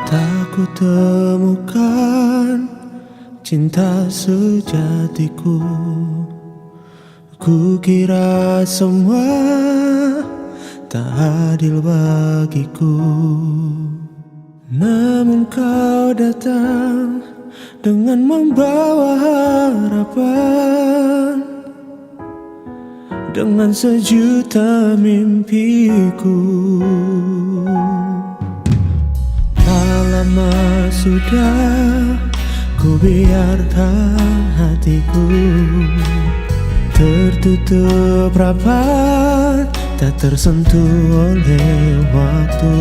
Tak ku temukan cinta sejatiku. Ku kira semua tak adil bagiku. Namun kau datang dengan membawa harapan, dengan sejuta mimpiku. Tak lama sudah ku biarkan hatiku tertutup rapat, tak tersentuh oleh waktu.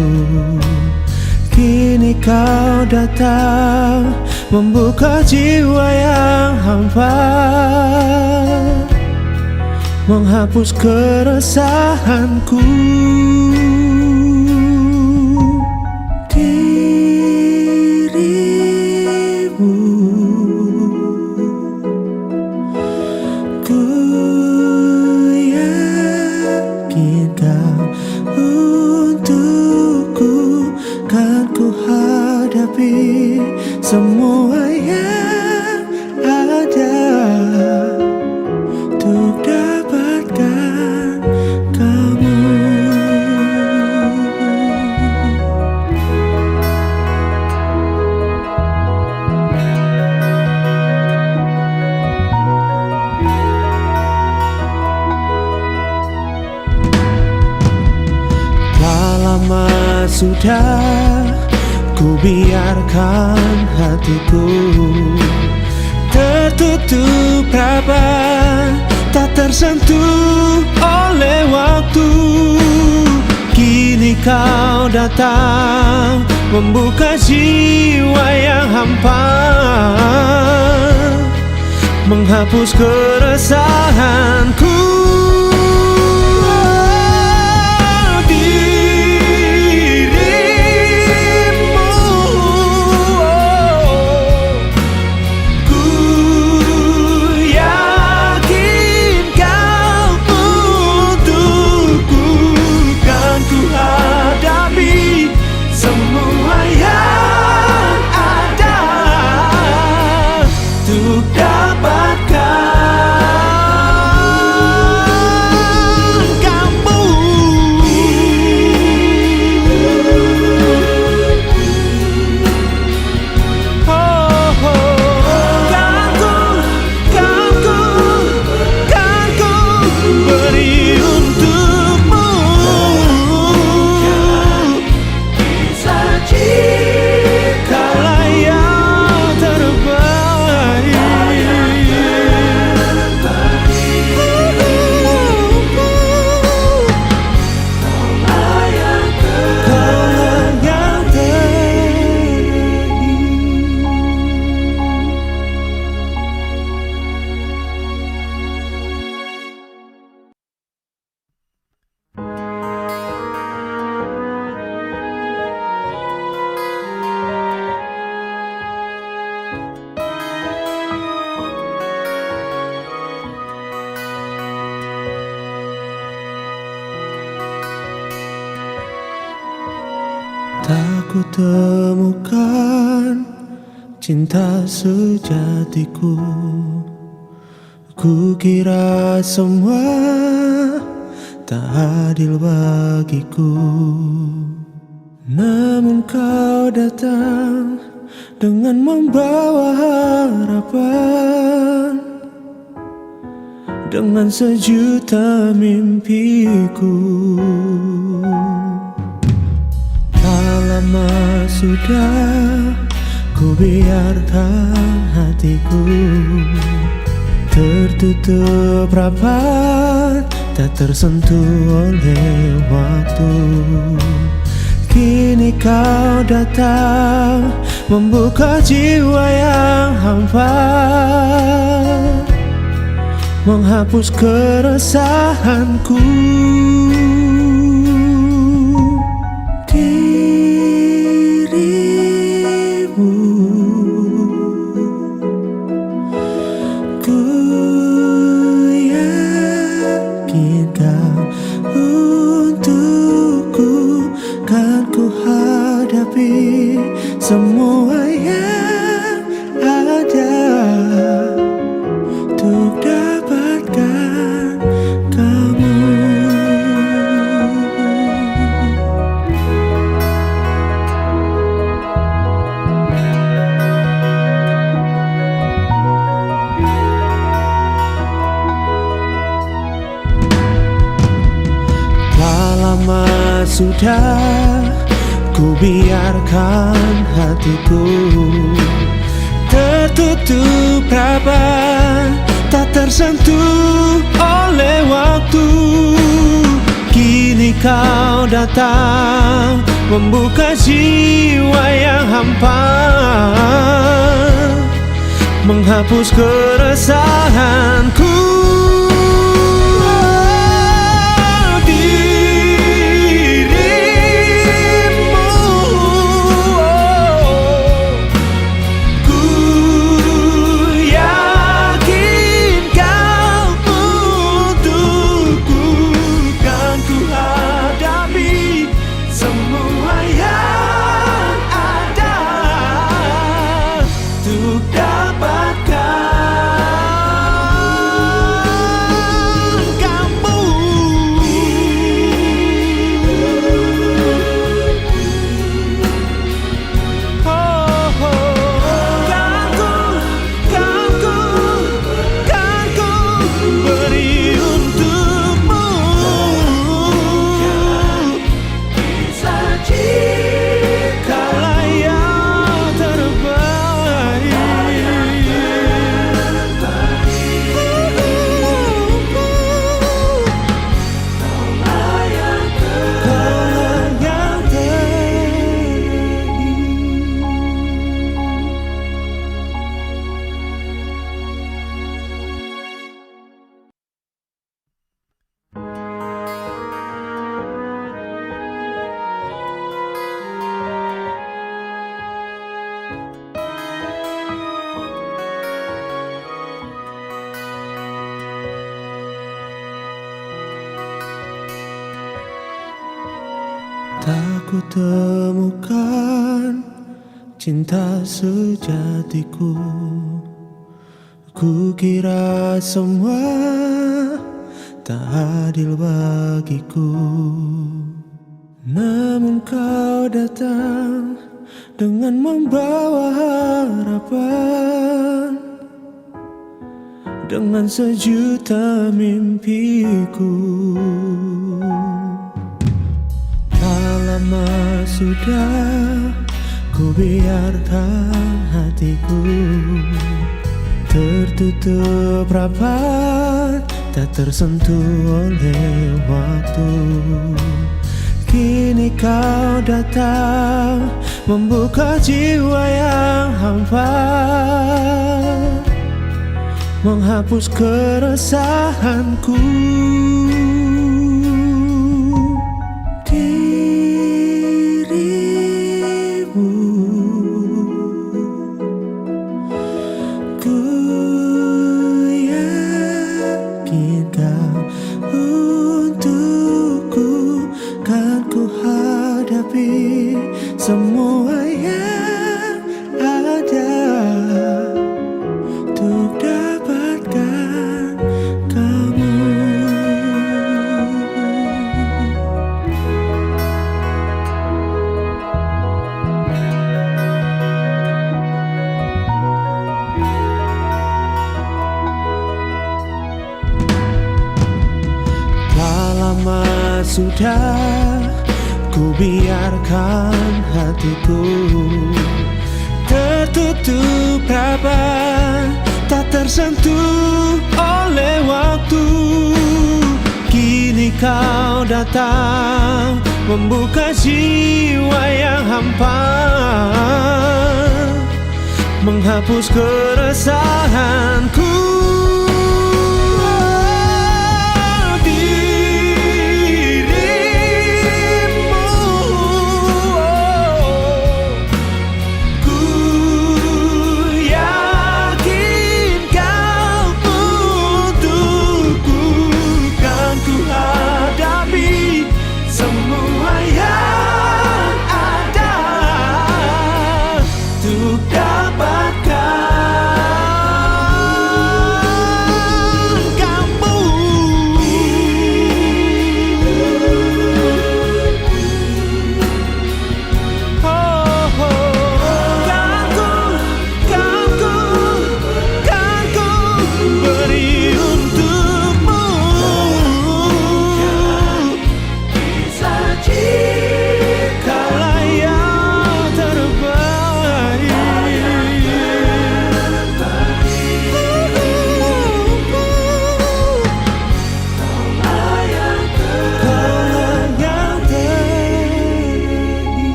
Kini kau datang membuka jiwa yang hampa, menghapus keresahanku. Dirimu ku yakinkan untukku, kan ku hadapi semua yang ada untuk dapatkan kamu. Tak lama sudah ku biarkan hatiku tertutup rapat, tak tersentuh oleh waktu. Kini kau datang membuka jiwa yang hampa, menghapus keresahanku. Tak ku temukan cinta sejatiku. Ku kira semua tak adil bagiku. Namun kau datang dengan membawa harapan, dengan sejuta mimpiku. Lama sudah ku biarkan hatiku tertutup rapat, tak tersentuh oleh waktu. Kini kau datang membuka jiwa yang hampa, menghapus keresahanku. Untukku, kan ku hadapi hadapi semua yang ada untuk dapatkan kamu. Tak lama sudah ku biarkan hatiku tertutup rapat, tak tersentuh oleh waktu. Kini kau datang membuka jiwa yang hampa, menghapus keresahanku. Tak ku temukan cinta sejatiku. Ku kira semua tak adil bagiku, namun kau datang dengan membawa harapan, dengan sejuta mimpiku. Lama sudah ku biarkan hatiku tertutup rapat, tak tersentuh oleh waktu. Kini kau datang membuka jiwa yang hampa, menghapus keresahanku. Semua yang ada untuk dapatkan kamu. Tak lama sudah ku biarkan hatiku tertutup rapat, tak tersentuh oleh waktu. Kini kau datang membuka jiwa yang hampa, menghapus keresahanku. Semua yang ada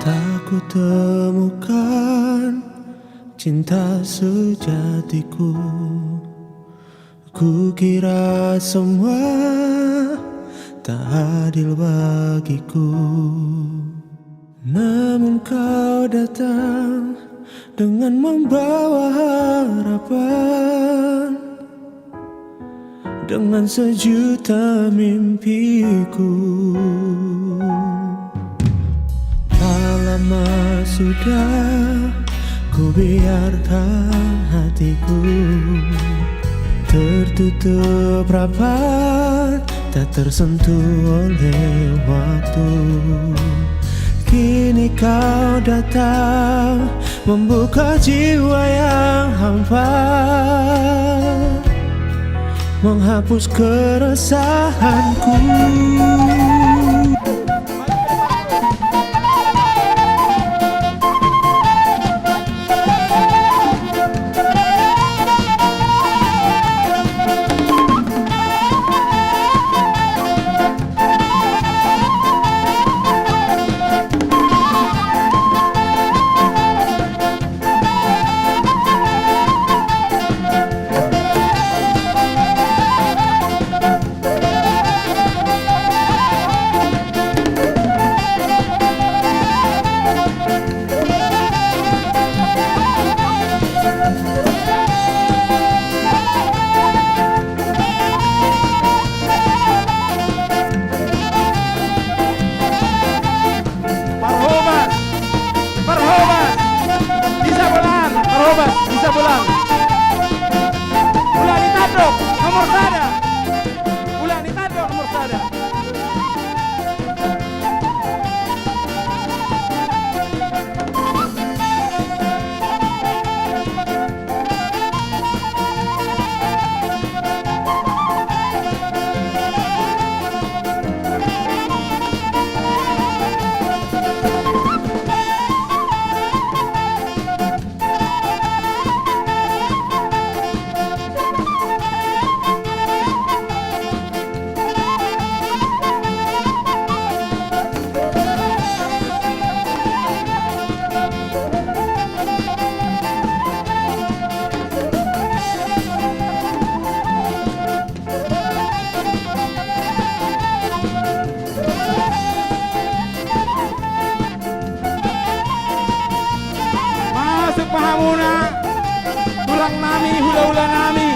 tak ku temukan cinta sejatiku. Ku kira semua tak adil bagiku, namun kau datang dengan membawa harapan, dengan sejuta mimpiku. Tak lama sudah ku biarkan hatiku tertutup rapat, tak tersentuh oleh waktu. Kini kau datang membuka jiwa yang hampa, menghapus keresahanku. Bisa pulang. Ulah ditanduk nomor sada. Ulah ditanduk nomor sada. Mahamuna, tulang nami, hula-hula nami,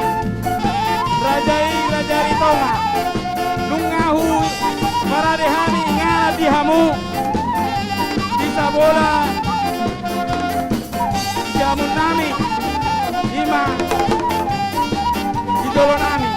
Raja Ritonga, nungahu, paradehami, ingat dihamu, bisa bola, jamun nami, ima, idolo nami.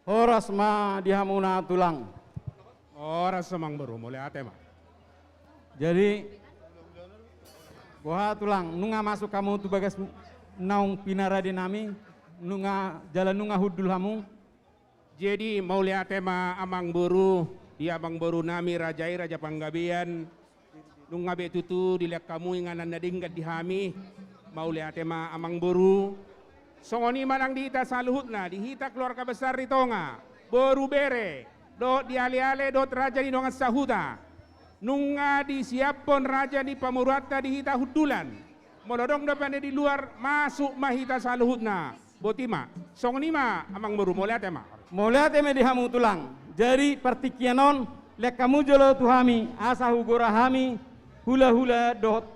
Horas ma dihamuna tulang. Horas semang baru mulai atema. Jadi boha tulang nunga masuk kamu tu bagas naung pinara di nami nunga jalan nunga hudul hamu. Jadi mau lihat tema amang boru, dia amang boru nami Raja Panggabean, nunga betutu dilihat kamu yang anak dinggat dihami, mau lihat tema amang boru. Songoni manang dihita saluhutna, dihita keluarga besar Ritonga, boru bere, dot diale-ale dot raja di dongan sahuta, nunga disiapon raja di pamurata dihita hudulan, molodong depannya di luar masuk mahita saluhutna, botima, songoni ma amang boru mau lihat tema. Mau lihat eme dihamu tulang. Jadi partikianon lek kamu jolo tuhami asa hugora hami hula-hula dot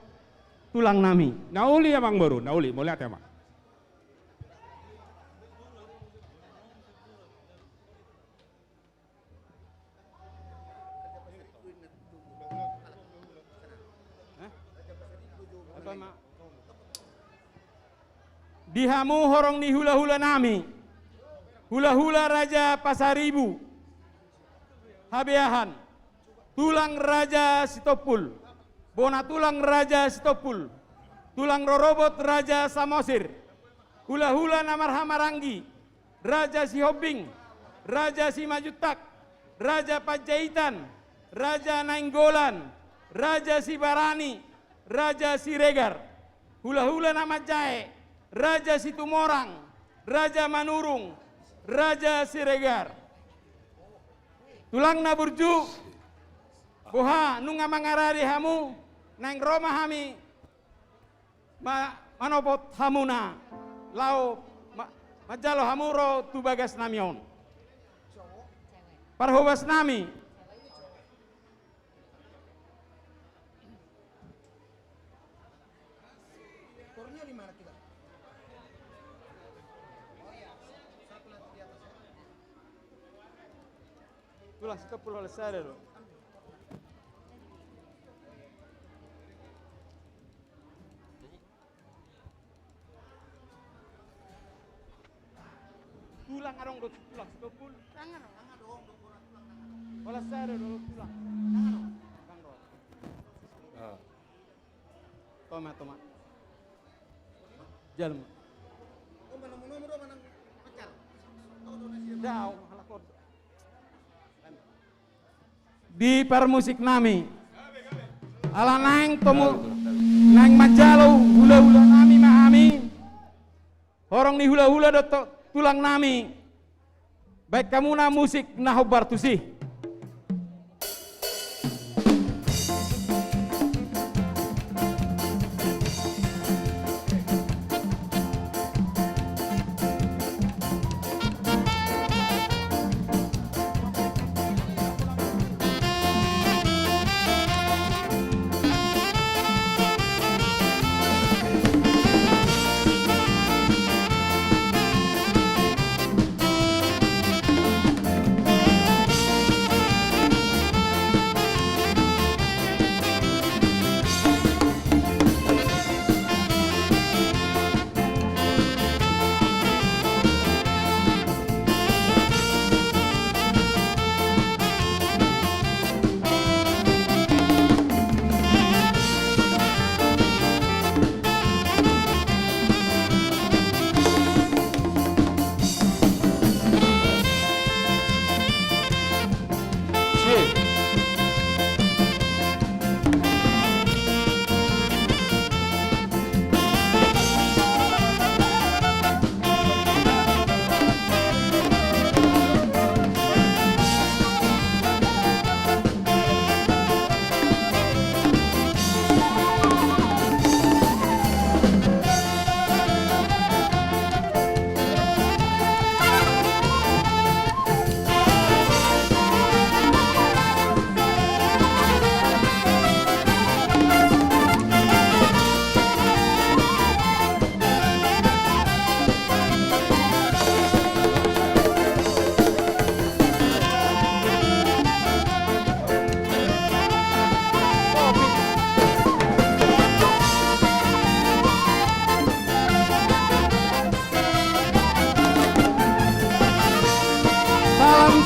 tulang nami. Nauli amang boru, nauli mau lihat tema. Dihamu horong ni hula-hula nami, hula-hula Raja Pasaribu, Habeahan, tulang Raja Sitopul, bona tulang Raja Sitopul, tulang rorobot Raja Samosir, hula-hula Namar Hamarangi, Raja Sihobing, Raja Simajutak, Raja Panjaitan, Raja Nainggolan, Raja Sibarani, Raja Siregar, Hula-hula Nama Jae, Raja Situmorang, Raja Manurung, Raja Siregar. Tulang na burju, boha nunga mangarari hamu, nang Roma hami, manopot hamuna, lau majalo hamuro tubagas namion. Parhobas nami. Tulang suka pulau lesar loh. Tulang arong do tulang suka pul. Tangan dong. Bola lesar do tulang. Tangan dong. Toma. Jalan. Daw, halakot. Di permusik nami ala nang tomo nang majalo hula-hula nami mahami horong ni hula-hula do tulang nami baik kamu na musik na hobartusi.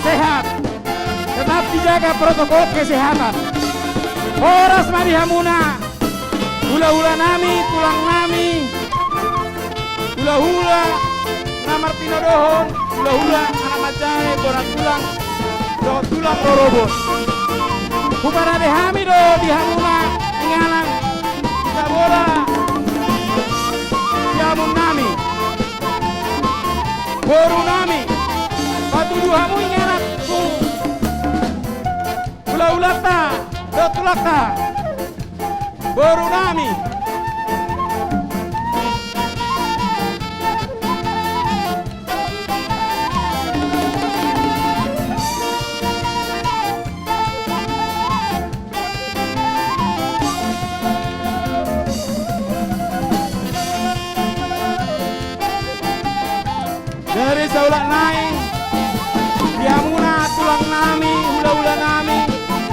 Sehat, tetap dijaga protokol kesehatan. Horas mari hamuna, hula-hula nami, tulang nami, hula-hula namartino dohon, hula-hula anak macai, borak tulang rorobos. Kupara de hami do di hamuna, ingalang, kita bola, jamun nami, boru nami, batu duhamu ingalang, hula-hulata, do tulakta, boru nami. Dari saulak naik, diamuna tulang nami, hula-hula nami,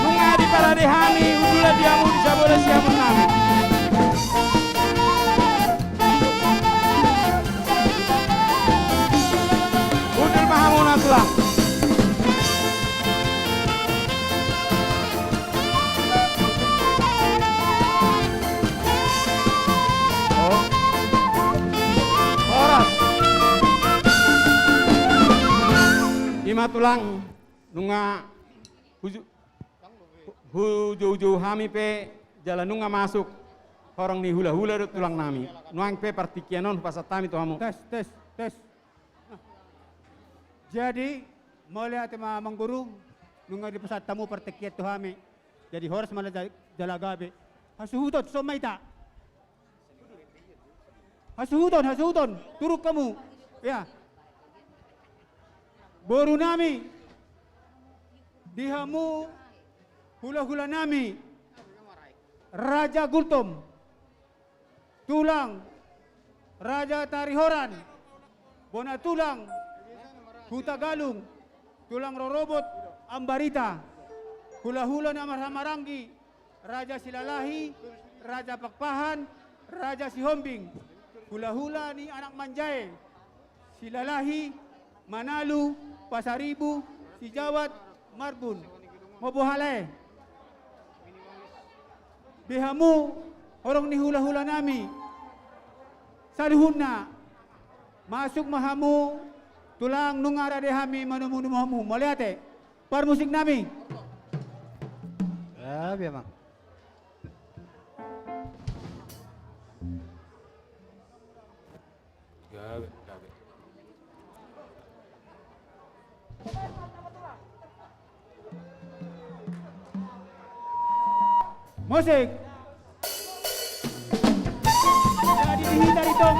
nunga di paradehani, udula diamu disabole siamun nami. Udul mahamuna tulang. tulang nunga huju hami pe jalan nunga masuk orang ni hula-hula do tulang nami. Nuang pe partikianon pasatami to hamu. Tes. Jadi mulai ate mamang guru nunga di pesat tamu pertekiat tu hami. Jadi horas mana jalagabe. Hasuhuton somaita. Hasuhuton, turuk kamu. Ya. Boru nami. Dihamu hula-hula nami. Raja Gultom. Tulang. Raja Tarihoran. Bona tulang. Huta Galung. Tulang Rorobot. Ambarita. Hula-hula na Maranggi. Raja Silalahi. Raja Pakpahan. Raja Sihombing. Hula-hula ni anak Manjai. Silalahi. Manalu. Pasaribu. Sijawat. Marbun. Mobohalay. Bihamu. Orang ni hula-hula nami. Saluhuna. Masuk mahamu. Tulang nungara dehami manumunumahamu. Maliate. Parmusik nami. Ya, biar mak. Gabe. Musik. Jadi dihindar itu.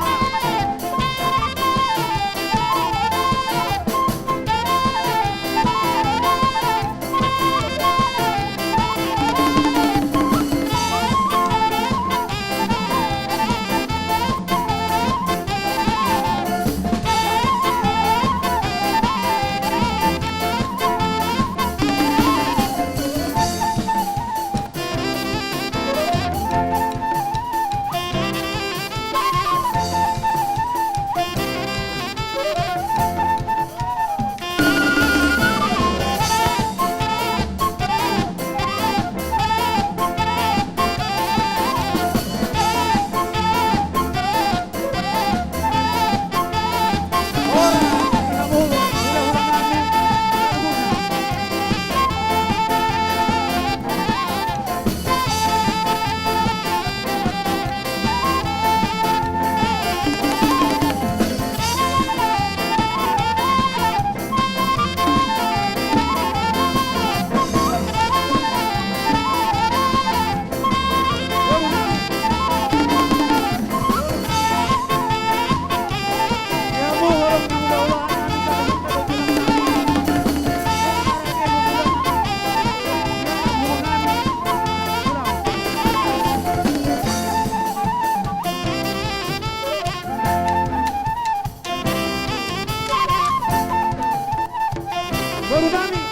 Boru nami.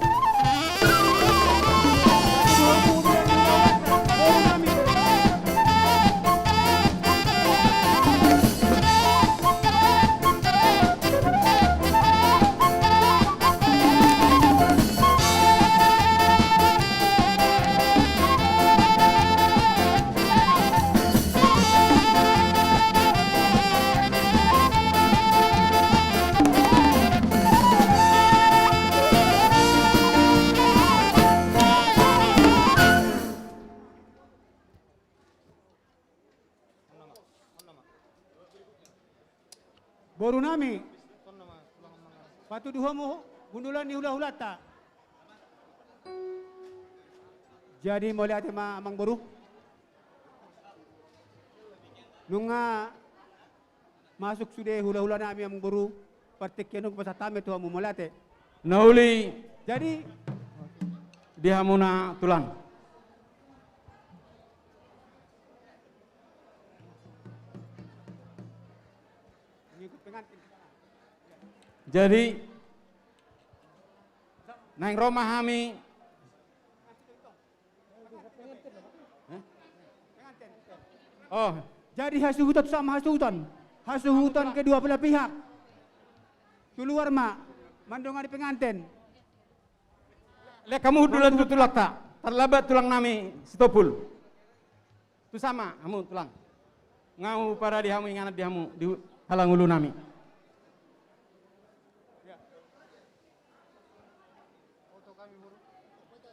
Boru nami. Boru nami. Patu duhamu gundulan ni hula-hulata. Jadi mulai ate amang boru. Nunga masuk sudah hula-hula nami amang boru. Partikian nung pasatame tu hamu mulate. Nauli Jadi dihamuna tulang. ngikut pengantin. Jadi nang Roma hami oh Jadi hasuhutan sama hasuhutan. Hasuhutan kedua belah pihak. Keluar mak. Mandongan di pengantin. le kamu dulan tu tulak tak terlabat tulang nami stopul tu sama kamu tulang ngau para dihamu inganat dihamu di halang ulu nami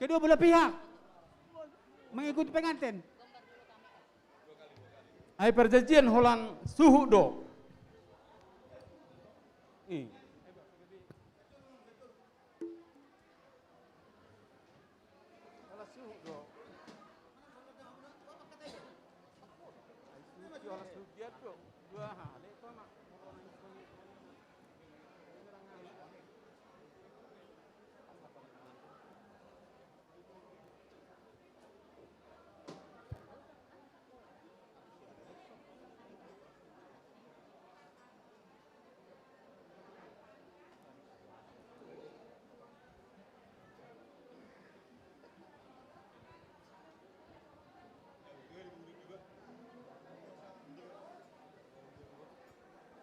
kedua belah pihak mengikuti pengantin. Ai perjanjian holan suhu do.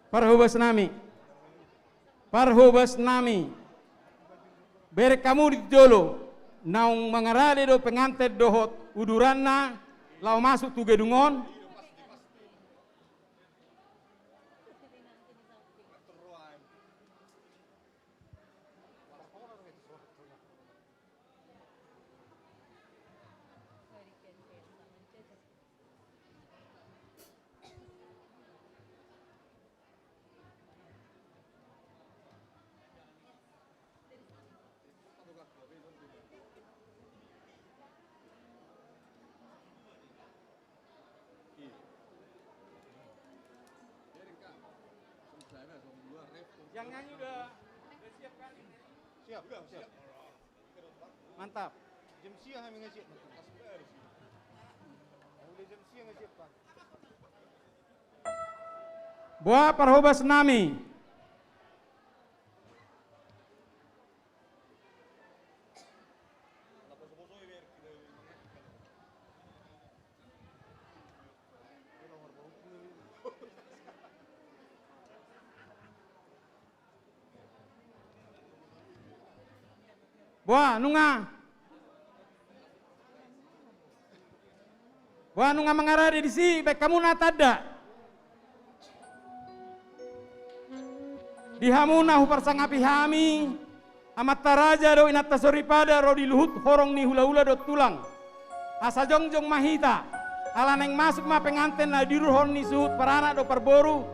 Parhubas nami, bere kamu di jolo, naung mengarade do pengantin dohot uduranna, lau masuk tu gedungon. Yang nyanyi udah siap kan? Siap. Mantap. Jam siang kami ngasiap. Mulai jam siang ngasiap Pak. Buah parhubas nami. Buah nunga mengarade di si, baik kamu natada. Dihamuna huparsangapi hami, amat taraja do inata soripada ro di luhut horong ni hula-hula do tulang. Asa jongjong mahita, ala neng masuk ma penganten na diruhon ni suhut parana do parboru.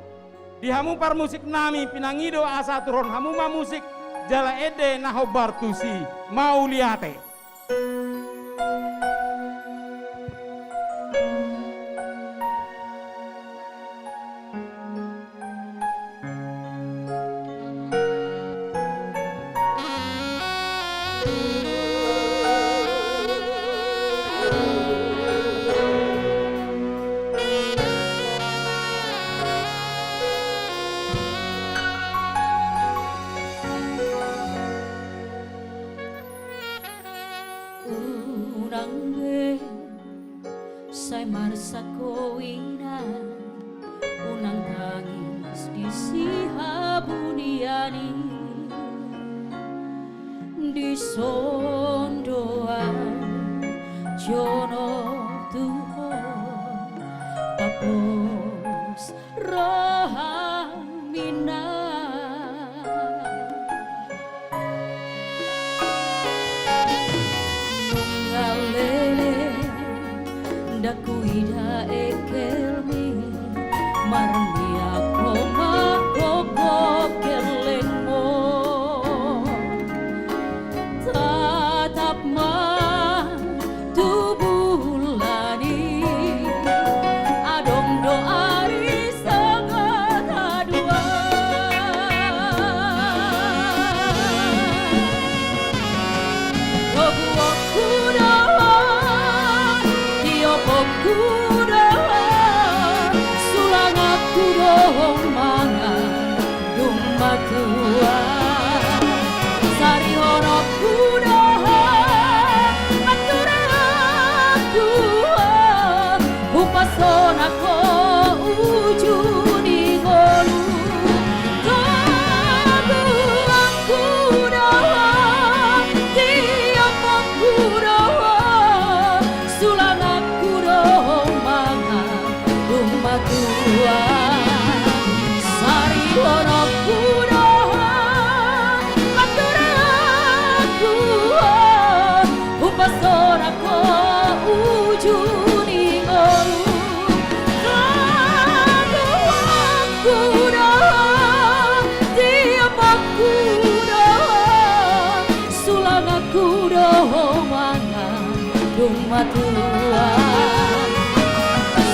Dihamu par musik nami pinangido asa turun hamuma musik. Jala ede naho bartusi mau liate. Sai marsa koina unang tangis di sihabuniani di sondoa jono tuho papos rohamina dakuida ekelmi marmia koma koko kelengmo tatap ma tubulani adong doari sangat adua Kuda sulang aku dung matua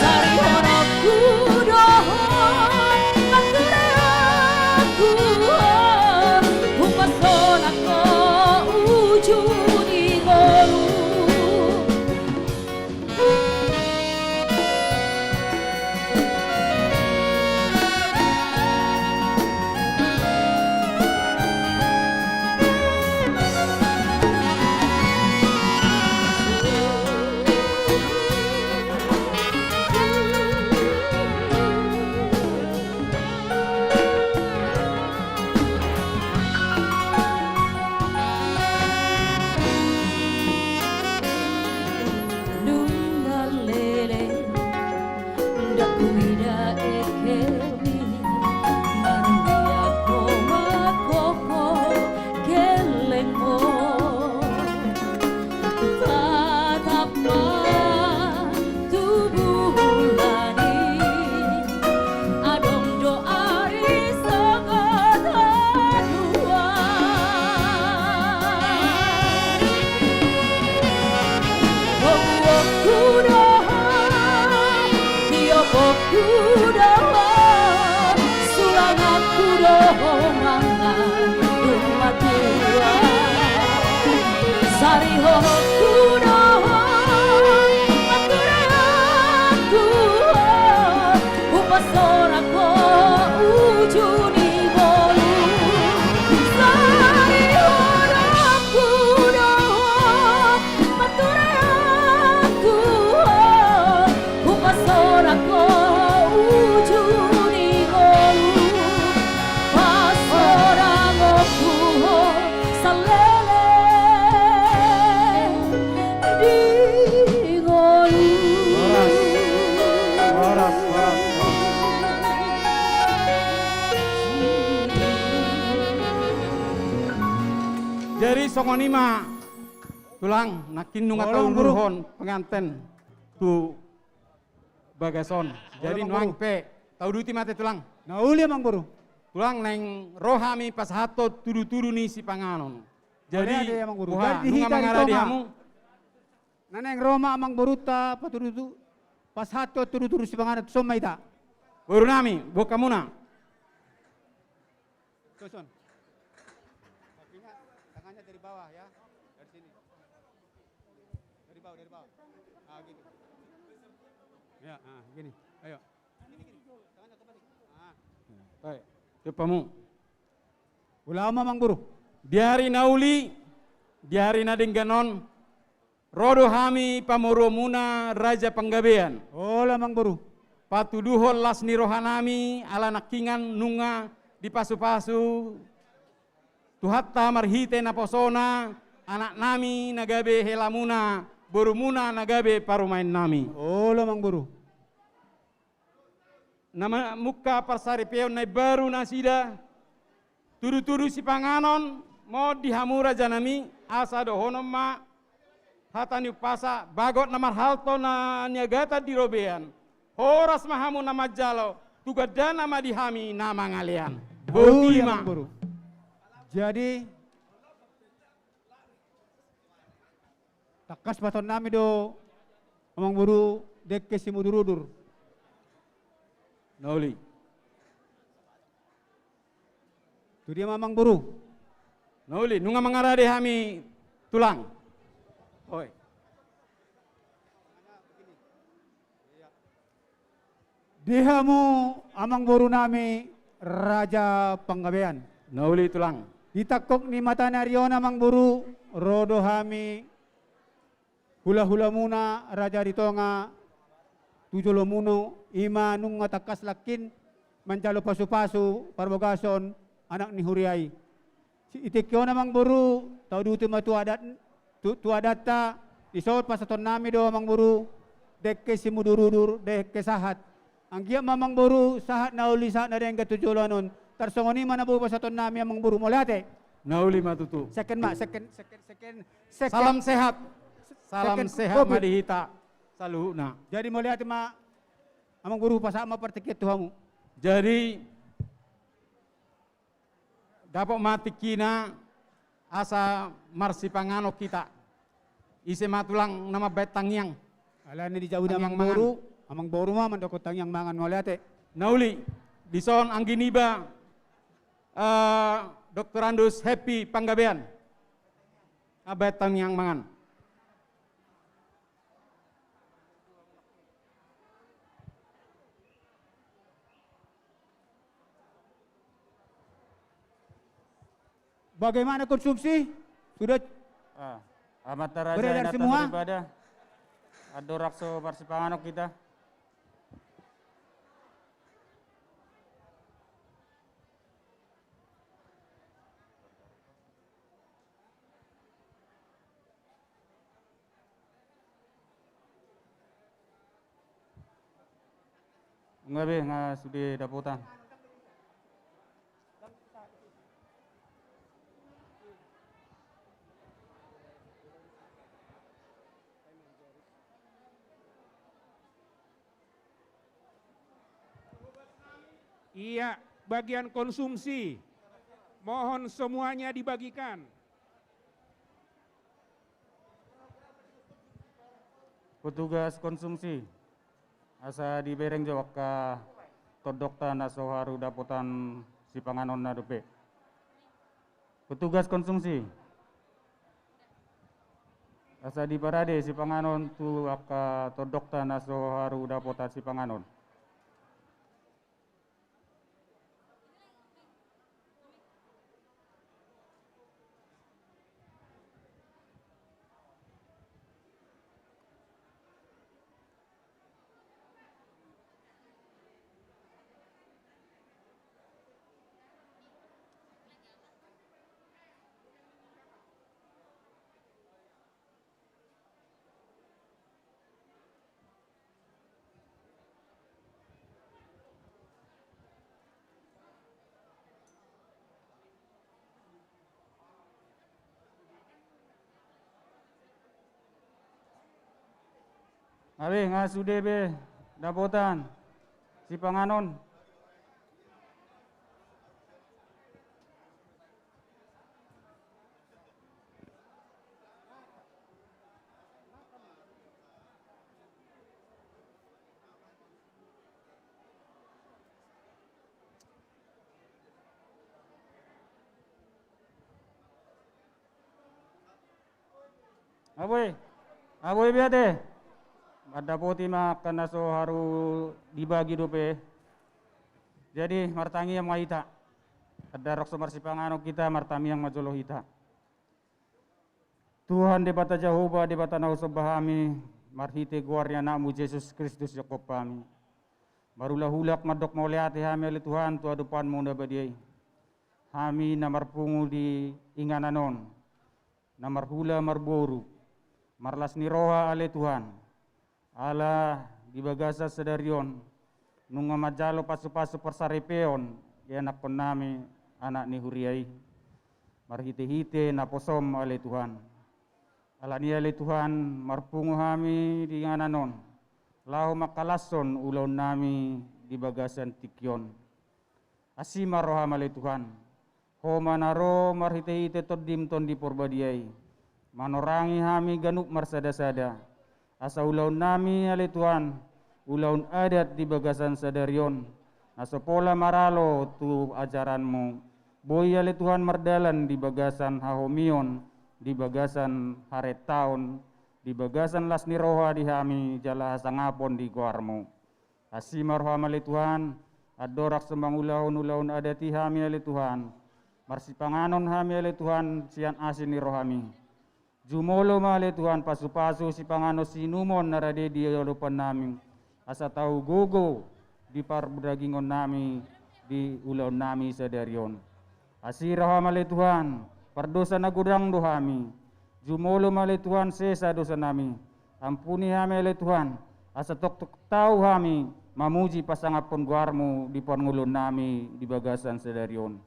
sari hono kudohon makure aku upasona ko ujuni golu sari hoho kudohon makure aku upasona ko ujuni bolu sari hoho kudohon makure aku upasona ko ujuni bolu pasora ngokuho salele di golu Horas. Jadi songonima tulang nakin nunga Tolong, taun Guru. ruhon penganten tu bagason. Jadi Tolong, nuang Guru. pe tau duti mate tulang. Nauli Mang Guru. Tulang neng rohami pas hato tudu-tudu ni si panganon. Jadi Boleh ada ya, Mang Guru. buha, Jadi nunga hita mangara di di tonga. hamu. Naneng Roma Mang Boruta paturutu pas hato turu-turu si panganan somma ita. Baru nami, buka muna. Toson. Kakinya tangannya dari bawah ya. Dari sini. Dari bawah. Ah gitu. Ya, gini. Ayo. Tangannya kembali. Baik, cepamu. Ulama Mang Guru. Diari nauli, diari nadengganon, rodo hami pamoromuna Raja Panggabean. Ola Mang Guru. Patuduhon lasni rohanami ala nakingan nunga di pasu-pasu. Tuhatta marhite naposona, anak nami nagabe helamuna, borumuna nagabe parumain nami. Ola Mang Guru. Nama muka parsari peon na baru nasida, tudu-tudu si panganon, mo dihamura janami, asa dohonom ma, hatani upasa, bagot namar halto na niagata di robean, horas mahamu nama jalo, tugada nama dihami nama ngalian. Ola Botima. Mang Guru. Jadi takas baton nami do Mang Guru dekke si mudurudur. Nauli. Tu dia Mang Guru. Nauli, nunga mangarade hami tulang. Oi. Dihamu amang boru nami Raja Panggabean. Nauli tulang. Ditakok ni mata nariona mang buru rodo hami hula-hula muna Raja Ritonga tujulo muno ima nung ngatakas lakin manjalo pasu-pasu parbogason anak ni Huriai. Si itikyo namang buru tau duti matu adat tu adata isot pasaton nami do mang buru dekke si mudurudur dekke sahat. Ang giya mamang buru sahat na uli sahat na rin katujulanon. Tarsongoni mana bu pasaton nami amang buru molate. Nauli matutu. Second. Salam sehat. Salam Second sehat COVID. madihita. Saluhuna. Jadi molate ma amang buru pasama pertikit tuhamu. Jadi dapat mati kina asa marsi pangano kita. ise matulang nama betang yang Ala ni di jauh Tangyang amang boru mah mandokot tangyang mangan waliate. nauli dison angginiba Dr. Andus Happy Panggabean betang yang mangan. Bagaimana konsumsi? Sudah Amat Raja beredar datang semua? beribadah. Adorakso Parsipanganok kita. Enggak be, nggak sudah daputan. Iya, bagian konsumsi. Mohon semuanya dibagikan. Petugas konsumsi. Asa dibereng jawab ke todokta naso haru daputan si panganon na dope. Petugas konsumsi. Asa di parade si panganon tu ka todokta naso haru daputan si panganon. Abe ngasude be dapotan si panganon. Aboy biate. Ada poti mah kena so haru dibagi dope. Jadi martangi yang maita. Ada rokso marsipangano kita martami yang majolo hita. Tuhan di bata Jehovah di bata nau sobahami marhite guarnya namu Yesus Kristus Yakob kami. Barulah hulak madok mauliate hami oleh Tuhan tua depan munda badiai. Hami namar pungu di ingananon. Namar hula marboru. Marlas niroha ale Tuhan. Ala di bagasa sedarion nunga majalo pasu-pasu persaripeon ya anak nami anak ni huriai marhite-hite na posom ale Tuhan ala ni ale Tuhan marpungu hami di ngananon lau makalason ulon nami di bagasan tikyon asima roham ale Tuhan ho manaro marhite-hite todim ton di porbadiai manorangi hami ganuk marsada-sada asa ulaun nami ale Tuhan, ulaun adat di bagasan sadarion. Asa pola maralo tu ajaranmu. Boy ale Tuhan mardalan di bagasan hahomion, di bagasan haret taun, di bagasan lasni roha di hami jala hasangapon di guarmu. Asimar roham ale Tuhan, adorak sembang ulaun adati hami ale Tuhan. Marsipanganon hami ale Tuhan, sian asin ni rohami. Jumolo male Tuhan pasu-pasu si pangano sinumon narade di hadapan namin. Asa tahu gogo di parbudagingon nami di ulaw nami sadarion. Asiraha male Tuhan pardosa na gudang dohami. Jumolo male Tuhan sesa dosa nami. Ampuni hami ale Tuhan. Asa tok tahu hami mamuji pasangapon guarmu di pangulon nami di bagasan sadarion.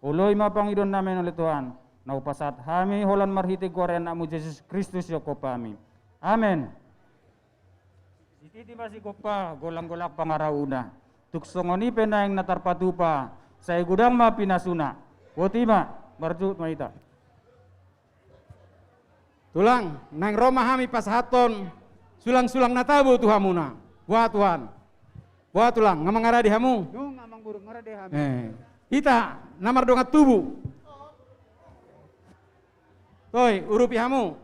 Uloy mapangidon namin ale Tuhan. Naupasat hami holan marhite goren namu Yesus Kristus Yakob kami. Amen. Siti masih kopa golang-golak pangarauna. Tuksongoni penang natarpatupa. Saya gudang ma pinasuna. Wotima marjut maita. Tulang, nang Roma hami pas haton, sulang-sulang natabu tuhamuna. Buat Tuhan. Buat tulang, ngamang ada di hamu. Nung amang buru ngarade hami. Kita namar dongat tubuh. Toy, urupi hamu.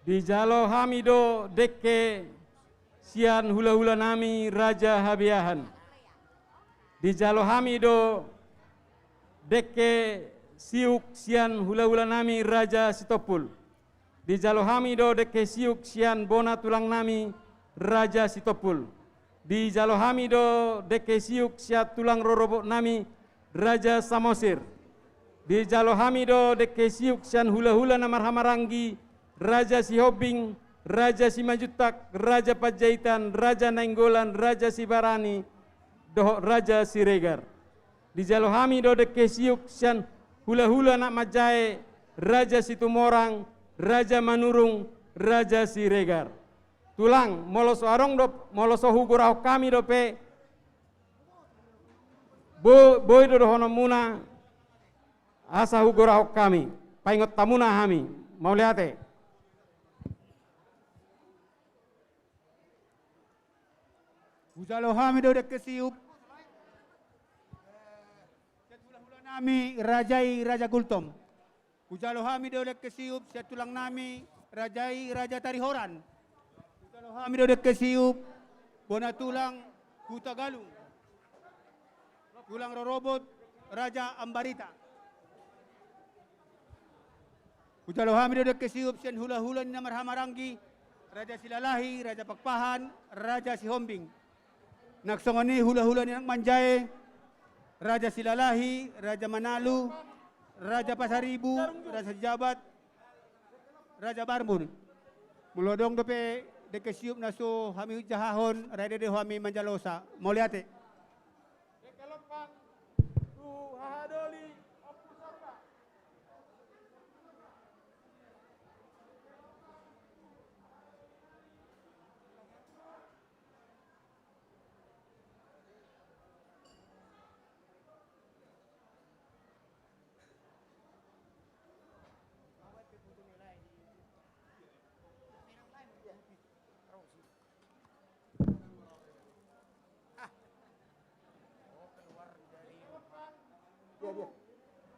Di jalo hamido dekke sian hula-hula nami Raja Habiahan. Di jalo hamido dekke siuk sian hula-hula nami Raja Sitopul. Di jalo hamido dekke siuk sian bona tulang nami Raja Sitopul. Di jalo hamido dekke siuk siat tulang rorobok nami Raja Samosir. Di jalo hamido dekke siuk sian hula-hula namar hamarangi Raja Sihobing, Raja Simajutak, Raja Pajaitan, Raja Nainggolan, Raja Sibarani, doh Raja Siregar. Di jalo hamido dekke siuk sian hula-hula nak majae, Raja Situmorang, Raja Manurung, Raja Siregar. Tulang moloso arong dop moloso hugurau kami dope boy do hono muna asa hugurau kami paingot tamuna hami mau liate. Ujalo hamido dekke siup. Hula-hula nami Rajai Raja Gultom. Ujalo hamido dekke siup siat tulang nami Rajai Raja Tarihoran. Ujalo hamido dekke siup bona tulang Huta Galung. Tulang rorobot Raja Ambarita. Ujalo hamido dekke siup sian hula-hula ni namar hamarangi Raja Silalahi, Raja Pakpahan, Raja Sihombing. Naksongoni hula-hula ni Manjae, Raja Silalahi, Raja Manalu, Raja Pasaribu, Raja Jabat, Raja Barbun. Mulodong dope deke siup naso hami jahahon, Raja de hami Manjalosa. Moliate. Dekelopan tu hahadoli opu sorba.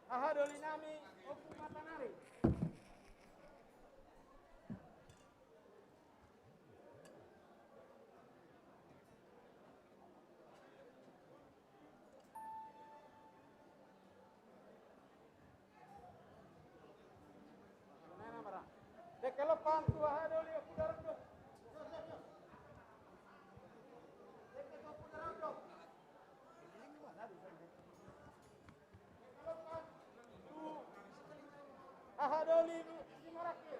Ahadoli nami opu matanari. Dekelopan tu ahadoli opu darando. Ahadoli Simarakir.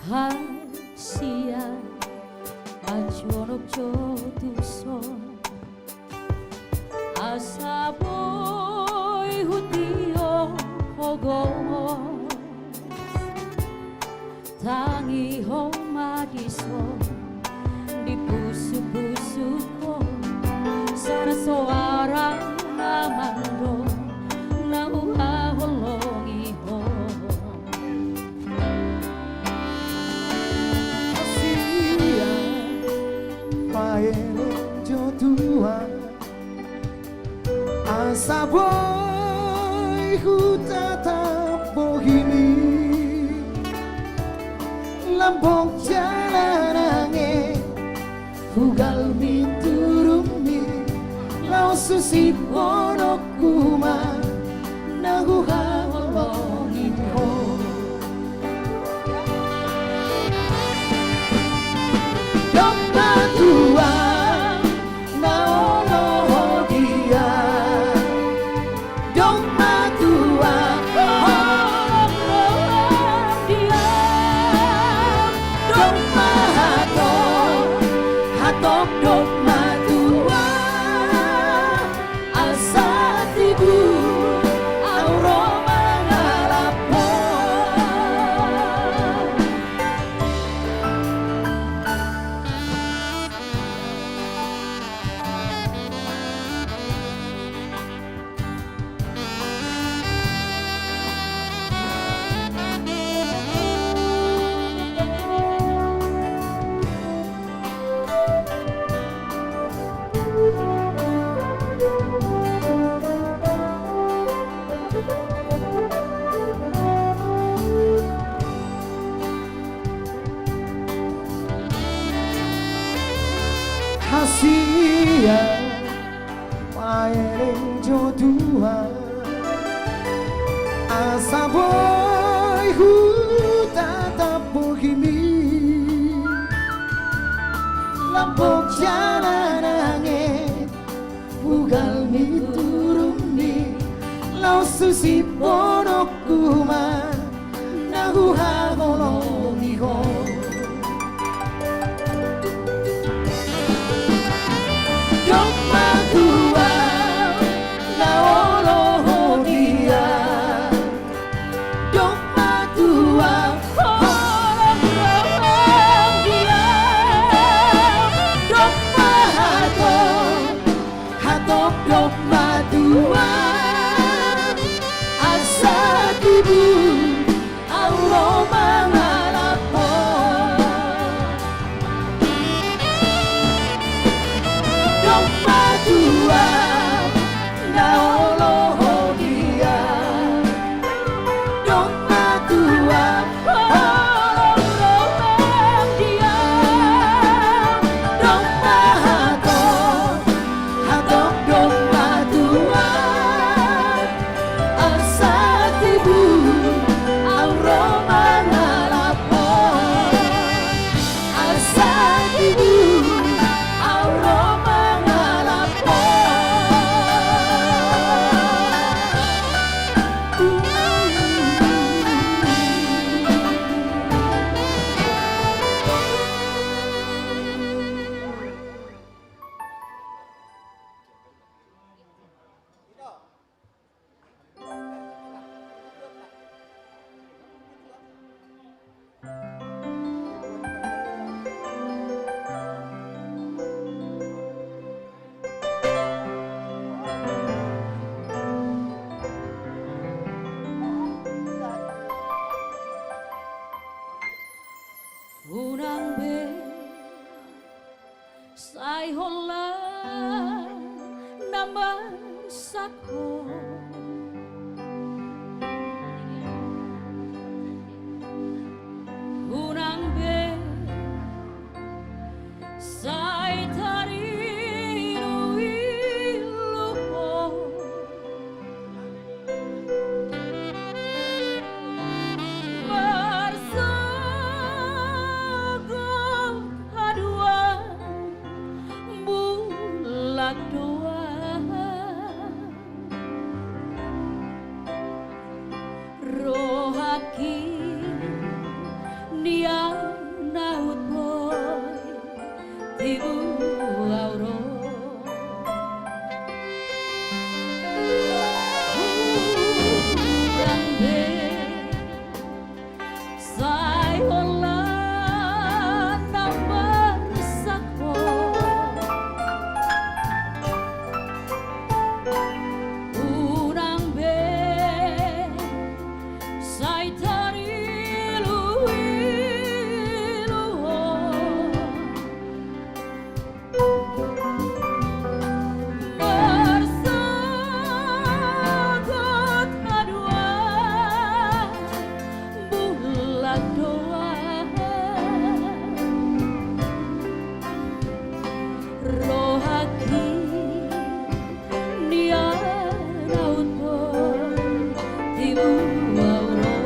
하시야 아주어놓죠 두손 아사보이 후디오 호고 tangi homadiso di pusu-pusuko sana soara namando na uhaholongi ho Sia paere jotua asa boy hutata bohimi lambong jalanange hugal miturumi lau susi ponokuma naguha holongito Doma tua naolo dia Doma tua Hatok dogma tua asa tibu aroma ngalapo Hasia paereng jodoh asa boy hutata bohimi lampok jalanange ugal miturumi lau susi ponokuma naguha holongiho Dogma tua naolo dia Dogma tua orang dia Dogma hatok dogma tua asa tibu aroma ngalapo Dogma tua naolo dia Dogma tua orang dia Dogma hatok dogma tua asa tibu aroma ngalapo asa tibu aroma Unang be sai hola naman sako Unang be sai tarino iluho doa rohaki dia nauto tibu wauro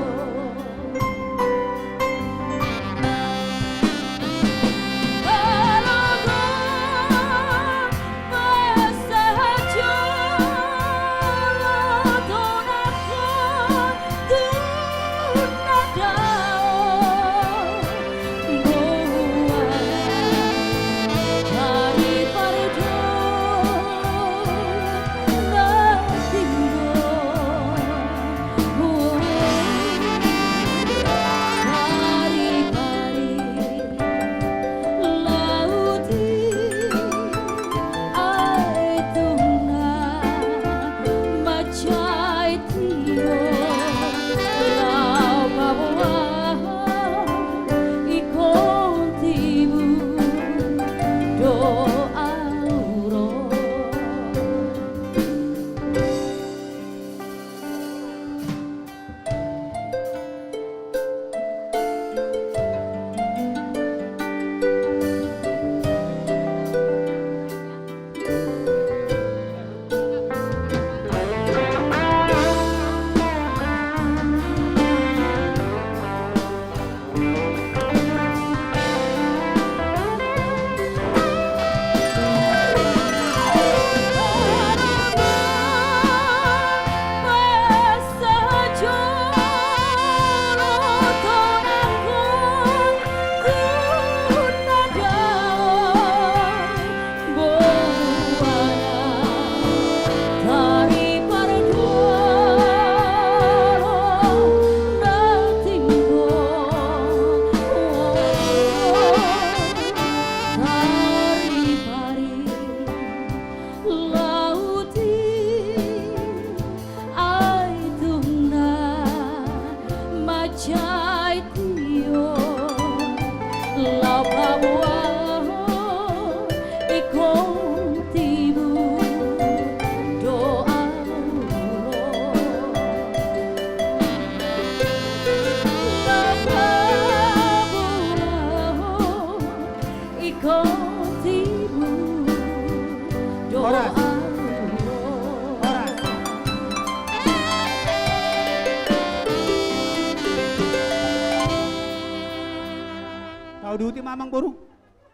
Tahu duti mamang boru,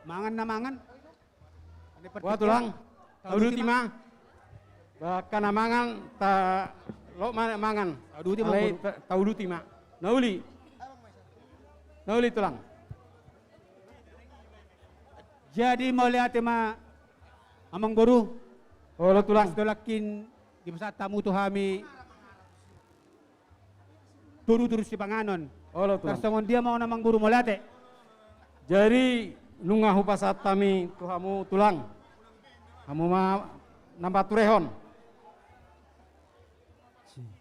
mangan na mangan. Wah tulang, tahu duti mah. Bahkan mangan ta lo mana mangan. Tahu duti mah boru. Tahu duti mah. Nauli. Nauli tulang. Jadi mau lihat ma amang boru. Oh lo tulang. Dolakin di masa tamu tu kami turu-turu si panganon. Oh lo tulang. Tersongon dia mau namang boru mau lihat. Jadi nungah upasat kami tuhamu tulang. Kamu mah nampak turehon.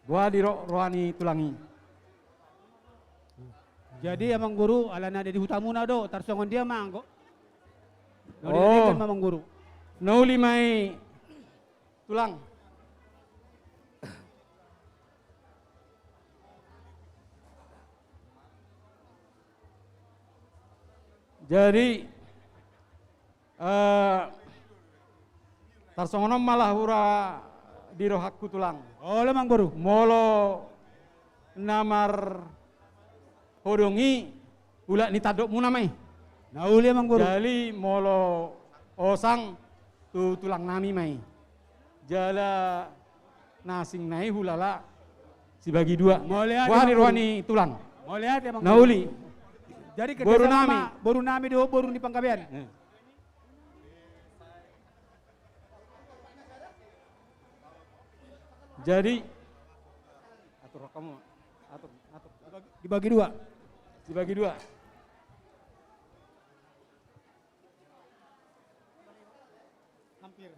Gua di rohani tulangi. Jadi amang guru alana ada di hutamuna do tarsongon dia mangko. Oh. Kan mamang guru. Nauli mai tulang. Jadi tarsongono malah hura di rohakku tulang. Oh lemang guru. Molo namar hodongi ula ni tadok muna mai. Nauli amang guru. Jali molo osang tu tulang nami mai. Jala nasing nai hulala si bagi dua. Mau lihat Wah amang ni guru. rohani tulang. Mau lihat amang guru. Nauli. Jadi Boru nami. boru nami do boru di Pangkabian. Jadi atur kamu atur Dibagi dua. dibagi dua. Hampir.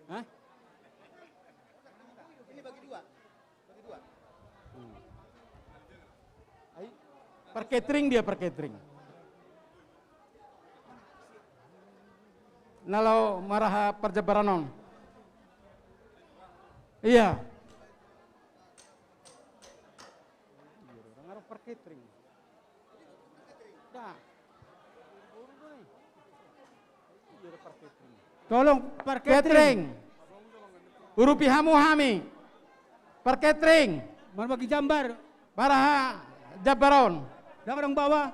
Hah? Ini bagi dua. Bagi dua. Per catering dia per catering. nalau maraha perjabaranon. Iya. Tolong per Catering. Urupi hamu hami. Per catering. Berbagi jambar. Maraha jabaron. Jambar yang bawah.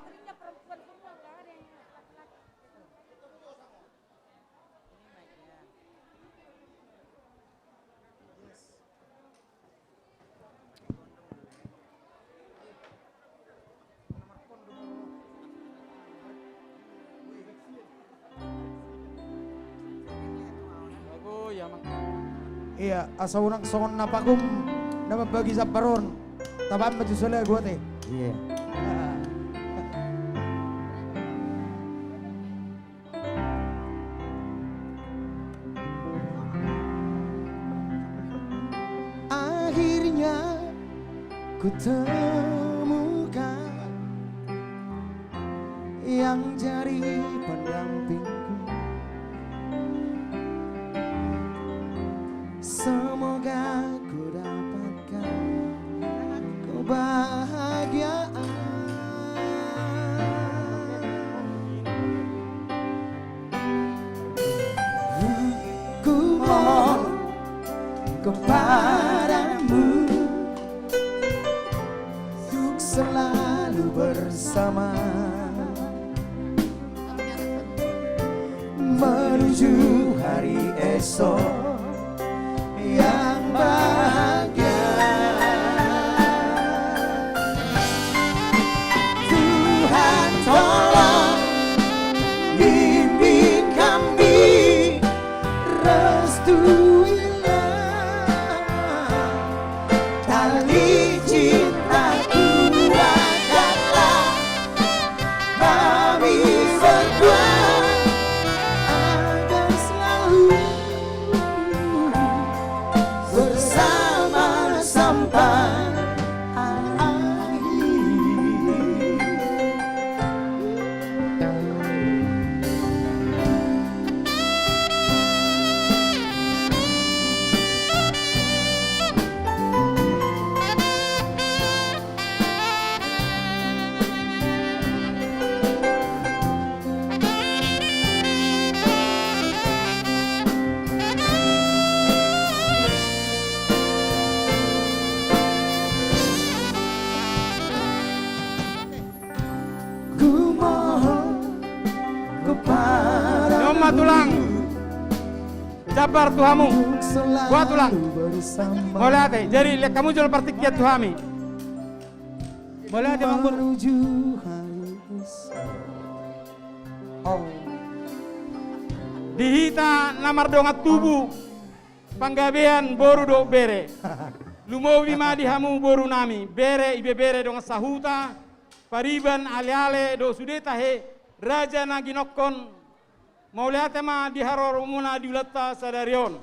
Iya, asa unang songon na pagum na mabagi sa paron. Tabaan ba jusula gua teh? Iya. Akhirnya ku temukan yang jadi pendampingku. Semoga ku dapatkan kebahagiaan. Ku mohon kepadamu untuk selalu bersama menuju hari esok yang bahagia. Tuhan tolong bimbing kami, restuilah tali cintaku angkatlah kami berdua agar selalu bersama sampai akhir. Ku mohon kepada Nyoma tulang. Jabar tuhamu. Gua tulang. Boleh ate. Jadi lihat kamu jual partikiat tuhami. Boleh ada Bang Bur. menuju hari esok. Oh. Dihita namar dongat tubuh. Panggabean boru do bere. Lumowi ma di hamu boru nami. Bere ibe bere dongat sahuta. Pariban ale-ale do sudeta he. Raja naginokon. Mauliate ma di haror umuna di ulata sadarion.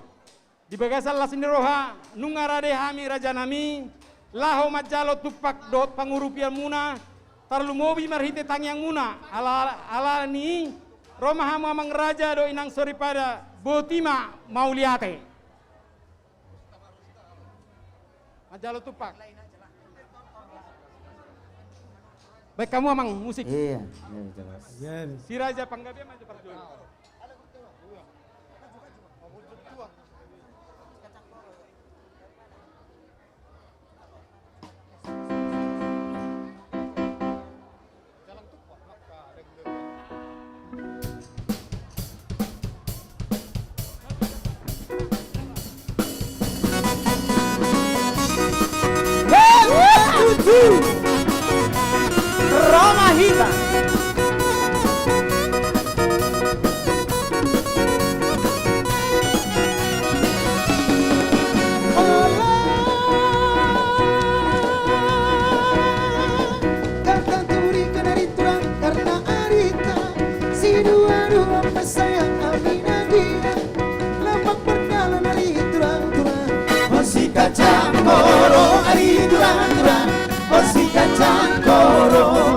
Di bagasal la sindiroha. Nungarade hami raja nami. Laho majalo tupak dot pangurupian muna. Tarlumowi marhite tangyang muna. Ala ni. Roma hamu amang raja do inang sori pada botima mauliate. Majalo tupak. Baik kamu amang musik. Iya, jelas. Si Raja Panggabean maju perjuangan. Roma Hita. Kata turikan dari turang karena arita si dua-dua pesayang Amina dia lampak perdalan dari turang-turang Osi kacang koro ari turang-turang Osi kacang koro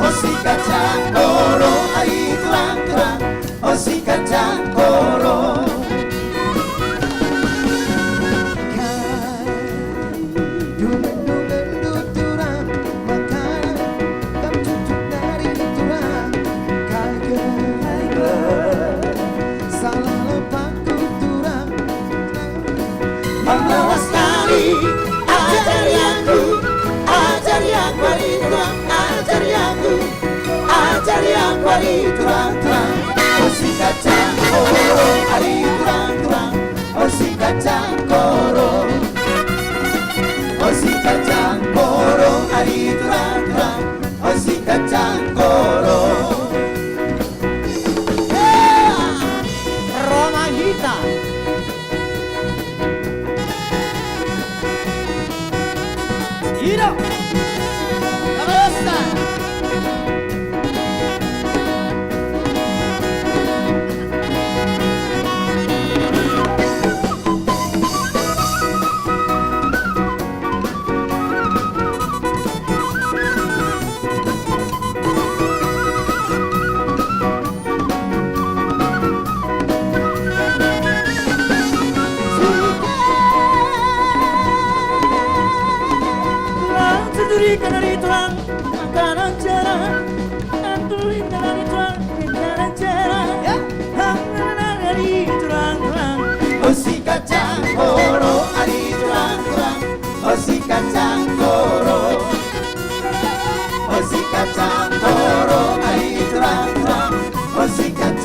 Osi kacang koro ari turang-turang Osi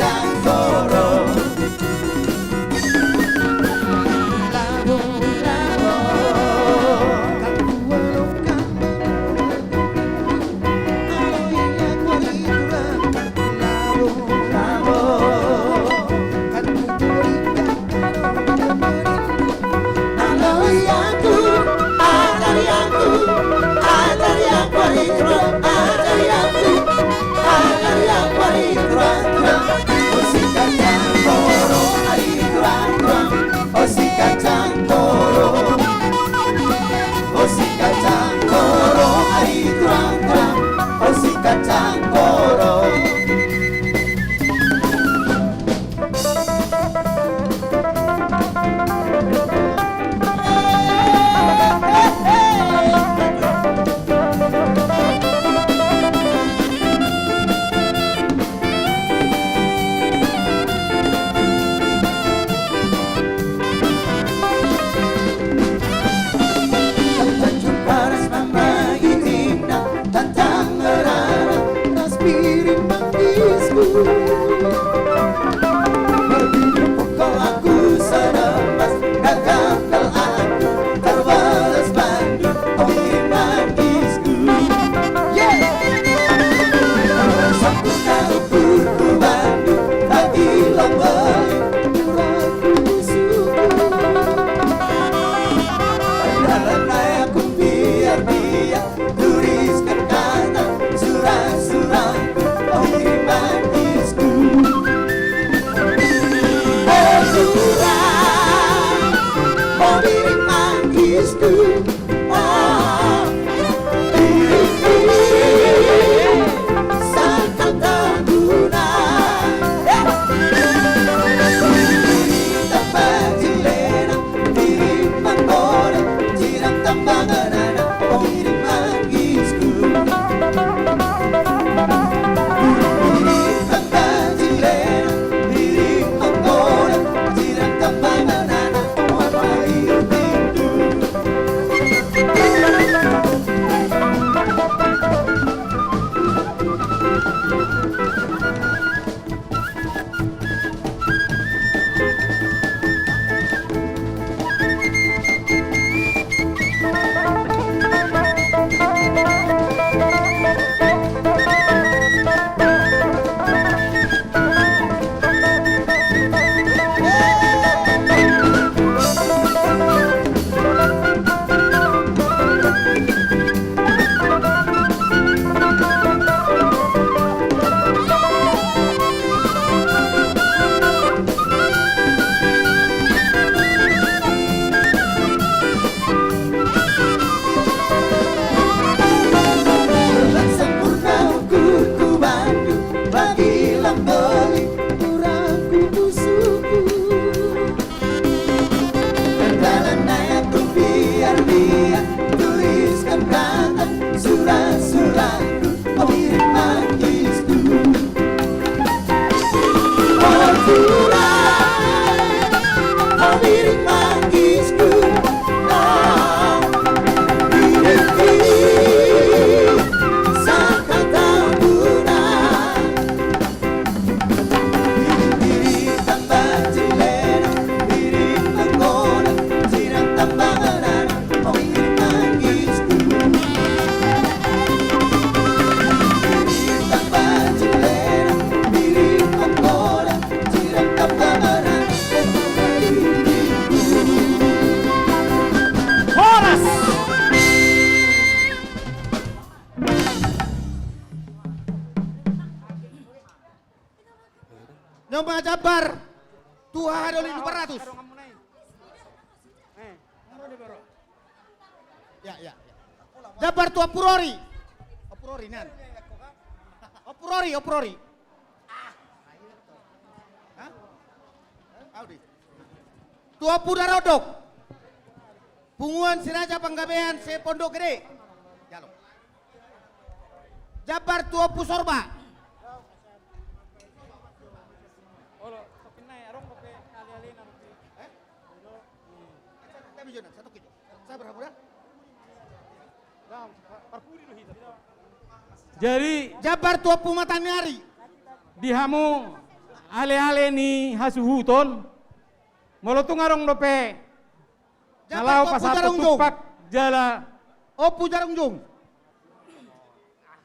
Cangkoro. Nyoba Jabar, tua doli 200. Ya. Jabar tua Purori. Purori nan. Purori. Tua Pudarodok. Punguan Siraja Panggabean se Pondok Gede. Jabar tua Pusorba. Jadi Jabar tua Pumatanyari. dihamu ale-ale ni hasuhutol. Molotung arong dope. Kalau Jabar pasal Pujarong Jung. tupak jala Oh Pujarong Jung.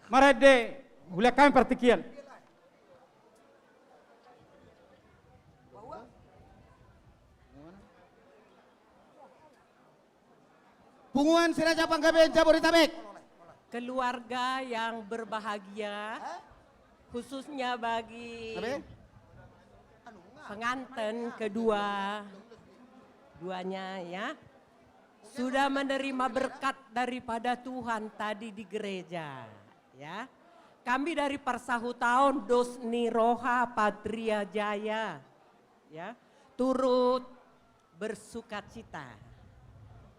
marede hula kami pertikian. Punguan Siraja Panggabean Jabodetabek. Keluarga yang berbahagia, khususnya bagi pengantin duanya ya, sudah menerima berkat daripada Tuhan tadi di gereja ya. Kami dari Persahutaon Dos Niroha Patria Jaya ya, turut bersukacita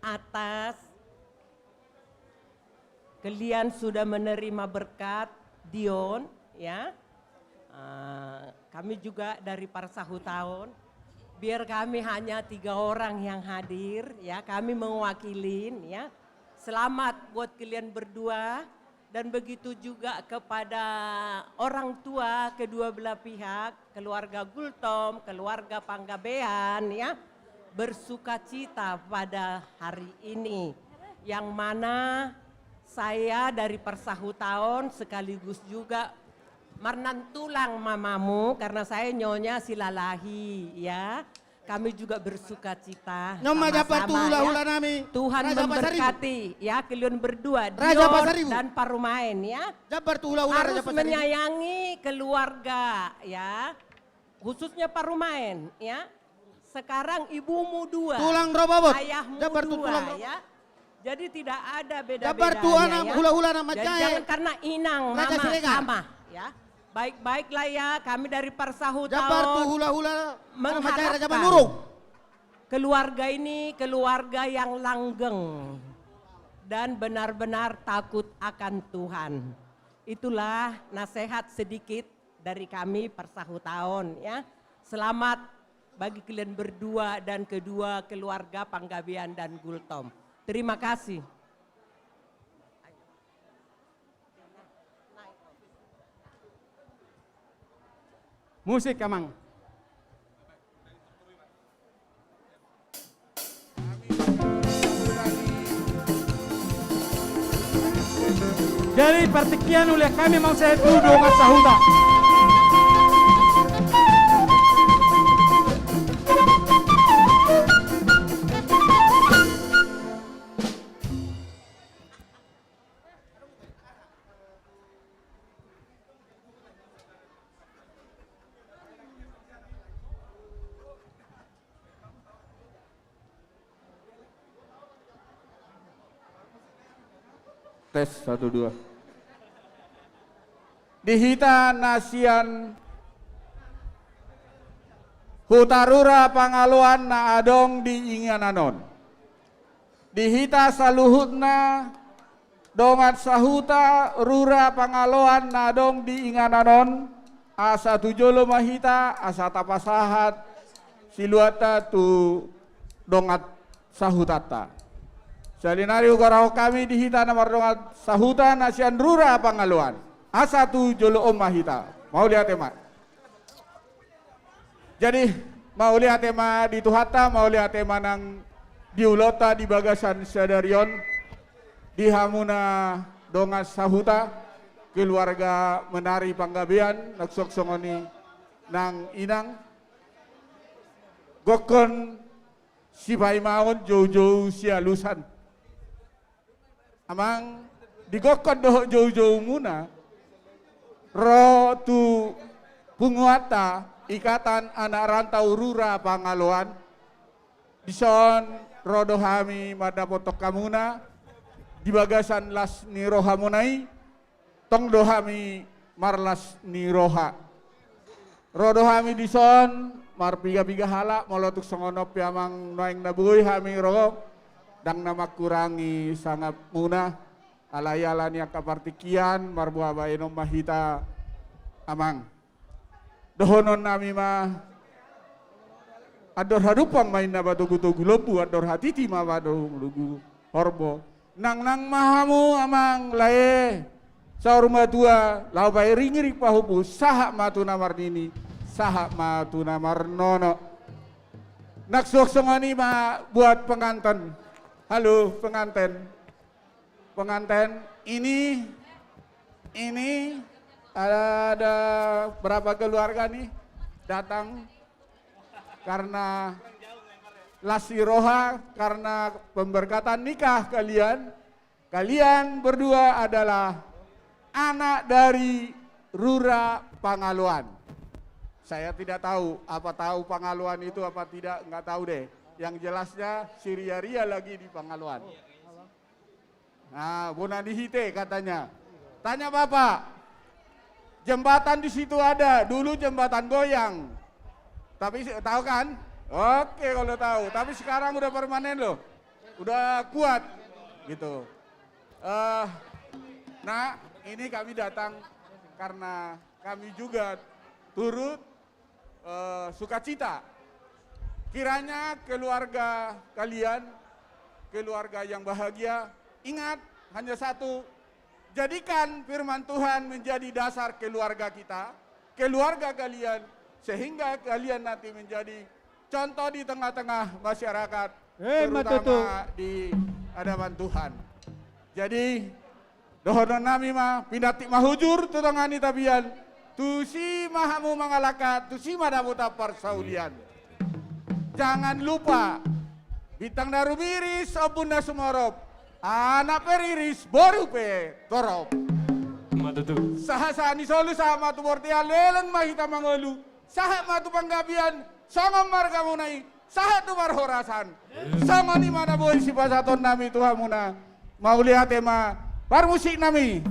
atas kalian sudah menerima berkat Dion ya. Kami juga dari Persahutaon, biar kami hanya 3 orang yang hadir ya, kami mewakilin ya. Selamat buat kalian berdua dan begitu juga kepada orang tua kedua belah pihak, keluarga Gultom, keluarga Panggabean ya, bersukacita pada hari ini yang mana saya dari Persahutaon sekaligus juga marnantulang mamamu karena saya nyonya silalahi ya. Kami juga bersukacita Nyoma dapat sama-sama hula-hula ya. nami. Tuhan Raja memberkati ya kalian berdua Raja Dion Pasaribu. dan Parumain ya. Jabar tu hula-hula Raja Harus Pasaribu. menyayangi keluarga ya. Khususnya Parumain ya. Sekarang ibumu 2. Tulang robobot. Ayahmu Jabar tu 2 tulang ya. Jadi tidak ada beda-bedanya Jabar tu anak ya. hula-hula nama Jadi cai. jangan karena inang Raja mama Siregar. sama ya. Baik-baiklah ya, kami dari Jabar tu Persahutaon hula-hula nama cai Raja mengharapkan Manurung. keluarga ini keluarga yang langgeng dan benar-benar takut akan Tuhan. Itulah nasihat sedikit dari kami Persahutaon ya. Selamat bagi kalian berdua dan kedua keluarga Panggabean dan Gultom. Terima kasih. Musik amang. Jadi pertikian oleh kami mau saya duduk dengan sahuta. Tes 1 2. Dihita nasian Hutarura Pangaluan na adong di ingananon. Dihita saluhutna dongat sahuta rura Pangaluan na adong di ingananon. Asa tujolo mahita asa tapasahat siluata tu dongat sahutata. Salinari ugarao kami dihita na mardongat sahuta nasian rura Pangaluan. Asa tu jolo om mahita. Mau lihat emak. Jadi mau lihat tema di Tuhata, mau lihat tema nang diulota di bagasan sadarion di hamuna dongas sahuta keluarga menari Panggabean naksok songoni nang inang gokon si maon jauh-jauh sialusan amang digokon doh jauh-jauh muna ro tu punguata Ikatan Anak Rantau Rura Pangaluan dison rodohami madapotok kamuna di bagasan las niroha munai tong dohami marlas niroha rodohami dison marpiga-piga hala molotuk songonop yamang noeng nabuy hami roh dang nama kurangi sangat muna alayalan yang kapartikian marbuah bayinom mahita amang dohonon nami mah ador hadupang main na batugu-tugu lebu ador hatiti mah batugu horbo nang mahamu amang lae saur matua lau bae ringiri pahupu sahak matu namar nini saha ma tuna marnono. Naksuksongani ma buat pengantin. Halo pengantin. Pengantin ini ada berapa keluarga nih datang karena lasiroha, karena pemberkatan nikah kalian. Kalian berdua adalah anak dari Rura Pangaluan. Saya tidak tahu apa tahu Pangaluan itu apa tidak, nggak tahu deh. Yang jelasnya si Ria lagi di Pangaluan. Nah, Bona Dihite katanya. Tanya Bapak, jembatan di situ ada, dulu jembatan goyang. Tapi tahu kan? Oke kalau tahu, tapi sekarang udah permanen loh. Udah kuat gitu. Nah, ini kami datang karena kami juga turut sukacita. Kiranya keluarga kalian, keluarga yang bahagia, ingat hanya satu, jadikan firman Tuhan menjadi dasar keluarga kita, keluarga kalian, sehingga kalian nanti menjadi contoh di tengah-tengah masyarakat, terutama di hadapan Tuhan. Jadi, dohonon nami mah pindati mahujur tutangani tabian, tusi mahamu mangalaka, tusi madamuta persaudian. Jangan lupa, bintang daru biris, obunda sumorop, anak periris, boru pe torop. Saha ni solu sama tu bortia lelen mahita mangolu, saha matu panggabian, sama marga munai, saha tu marhorasan. Sama ni mana boy si pasaton nami Tuhan muna. Mau lihat tema par musik nami.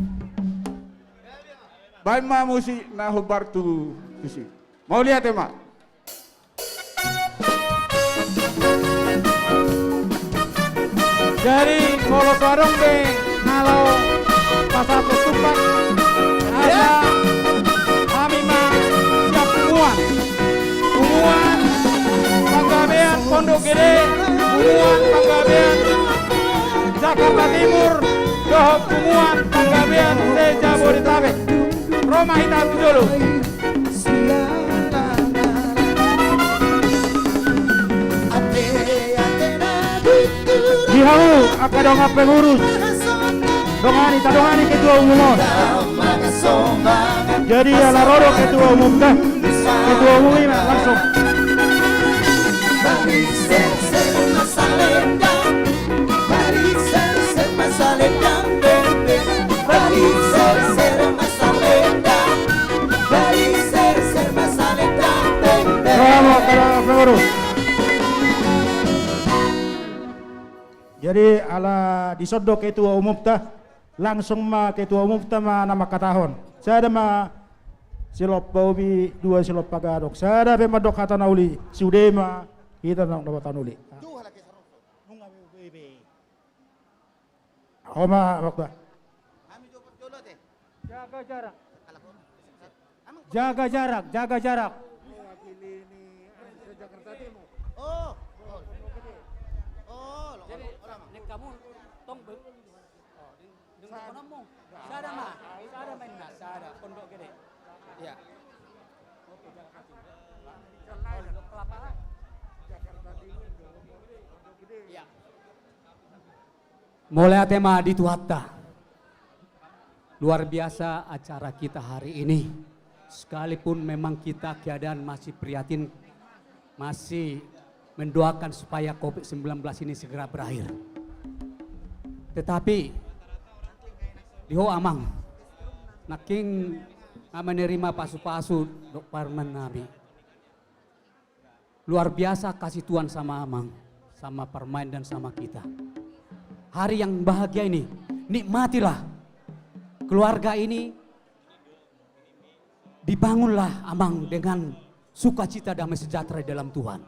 Baik ma musik na hubar tu musik. Mau lihat tema. Dari Solo Sarong de Halo Pasar Tupak ada Amima siap Pungguan Panggabean Pondok Gede, Pungguan Panggabean Jakarta Timur, Dohop Pungguan Panggabean Jabodetabek. Roma hitam dulu. Dihalu akadonga pengurus dongani ketua umum. Jadi ala rodo ketua umum dah. Ketua umum ini langsung. Selamat kepada pengurus. Jadi ala disodok ketua umum tah langsung ma ketua umum tah ma nama katahon. Saya ada ma silop baubi dua silop pagadok. Saya ada bema dok kata nauli sudema kita nang dapat nauli. Oma waktu. Jaga jarak. Jaga jarak, jaga jarak. Kamu tong dengan konamu. Sada mah, sada main nak, sada pondok gede. Ya. Oke, kelapa. Jakarta Timur, pondok gede. Ya. Mulai tema di Tuhatta. Luar biasa acara kita hari ini. Sekalipun memang kita keadaan masih prihatin, masih mendoakan supaya COVID-19 ini segera berakhir. Tetapi diho amang naking menerima pasu-pasu dok parman nabi. Luar biasa kasih Tuhan sama amang, sama permain dan sama kita. Hari yang bahagia ini, nikmatilah keluarga ini. Dibangunlah amang dengan sukacita damai sejahtera di dalam Tuhan.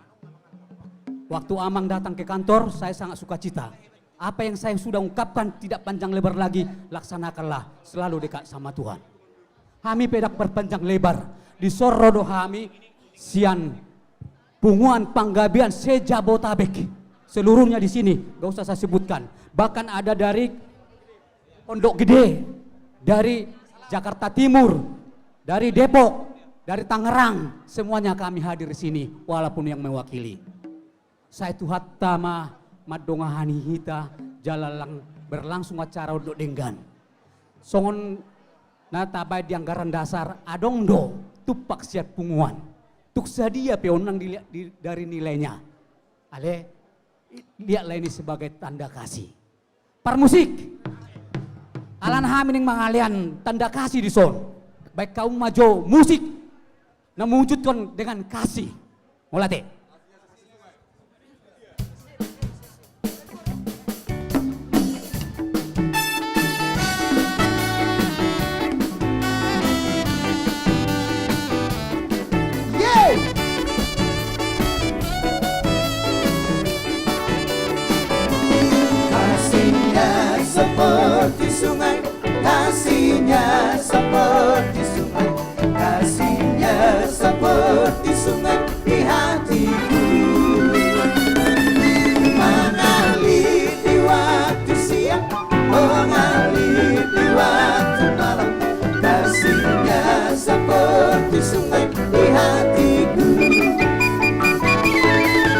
Waktu amang datang ke kantor, saya sangat sukacita. Apa yang saya sudah ungkapkan tidak panjang lebar lagi, laksanakanlah, selalu dekat sama Tuhan. Kami pedak berpanjang lebar, di Sorodo kami, Sian, Pungguan Panggabean, Sejabotabek. Seluruhnya di sini, gak usah saya sebutkan. Bahkan ada dari Pondok Gede, dari Jakarta Timur, dari Depok, dari Tangerang, semuanya kami hadir di sini, walaupun yang mewakili. Saya Tuhan Tama, Madongahani Hita, jalalang berlangsung acara untuk denggan. Songon natabai di anggaran dasar, adongdo, tupak siat punguan. Tuk sadia peonang dari nilainya. Ale, lihatlah ini sebagai tanda kasih. Parmusik, alan hamining mangalian tanda kasih di son. Baik kaum majo musik, na mewujudkan dengan kasih. Mulate. Kasihnya seperti sungai, kasihnya seperti sungai, kasihnya seperti sungai di hatiku. Mengalir di waktu siang, mengalir di waktu malam, kasihnya seperti sungai di hatiku.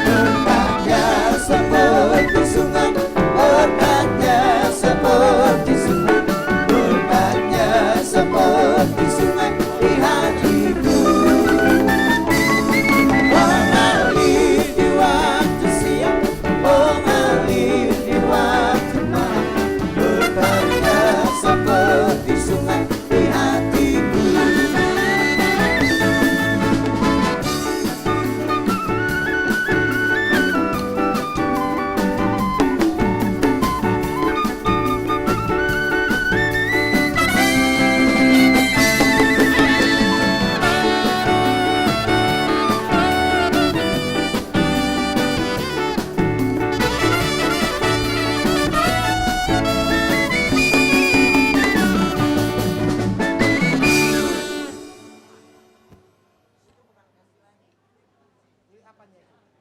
Berkatnya seperti sungai, berkatnya seperti sungai, berkatnya seperti sungai di hatiku. Mengalir di waktu siang, mengalir di waktu malam, berkatnya seperti sungai di hatiku.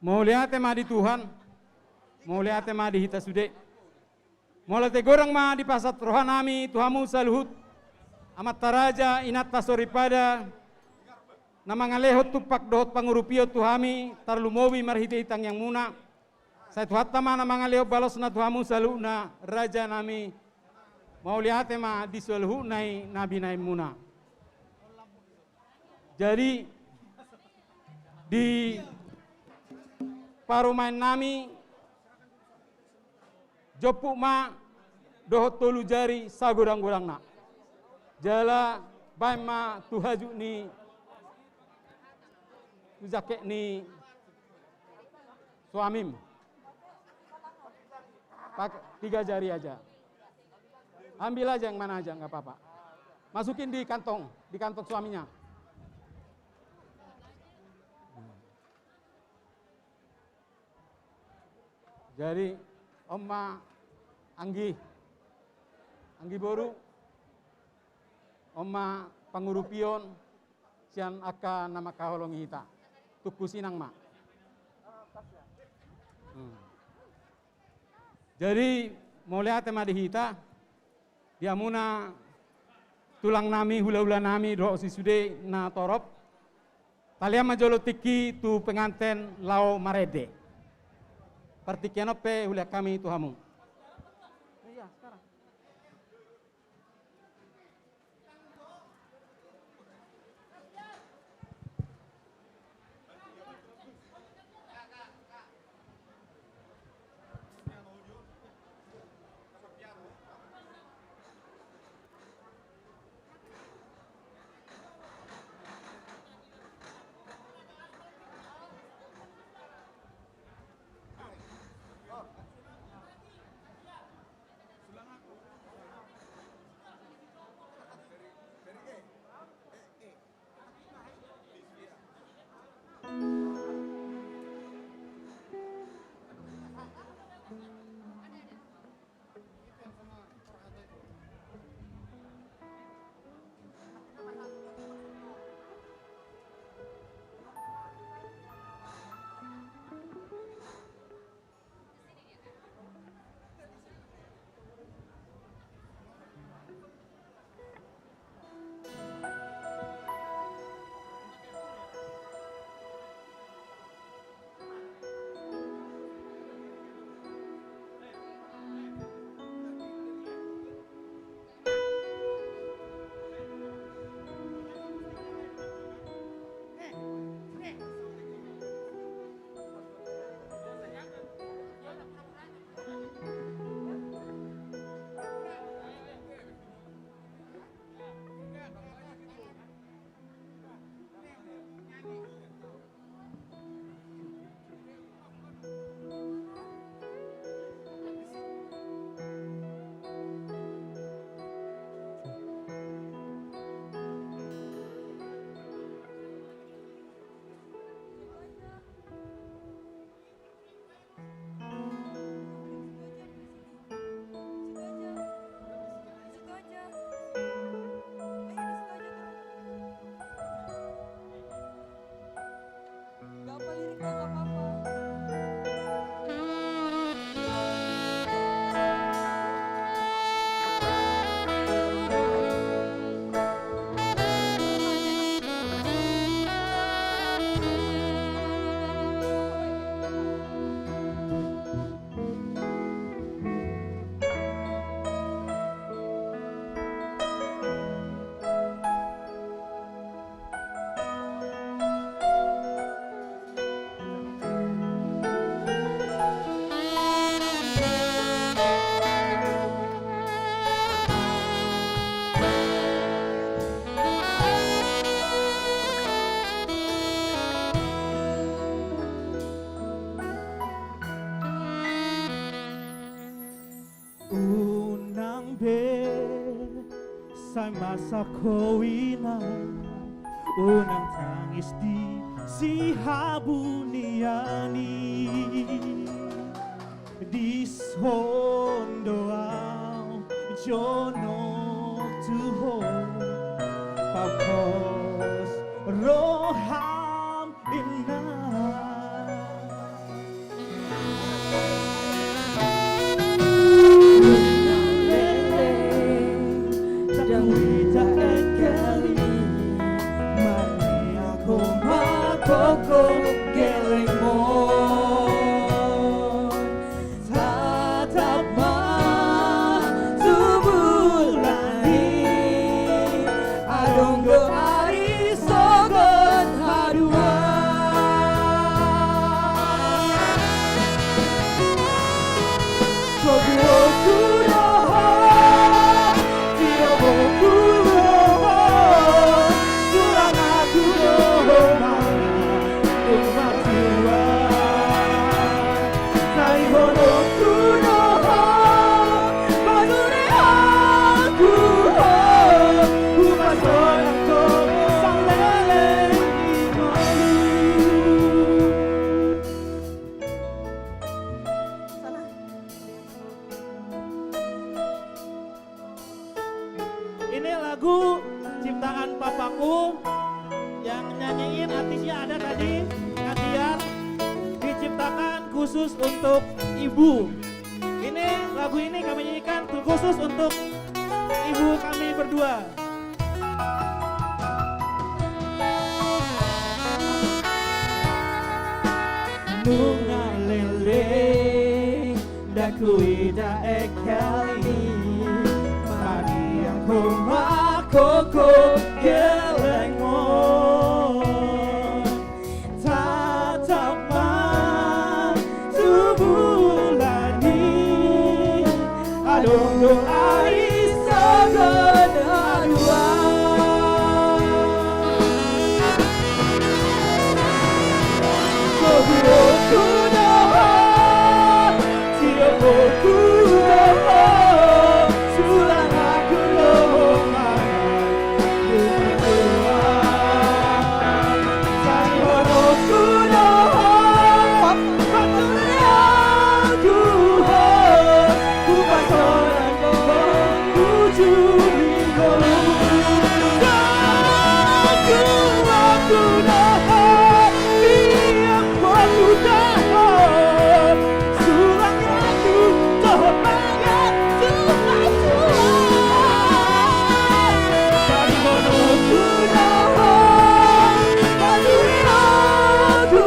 Mau lihat tema di Tuhan, mau lihat tema di hita sude. Mau lihat goreng ma di pasat rohanami Tuhamu saluhut. Amat taraja inat tasori pada. Nama ngalehot tupak dohot pangurupio Tuhami tarlumowi marhite itang yang muna. Saya Tuhan tama nama ngalehot balos na Tuhamu saluhna raja nami. Mau lihat tema di saluhut nai nabi nai muna. Jadi di parumain nami jopuk ma dohot tolu jari sagurang-gurang na jala baim ma tuhaju ni tujake ni suamim pakai 3 jari aja, ambil aja yang mana aja nggak apa-apa, masukin di kantong suaminya. Jadi Oma Anggi Boru, Oma Pangurupion, sian aka nama kaholongi hita, tuku sinang ma. Jadi mau lihat tema di hita, dia muna tulang nami hula-hula nami doa si sude na torop, talia majolo tiki tu penganten lau marede. Partikian ope hula kami Tuhamu. Iya, sekarang. sa masa kowina unang tangis di si habuniani dis hondoao jono tuho papos roham inna Koko geleng mo tatap subulani adonggo ari sogon hadua Kogo kuroho tirobo kuroho tulang aku roho Ini lagu ciptaan papaku yang nyanyiin artisnya ada tadi Katiar, diciptakan khusus untuk ibu. Ini lagu ini kami nyanyikan khusus untuk ibu kami berdua. Bunga lele dakui da ekali Maria koma koko geleng mo tatapan subulani adonggo ari sogon adua Kogo kuroho tirobo kuroho sulang aku roho Sayhono kuroho patune aku kupasoran ko ujuni kolu aku doho biak aku doho sulang aku doho banget Tuhan Sayhono kuroho patune aku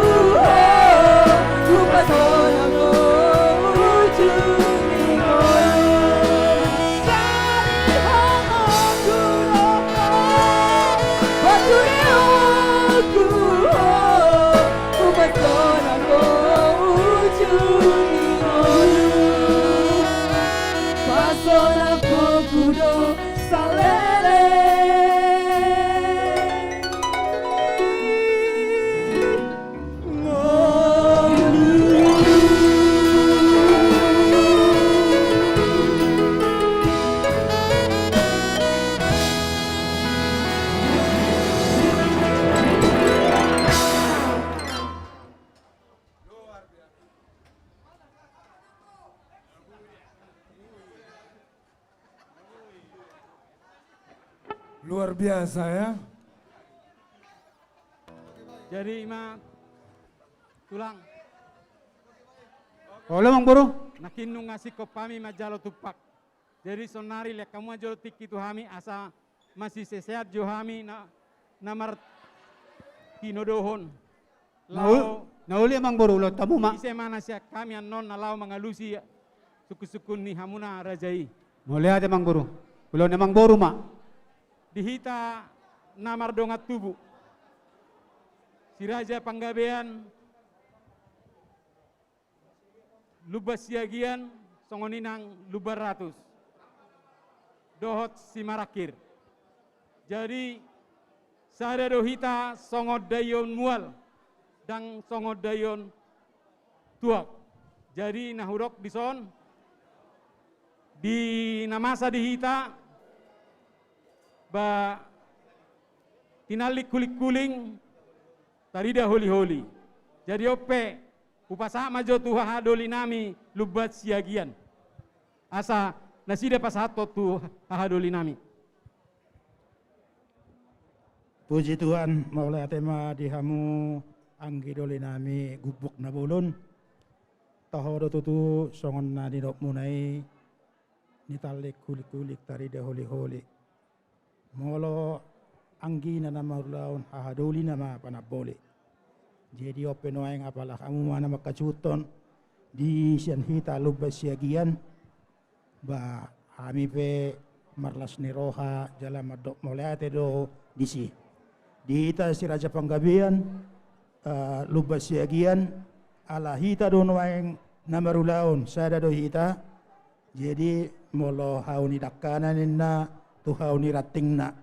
kupasoran ko ujuni kolu Sayhono kuroho patune aku kupasoran ko ujuni kolu Pasoran ko kudo salele Luar biasa ya. Jadi ima tulang Oleh Mang Buru. nakinu ngasih ko pami majalo tupak. Jadi sonari lek kamu ajalo tiki tu hami asa masih sehat jo hami na namar kinodohon. Nauli Mang Buru lo tamu mak. Ise mana siya kami anon nalau mangalusi suku-suku ni hamuna rajai. Mulai ada Mang Buru. Belum Mang Buru mak. Dihita namar dongat tubuh. Si Raja Panggabean lubas siagian songoninang lubar ratus. Dohot si marakir. Jadi sada dohita songod dayon mual dan songod dayon tuak. Jadi nahurok bison di namasa dihita ba tinalik kulik-kuling tarida holi-holi. Jadi ope upasa majo tu hahadoli nami lubat siagian. Asa nasida pasato tu hahadoli nami. Puji Tuhan, maulai tema dihamu anggi doli nami gubuk na bulun. Tahodo tutu songon na dinok munai nitalik kulik-kulik tarida holi-holi. Molo anggi na nama ulaun hahadoli nama panaboli. Jadi open waeng apalah kamu mana makacuton di sian hita lubas siagian ba kami pe marlas ni roha jalan madok moleate do disi. Di hita si Raja Panggabean lubas siagian ala hita do waeng nama ulaun sada do hita. Jadi molo hauni dakkanan na tu hauni rating na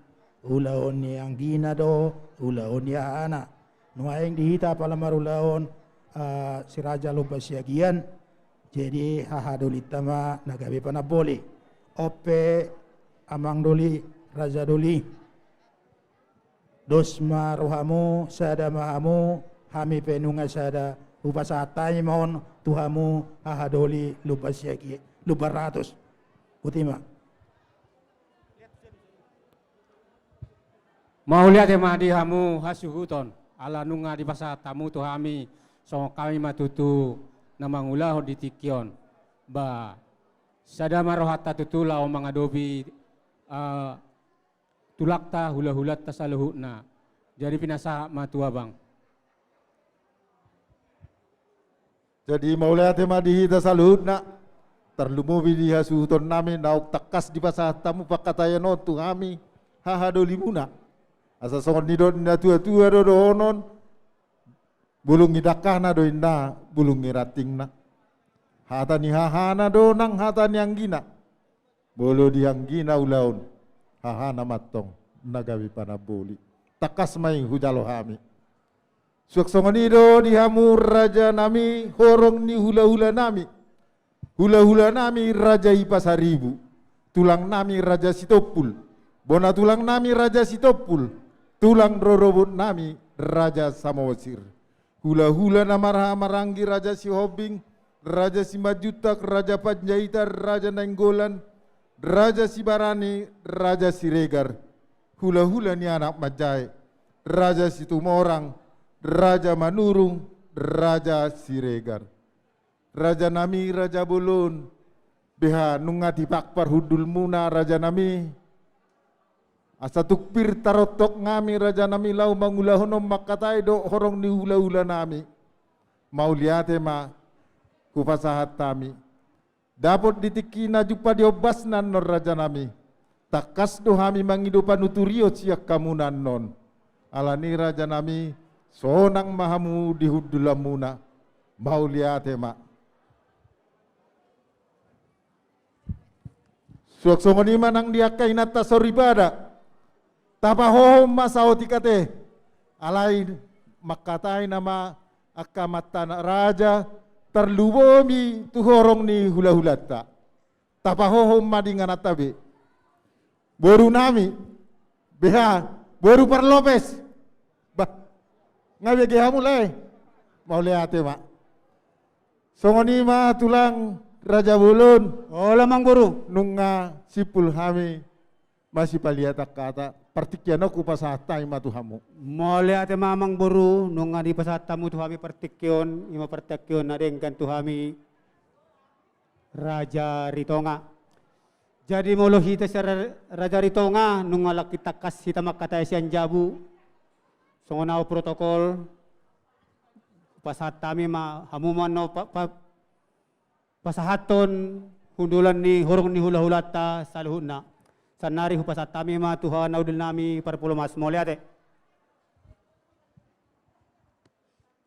ulaon ni anggina do ulaon ni ana nuaing dihita pala marulaon si Raja lubas siagian jadi hahadolita ma nagabi panaboli ope amang doli Raja doli dosma rohamu sada mahamu hami penunga sada upasatay mohon tuhamu hahadoli lubas siagian lubas ratus utima. Mau lihat madi hamu hasuhuton ala nunga di pasar tamu tu hami so kami matutu namang ulah di tikion ba sada marohata tutula o mangadobi tulakta hula-hulat tasaluhuna jadi pinasa matua bang. Jadi mau lihat madi tasaluhuna terlumubi di hasuhuton nami nauk takas di pasar tamu pakatayan tu hami hahadolimuna. Asa songon nidon na tua-tua do onon bulung idakana do inna bulung iratingna hata ni hahana do nang hata ni anggina bolo di anggina ulaun hahana matong nagawi panaboli takas mai hujalo hami suak songon nido di hamur raja nami horong ni hula-hula nami raja ipasaribu tulang nami raja sitopul bona tulang nami raja sitopul tulang rorobot nami Raja Samosir. Hula-hula nama maranggi Raja Sihobing, Raja Simajutak, Raja Panjaitan, Raja Nainggolan, Raja Sibarani, Raja Siregar. Hula-hula ni anak Majai, Raja Situmorang, Raja Manurung, Raja Siregar. Raja Nami, Raja Bulun, beha nungati pakpar hudul muna Raja Nami. Asa tukpir tarotok ngami Raja nami lau mangulahonom makatai do horong ni hula-hula nami. Mau liate ma kupasahat tami. Dapat ditikina jupa diobas nan non Raja nami. Takas do hami mangidupan uturio siak kamunan non. Alani Raja nami sonang mahamu dihudulamuna. Mau liate ma. Suak songoni manang diakai nata soribada. Tapahohom masao tikate alai makatai nama akamatan raja terlubomi tuhorong ni hula-hulata tapahohom madingan atabe boru nami beha boru parlopes bah ngabe gehamu lai mau liate mak songoni ma tulang Raja Bulun ola mang boru nunga sipul hami masih paliata kata partikian aku pasata ima tuhamu. Mole ate mamang boru nunga di pasatamu tuhami partikyon ima partikyon nadengkan tuhami Raja Ritonga. Jadi molo hita sa Raja Ritonga nunga lakita kas hita makatay siyan jabu. Songonaw protokol pasatami ma hamuman no pasahaton hundulan ni horong ni hula-hulata sa luhun na. Sanari hupasat kami ma Tuhan naudil nami para pulumas moliate.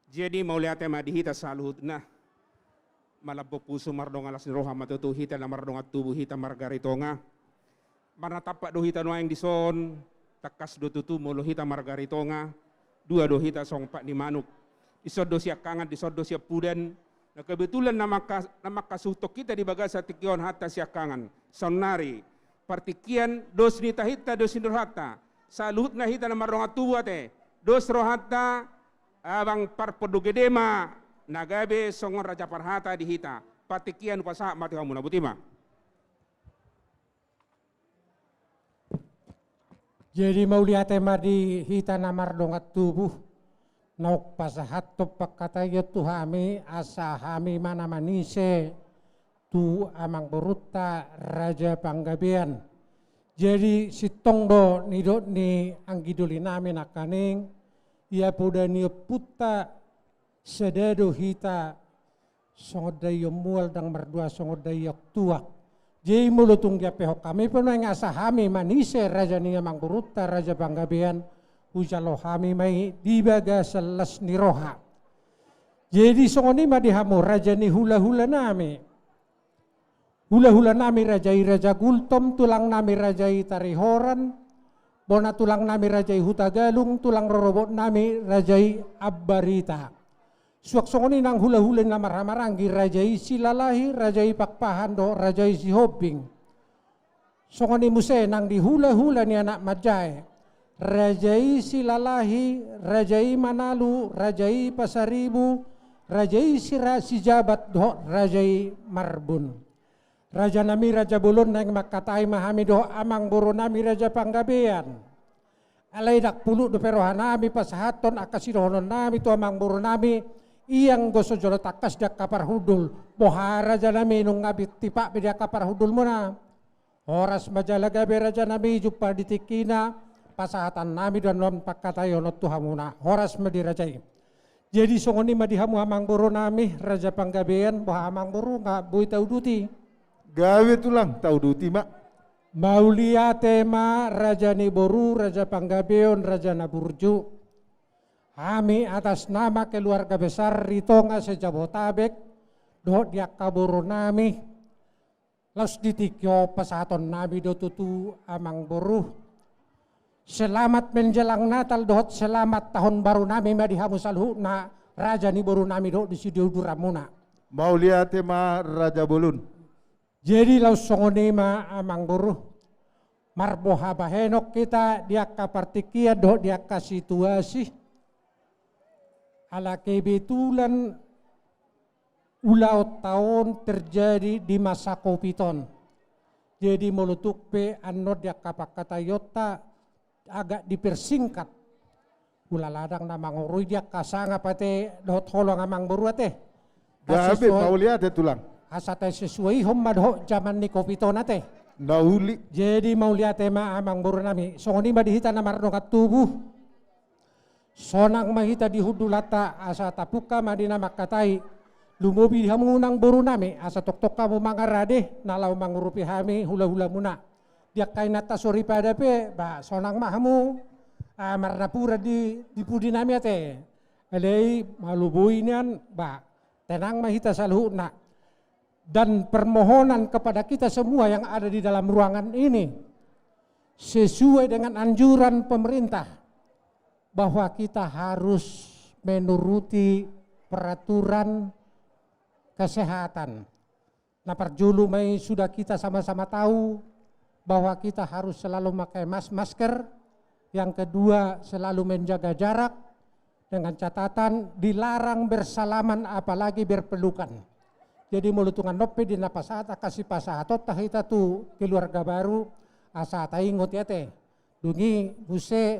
Jadi mauliate ma dihita saluhut na malabok puso mardong alas ni roha matutu hita na mardong at tubuh hita margaritonga. Manatapak do hita nuayang dison takas do tutu molo hita margaritonga dua do hita songpak ni manuk. Isod do siap kangan disod do siap puden. Nah kebetulan nama kasutok kita di bagasa tikion hatta siap kangan. Sonari partikian dos nita hita dos indrohata salut na hita na maronga tuwa te dos rohata abang parpodugedema nagabe songon raja parhata di hita partikian pasa mati kamu na butima. Jadi mau lihat tema di hita na mardongat tubuh nauk pasahat topak kata tu hami asa hami mana manise tu amang beruta raja panggabean. Jadi si tongdo nidot ni anggiduli nami nakaning ia puda ni puta sedado hita songodayo mual dang merdua songodayo tuak. Jadi mulutung dia pehok kami pun yang asa hami manise raja ni amang beruta raja panggabean ujalo hami mai dibaga seles ni roha. Jadi songoni madihamu raja ni hula-hula nami. Hula-hula nami rajai raja gultom, tulang nami rajai tarihoran, bona tulang nami rajai hutagalung, tulang rorobot nami rajai abbarita. Suak songoni nang hula-hula na marhamaranggi rajai silalahi, rajai pakpahan do, rajai sihobing. Songoni muse nang di hula-hula ni anak majai. Rajai silalahi, rajai manalu, rajai pasaribu, rajai si jabat do, rajai marbun. Raja nami raja bulun nang makatai mahami do amang buru nami raja panggabean. Alai dak pulu do perohan nami pasahaton akasidohonon nami tu amang buru nami iyang goso jolo takas dak kapar hudul. Boha raja nami nung ngabit tipak bedia kapar hudul muna. Horas majalaga be raja nami jumpa ditikina pasahatan nami dan non pakatayono tuhamuna. Horas madi rajai. Jadi songoni madihamu amang buru nami raja panggabean boha amang buru nggak bui tau duti. Gawe tulang tau duti mak. Maulia tema Raja Niboru, Raja Panggabeon, Raja Naburju. Kami atas nama keluarga besar Ritonga sejabotabek, do dia kaburu nami. Laus ditikyo pasaton nami do tutu amang boru. Selamat menjelang Natal dohot selamat tahun baru nami madihamu salhu na Raja Niboru nami do di studio Duramuna. Maulia tema Raja Bulun. Jadi lau songoni ma amang buruh marboha bahenok kita dia kapartikia do dia kasih situasi ala kebetulan ulau tahun terjadi di masa kopiton. Jadi mulutuk pe anod dia kapakata yota agak dipersingkat. Ula ladang nama ngurui dia kasanga pate dot holong amang buruh teh. Gabe Maulia te tulang. Asate sesuai homad zaman ni kopito nate. Nauli. Jadi mau lihat tema amang buru nami. Songoni madihita na marnokat tubuh. Sonang mahita di hudulata asa tapuka madina makatai. Lumobi hamunang buru nami asa tok-tok kamu mangarade nalau mangurupi hami hula-hula muna. Dia kainata sori pada pe ba sonang mahamu marnapura di pudi nami ate. Alei malubuinian ba tenang mahita salhu na. Dan permohonan kepada kita semua yang ada di dalam ruangan ini sesuai dengan anjuran pemerintah bahwa kita harus menuruti peraturan kesehatan. Nah perjulu mai sudah kita sama-sama tahu bahwa kita harus selalu memakai masker. Yang kedua selalu menjaga jarak dengan catatan dilarang bersalaman apalagi berpelukan. Jadi mulutungan nope di napasata kasih pasahatot tahita tu keluarga baru asa taingot ya teh. Dungi buse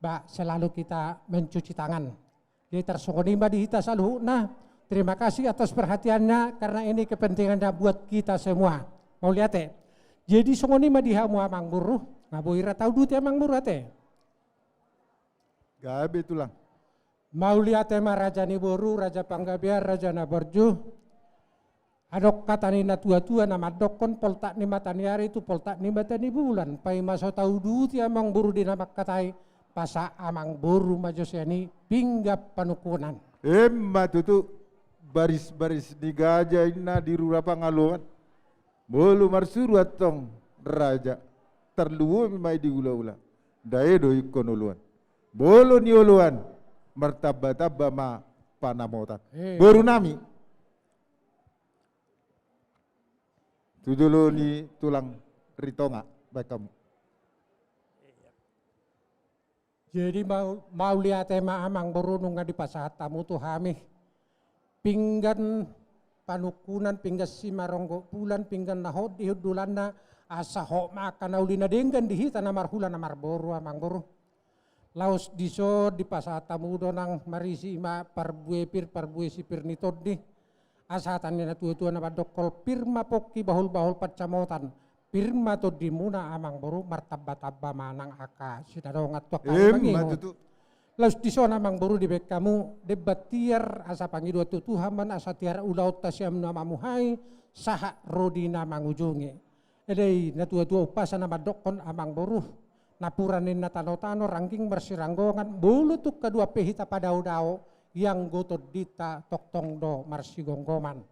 ba selalu kita mencuci tangan. Jadi tersongoni ba di hita saluh. Nah terima kasih atas perhatiannya karena ini kepentingannya buat kita semua. Mau lihat teh. Jadi songoni ma dihamu amang buruh ngaboira tau duti amang buruh teh. Gabe tulang. Mau lihat tema Raja Niboru, Raja Panggabean, Raja Naborju. Adok katani na tua-tua nama dokon poltak ni mataniari itu poltak ni matani bulan. Pai masa tahu duti amang buru di nama katai pasa amang buru majosiani pinggap panukunan. Emma tutu baris-baris di gajah ina di rurapa ngaluan. Bolu marsuruat tong raja. Terluwa memai di ula-ula. Daya doi konuluan. Bolu ni uluan. Martabba-tabba ma panamotan. Baru nami. Itu dulu ni tulang Ritonga. baik kamu. Jadi mau lihat tema amang berunung di pasahat tamu tuh hami. Pinggan panukunan pinggan simaronggo bulan pinggan nahod di hudulana asa ho makan aulina denggan di hita namar hula namar boru amang boru. Laos diso di pasahat tamu donang marisi ma parbue sipir nitod di. Asatan na tua-tua na badokol pirma poki bahul-bahul pacamotan. Pirma to di muna amang boru martabba-tabba manang aka sidadongat tua kali mangingon. Laus di sana amang boru di bek kamu debatiar asa pangidu tutuhaman asa tiara ulaut tasyam nama muhai saha rodi namang ujungi. Edai na tua-tua upasa nama dokon amang boru napuranin na tano-tano rangking bersiranggongan bulu tuk kedua pehita padau-dau yang gotot dita toktong do marsi gonggoman.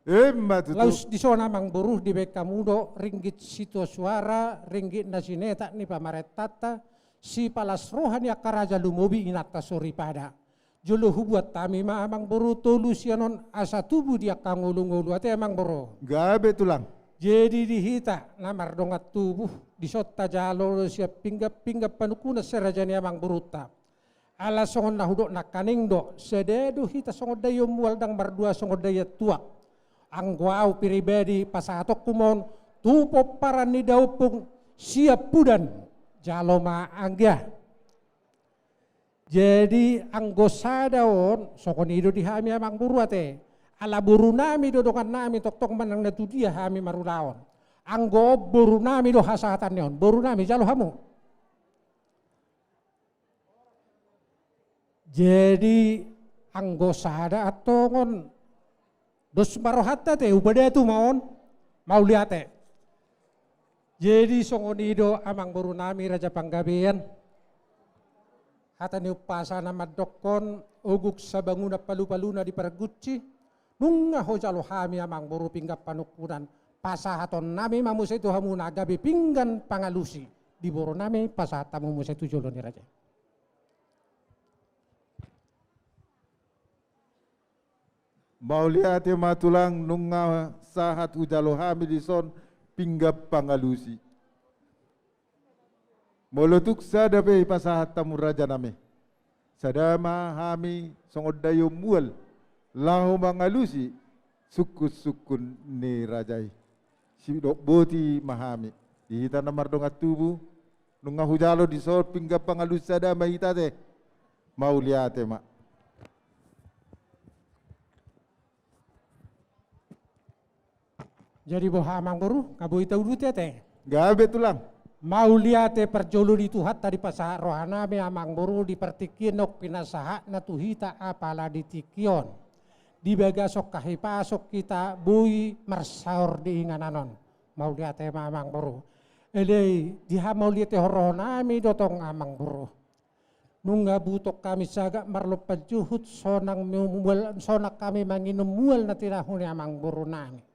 Laus di sana mang buruh di beka mudo ringgit situ suara ringgit nasineta ni pamaretata si palas rohan ya karaja lumobi inata sori pada. Julu hubuat tami ma amang buruh tolu sianon asa tubuh dia kangulu-ngulu ate amang buruh. Gabe tulang. Jadi dihita namar dongat tubuh di sota jalo siap pinggap panukuna serajani amang buruh ta. Ala songon na hudok na kaning do sededu hita songon dayo mual dang bardua songon daya tua ang guau piribedi pasatok kumon tupo para ni daupung siap pudan jaloma angga jadi anggosa daon songon ido di hami amang buruate ala buru nami do dokan nami tok manang na dia hami marulaon anggo buru nami do hasatan yon buru nami jalo hamu. Jadi anggosada atau ngon dos marohata te ubade tu mau lihat. Jadi songonido amang boru nami Raja Panggabean hatani upasana madokon uguk sabanguna palu-paluna di paraguci nunga hojalo hami amang boru pinggap panukunan pasahaton nami mamusa itu hamu nagabe pinggan pangalusi di boru nami pasahatamu musa itu jolo ni Raja. Mau lihat ya matulang nunga sahat ujalo hami di son pinggap pangalusi. Molotuk sadape pasahat tamu raja nami. Sadama hami songodayo mual lahu mangalusi sukun ni rajai. Si dok boti mahami. Dihita namar dongat tubuh nunga hujalo di son pinggap pangalusi sadama hitate. Mau lihat ya mak. Jadi boha amang boru kabu ita udut ya teh. Gabe tulang. Mau lihat perjolu di tuhat tadi pasah rohana me amang boru di pertikian nok pinasaha na tuhita apala di tikion. Di bagasok kahipasok kita bui marsaur di ingananon. Mau lihat amang boru. Elei diha mau lihat rohana me dotong amang boru. Nungga butok kami saga marlop pajuhut sonang mual sonak kami manginum mual na tinahuni amang boru nami.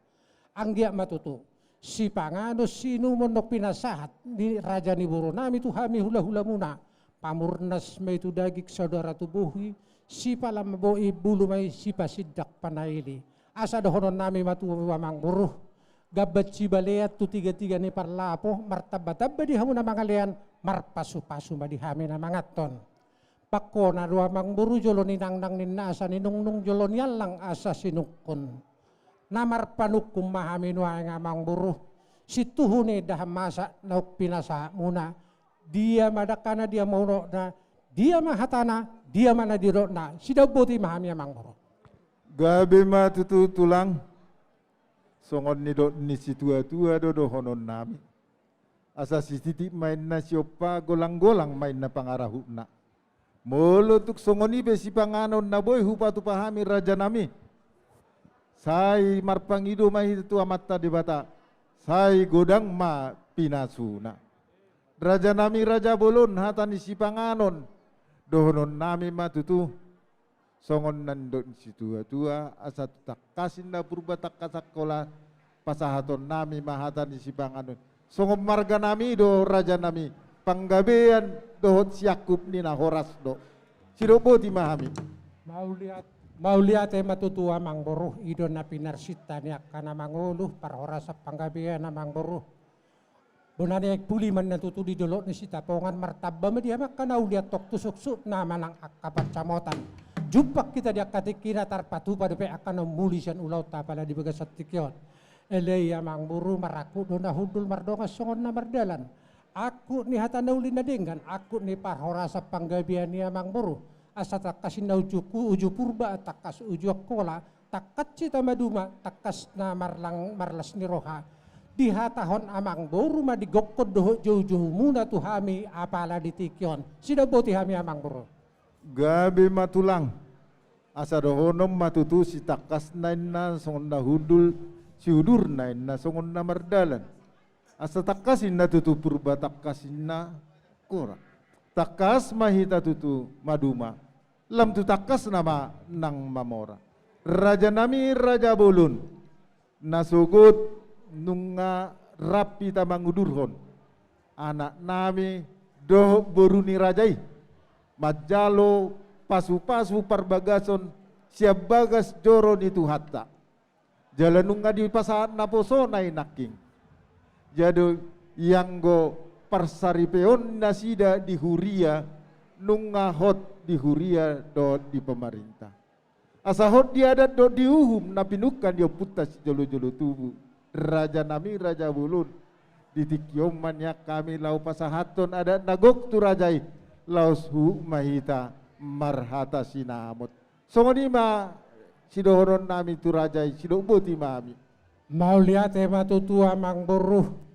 Anggia matutu si pangano sinu monok pinasahat di raja ni buru nami tu hami hula-hula muna pamurnas may tu dagik saudara tubuhi si palam boi bulu may si pasidak panaili asa dohonon nami matu mamang buruh gabat si baleat tu tiga-tiga ni parlapo martabba-tabba di hamu na mangalian marpasu-pasu ma di hami na mangaton pakko na dua mang buru jolo ni nang asa ni nung jolo nialang asa sinukon. Namar panukum mahaminu ay ngamang buruh si tuhune dah masa nauk pinasa muna dia madakana dia mauno na dia mahatana dia mana diro na si daw boti mahami amang buruh. Gabe matutu tulang songon ni do ni si tua-tua do honon nami asa si titik main na siopa golang-golang main na pangarahu na molo tuk songoni be si panganon na boy hupatu pahami raja nami. Sai marpangido mai itu amata di bata. Sai godang ma pinasuna. Raja nami raja bolon hatani si panganon. Dohonon nami matutu. Songon nandon si tua-tua asa takasin na purba takasakola pasahaton nami mahatani si panganon. Songon marga nami do raja nami. Panggabean dohot siakup ni na horas do. Sidopo ti mahami. Mau lihat matutu amang boruh idon na pinarsita ni akana manguluh parhora sa panggabian amang boruh. Bonani ek puli man natutu di dolok ni sitapongan martabba me dia makana uliat tok tusuk nama nang akapat camotan. Jumpak kita dia katikina tarpatu pada pe akan mulisan ulau tapala di bagasat tikyon. Elei amang buru maraku dona hudul mardonga songon na mardalan. Aku ni hatana ulin na dengan aku ni parhorasa panggabian ni amang buru. Asa takas na uju purba takas uju kola takat cita maduma takas na marlas ni roha. Di hatahon amang buru ma digokod doho jauh-jauh muna tuhami apala di tikyon. Sida boti hami amang buru. Gabi matulang. Asa dohonom matutu si takas nain na songon na hudul si hudur nain na songon na mardalan. Asa takasin na tutu purba takasin na kora. Takas mahita tutu maduma. Lam tu takas nama nang mamora. Raja nami raja bolun. Nasugut nunga rapi tamang udurhon. Anak nami doh boruni rajai. Majalo pasu-pasu parbagason siap bagas joro di tuhatta. Jalan nunga di pasar naposo nai naking. Jado yang go parsaripeon nasida di huria nunga hot di huria do di pemerintah. Asa hot di adat do di uhum napinukan dia putas jolo-jolo tubuh. Raja nami raja bulun di tikyom manyak kami lau pasahaton adat nagok tu rajai laus hu mahita marhata sinamot. Songonima sidohoron nami tu rajai sidoboti mami. Mau lihat tema tutu amang buruh.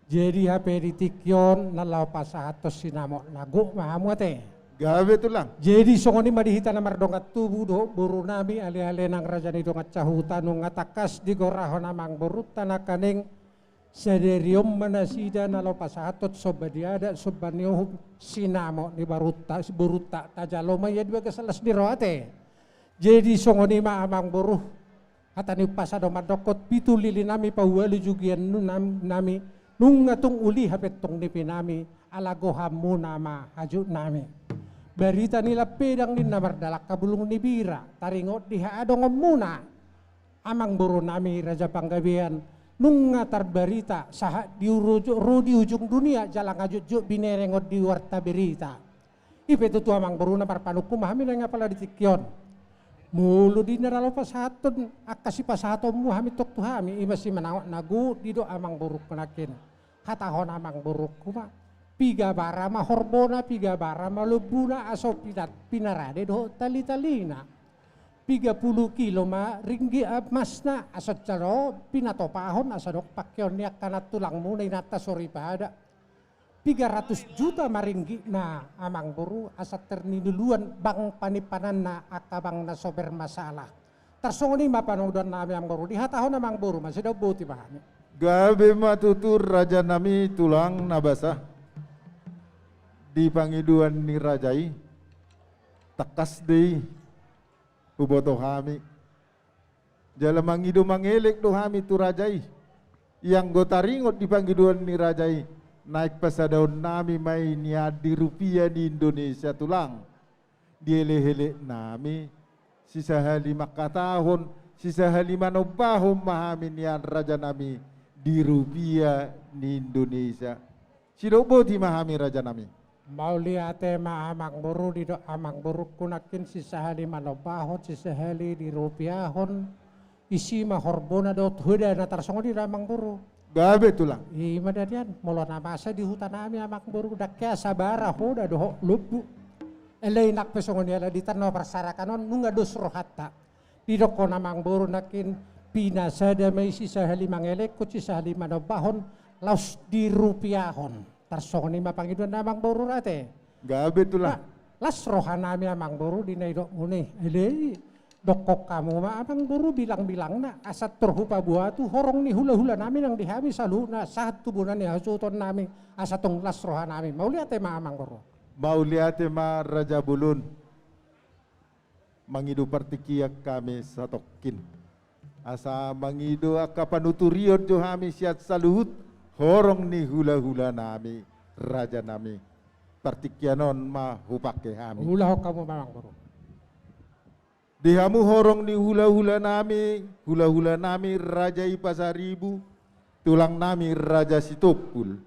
Jadi HP di tikyon nalau pasahatos sinamot nagok mahamute. Gawe tulang. Jadi songoni madihita na mardongat tubuh do buru nami ali-ali nang raja ni dongat cahuta nung ngatakas di gorahon amang buru tanakaning sederium manasida nalau pasahatot sobadiada sobanyo sinamo ni baruta buruta tajaloma ya dua kesalas di roate. Jadi songoni ma amang buru hatani pasado madokot pitu lili nami pauali jugian nami nung ngatung uli hapet tong nipi nami alago hamu nama haju nami. Berita nila pedang ni namardalak kabulung ni bira taringot diha adong muna amang buru nami raja panggabian nung ngatar berita saha di ujung dunia jalang ajuk binerengot di warta berita ipe tutu amang buru na parpanuku mahami na nga pala di tikyon mulu di naralo pasatun akasi pasaton mu hami tok tuhami imasi manawak nagu dido amang buruk penakin hatahon amang buruk kuma piga bara ma horbona piga bara ma lebuna aso pinarade do tali-talina 30 kilo ma ringgi masna aso caro pinatopahon aso dok pakyon niak kanat tulang muna inata sori pada 300 juta maringgi na amang buru asa terniduluan bang panipanan na akabang na sober masalah tersongoni ma panodon na amang buru dihatahon amang buru masih daw buti bahani gabe matutur raja nami tulang nabasa di pangiduan ni rajai takas di uboto hami jala mangidu mangelek do hami tu rajai yang gotaringot di pangiduan ni rajai naik pasadaun nami mai niadi rupiah di Indonesia tulang diele-hele nami sisa halima katahon sisa halima nobahom mahami nian raja nami di rupiah di Indonesia sidobo di mahami raja nami. Mau lihat tema amang buru di do amang buru kunakin sisahali manobahon sisahali di rupiahon isi mahorbona do huda natar songo di amang buru. Gabe tulang. Ima dadian molo namasa di hutan ami amang buru dakya sabara hoda do lubu. Elei nak pesongo ni ala di tanah persarakanon nunga dos rohatta. Di do kon amang buru nakin pinasada mai sisahali mangelek ku sisahali manobahon laus di rupiahon. Tarsong ni mapangiduan namang buru rate. Gabe tulah. Las rohanami amang buru di naidok muni. Ele dokok kamu ma amang buru bilang-bilang na asat terhupa buah tu horong ni hula-hula nami yang dihami salu na saat tubunan ni hasuton nami asatong las rohanami. Mau lihat ma amang buru. Mau lihat ma Raja Bulun. Mangidu partikiak kami satokin. Asa mangidu akapanuturiot jo hami siat saluhut. Horong ni hula-hula nami, raja nami, partikyanon ma hupake hami. Hula kamu mamang buru. Dihamu horong ni hula-hula nami raja ipasaribu, tulang nami Raja Sitopul.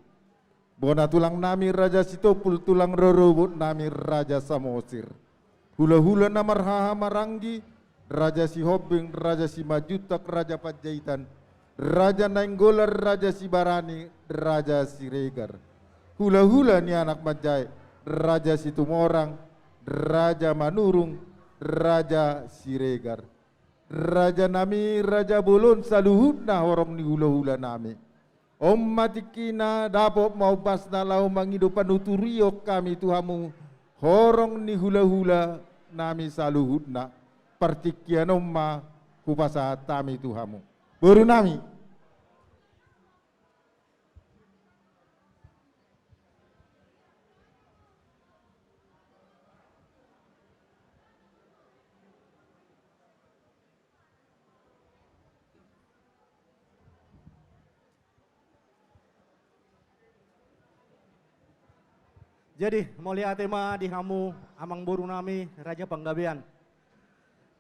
Bona tulang nami Raja Sitopul, tulang rorobot nami Raja Samosir. Hula-hula namar Marangi, Raja Sihobing, Raja Simajutak, Raja Pajaitan, Raja Nainggolar, Raja Sibarani, Raja Siregar. Hula-hula ni anak Majai, Raja Situmorang, Raja Manurung, Raja Siregar. Raja nami Raja Bolon saluhut na horong ni hula-hula nami. Om matikina dapop mau pas na lau mangido panuturio kami Tuhamu horong ni hula-hula nami saluhut na partikian omma kupasa tami Tuhamu. Baru nami. Jadi mulia tema di hamu amang boru nami Raja Panggabean.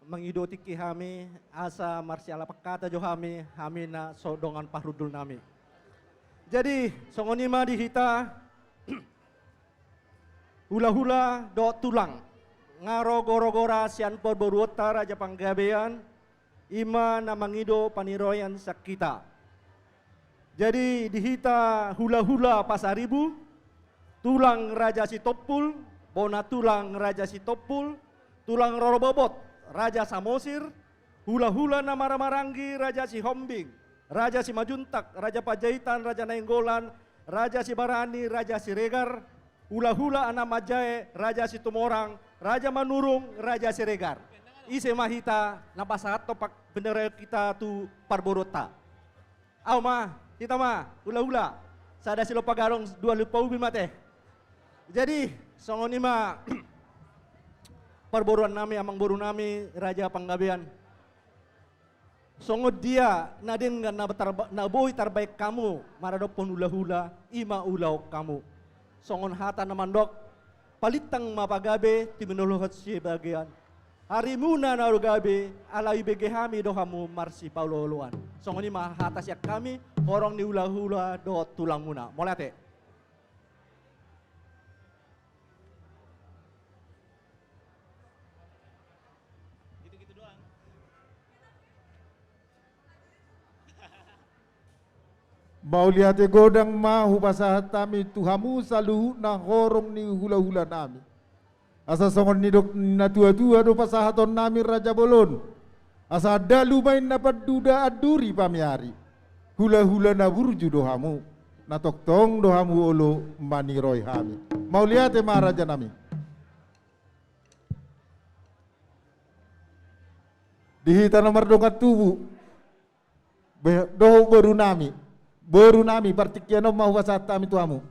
Mengidotiki kami asa marsiala pekata jo kami na sodongan pahrudul nami. Jadi songonima di hita hula-hula do tulang ngaro goro-gora sian por boruota Raja Panggabean ima na mangido paniroyan sakita. Jadi di hita hula-hula pasaribu tulang Raja Sitopul, bona tulang Raja Sitopul, tulang Rorobobot, Raja Samosir, hula-hula nama Marangi, Raja Sihombing, Raja Simajuntak, Raja Pajaitan, Raja Nainggolan, Raja Sibarani, Raja Siregar, hula-hula anak Majae, Raja Situmorang, Raja Manurung, Raja Siregar. Ise mahita napasahat topak bendera kita tu parborota. Aw ma, kita ma, hula-hula. Sada silo pagarong dua lupa ubi mate. Jadi songonima perboruan nami amang boru nami Raja Panggabean. Songod dia nadin na boy terbaik kamu maradopon hula-hula ima ulau kamu. Songon hata namandok palitang mapagabe timinuluhat si bagian. Hari muna na rugabe alai begehami do kamu marsi pauloluan. Songonima hata siak kami horong ni hula-hula do tulang muna. Molate. Mauliate godang mahu pasahat tami Tuhamu saluhut na horong ni hula-hula nami. Asa songon ni dok na tua-tua do pasahaton nami Raja Bolon. Asa dalu main dapat duda aduri pamiari. Hula-hula na burju dohamu. Na toktong dohamu olo maniroy hami. Mauliate Raja nami. Dihita nomor dongat tubuh. Doh baru nami. Baru nami partikiano mau wasat tami tuamu.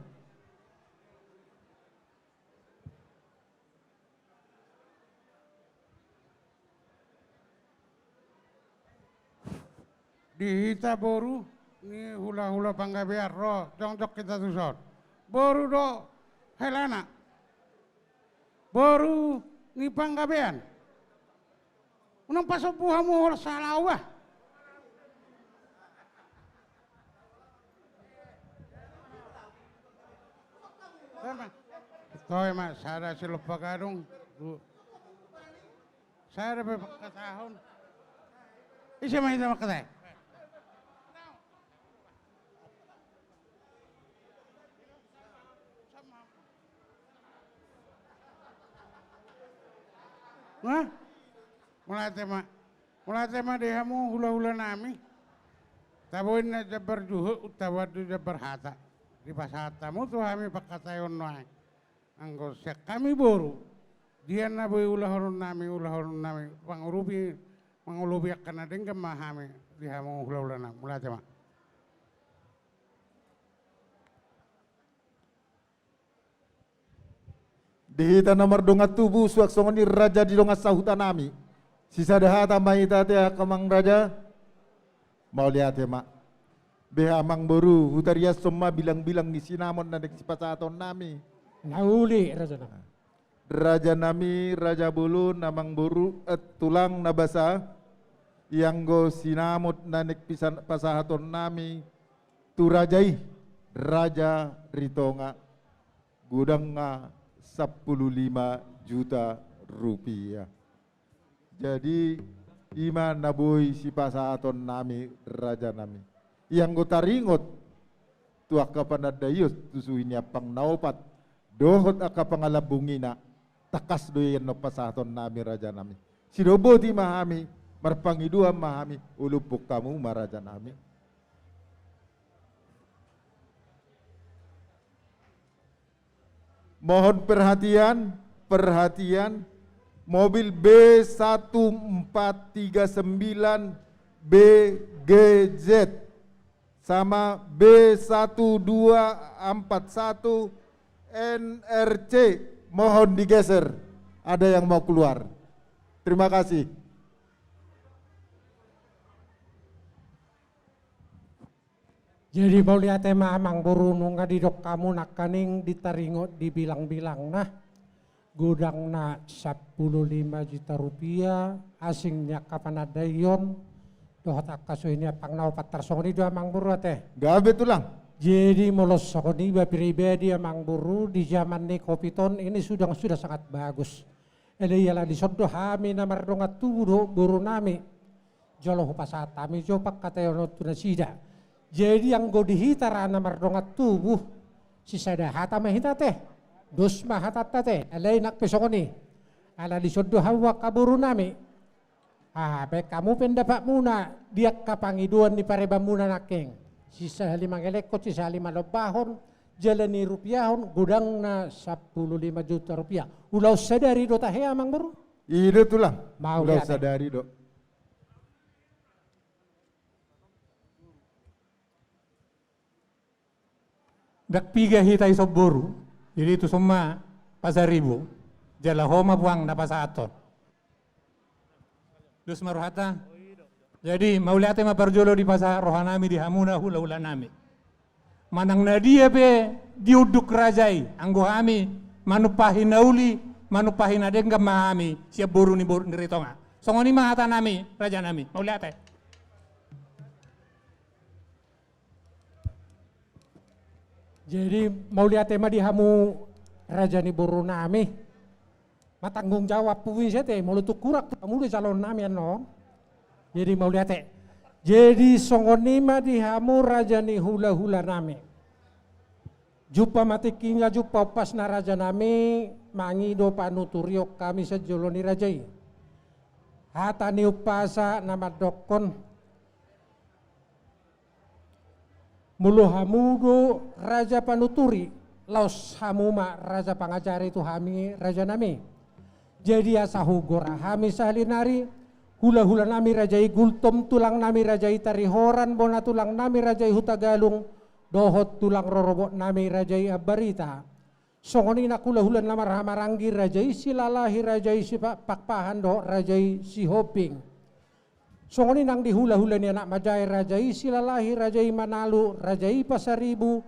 Di hita boru ni hula-hula Panggabean ro jongdok kita tusot. Boru do helana. Boru ni Panggabean. Unang pasopuhamu hol salawah. Toy mak sada silop pagadong. Sada pe pakatahon. Isa man ita makatay. Hah? Mulai tema dehamu hula-hula nami. Tabuin na jabar juhu utawad jabar hata. Di pasatamu tuh kami pakatayon noai. Anggo sek kami boru. Dia na boy ulahorun nami pangulubi akan adeng kemahami dihamu hula-hula nami. Mulai tema. Dihita nomor dongat tubuh suak songoni Raja di dongat sahutan nami. Sisa dahata mahita tea kamang Raja. Mau lihat ya mak. Beha amang boru hutaria semua bilang-bilang di sinamon na nagsipasaton nami. Nauli Raja nami. Raja nami Raja Bolon amang boru tulang nabasa yang go sinamot na nagpasahaton nami tu rajai raja ritonga gudanga 15 juta rupiah. Jadi ima nabui si pasaton nami raja nami yang go taringot tu aka panadayos tusuinya pang naupat dohot aka pangalabungina takas doyen no pasaton nami raja nami sidobo ti mahami marpangidua mahami ulupuk kamu maraja nami. Mohon perhatian, mobil B1439 BGZ sama B1241 NRC mohon digeser. Ada yang mau keluar. Terima kasih. Jadi mau lihat tema amang burunung ngadidok kamu nak kaning ditaringot dibilang-bilang nah gudang na 15 juta rupiah asingnya kapan ada yon dohot akasuinya pang nau patar songoni do amang buru teh gabe tulang. Jadi molos songoni pribadi amang buru di zaman ni kopiton ini sudah sangat bagus. Ele ialah disodo hami namar dongat tubuh buru nami joloh pasatami jopak kata yon tunasida. Jadi yang go dihita rana mardongat tubuh si sada hata mahita teh dos mahatat teh alai nak pesongoni ala disodo hawa kaburu nami be kamu pendapat muna dia kapangiduan di pareba muna nakeng sisa 5 elekot sisa 5 lebahon jalani rupiahon gudang na 15 juta rupiah ulau sadari do tahe amang baru Ide tulang mau ulau sadari do. Dak piga hitai sobboru, jadi itu semua pasar ribu, jala homa buang na pasaton. Dus maruhata, jadi mau lihat ma parjolo di pasar rohanami di hamuna hula nami. Manang nadia be diuduk rajai, anggo hami manupahin nauli, manupahin adeng mahami siap boru ni ritonga. Songoni mahata nami, raja nami, mau lihat Jadi mau lihat tema di hamu raja ni boru nami, matanggung jawab puwin saya teh mau lutuk kurak kamu di calon nami no. Jadi mau lihat jadi songonima di hamu raja ni hula nami. Jupa matikinya jupa pas na raja nami mangido panuturio kami sejoloni rajai. Hata ni upasa nama dokon. Mulu hamudo raja panuturi, laos hamuma raja pangajari itu hami raja nami. Jadi asahu gora hami sahalinari, hula nami rajai gultom tulang nami rajai tarihoran bona tulang nami rajai hutagalung, dohot tulang rorobot nami rajai abarita. Songoni nak hula namar hamaranggi rajai silalahi rajai si pakpahan do rajai si hoping. Songoni nang di hula-hula ni anak majai rajai silalahi rajai Manalu rajai Pasaribu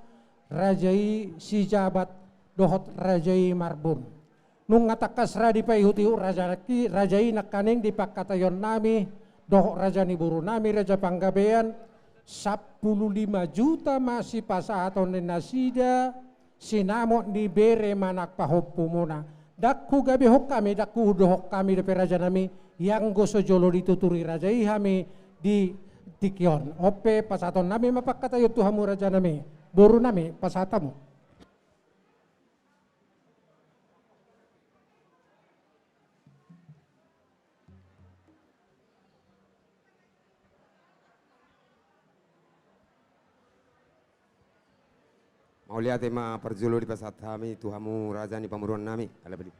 rajai si Jabat dohot rajai Marbun nung ngatakas radi paihutiu rajai nakaning di pakatayon nami dohot raja ni buru nami raja Panggabean 15 juta masih pasahaton ni nasida sinamot di bere manak pahoppo muna dakku gabe hok kami dakku dohok kami depe raja nami yang goso jolo dituturi rajai hami di tikion ope pasaton nami mapakata yutu hamu raja nami boru nami pasatamu mau lihat tema perjolo di pasat kami tuhamu raja ni pamuruan nami ala beli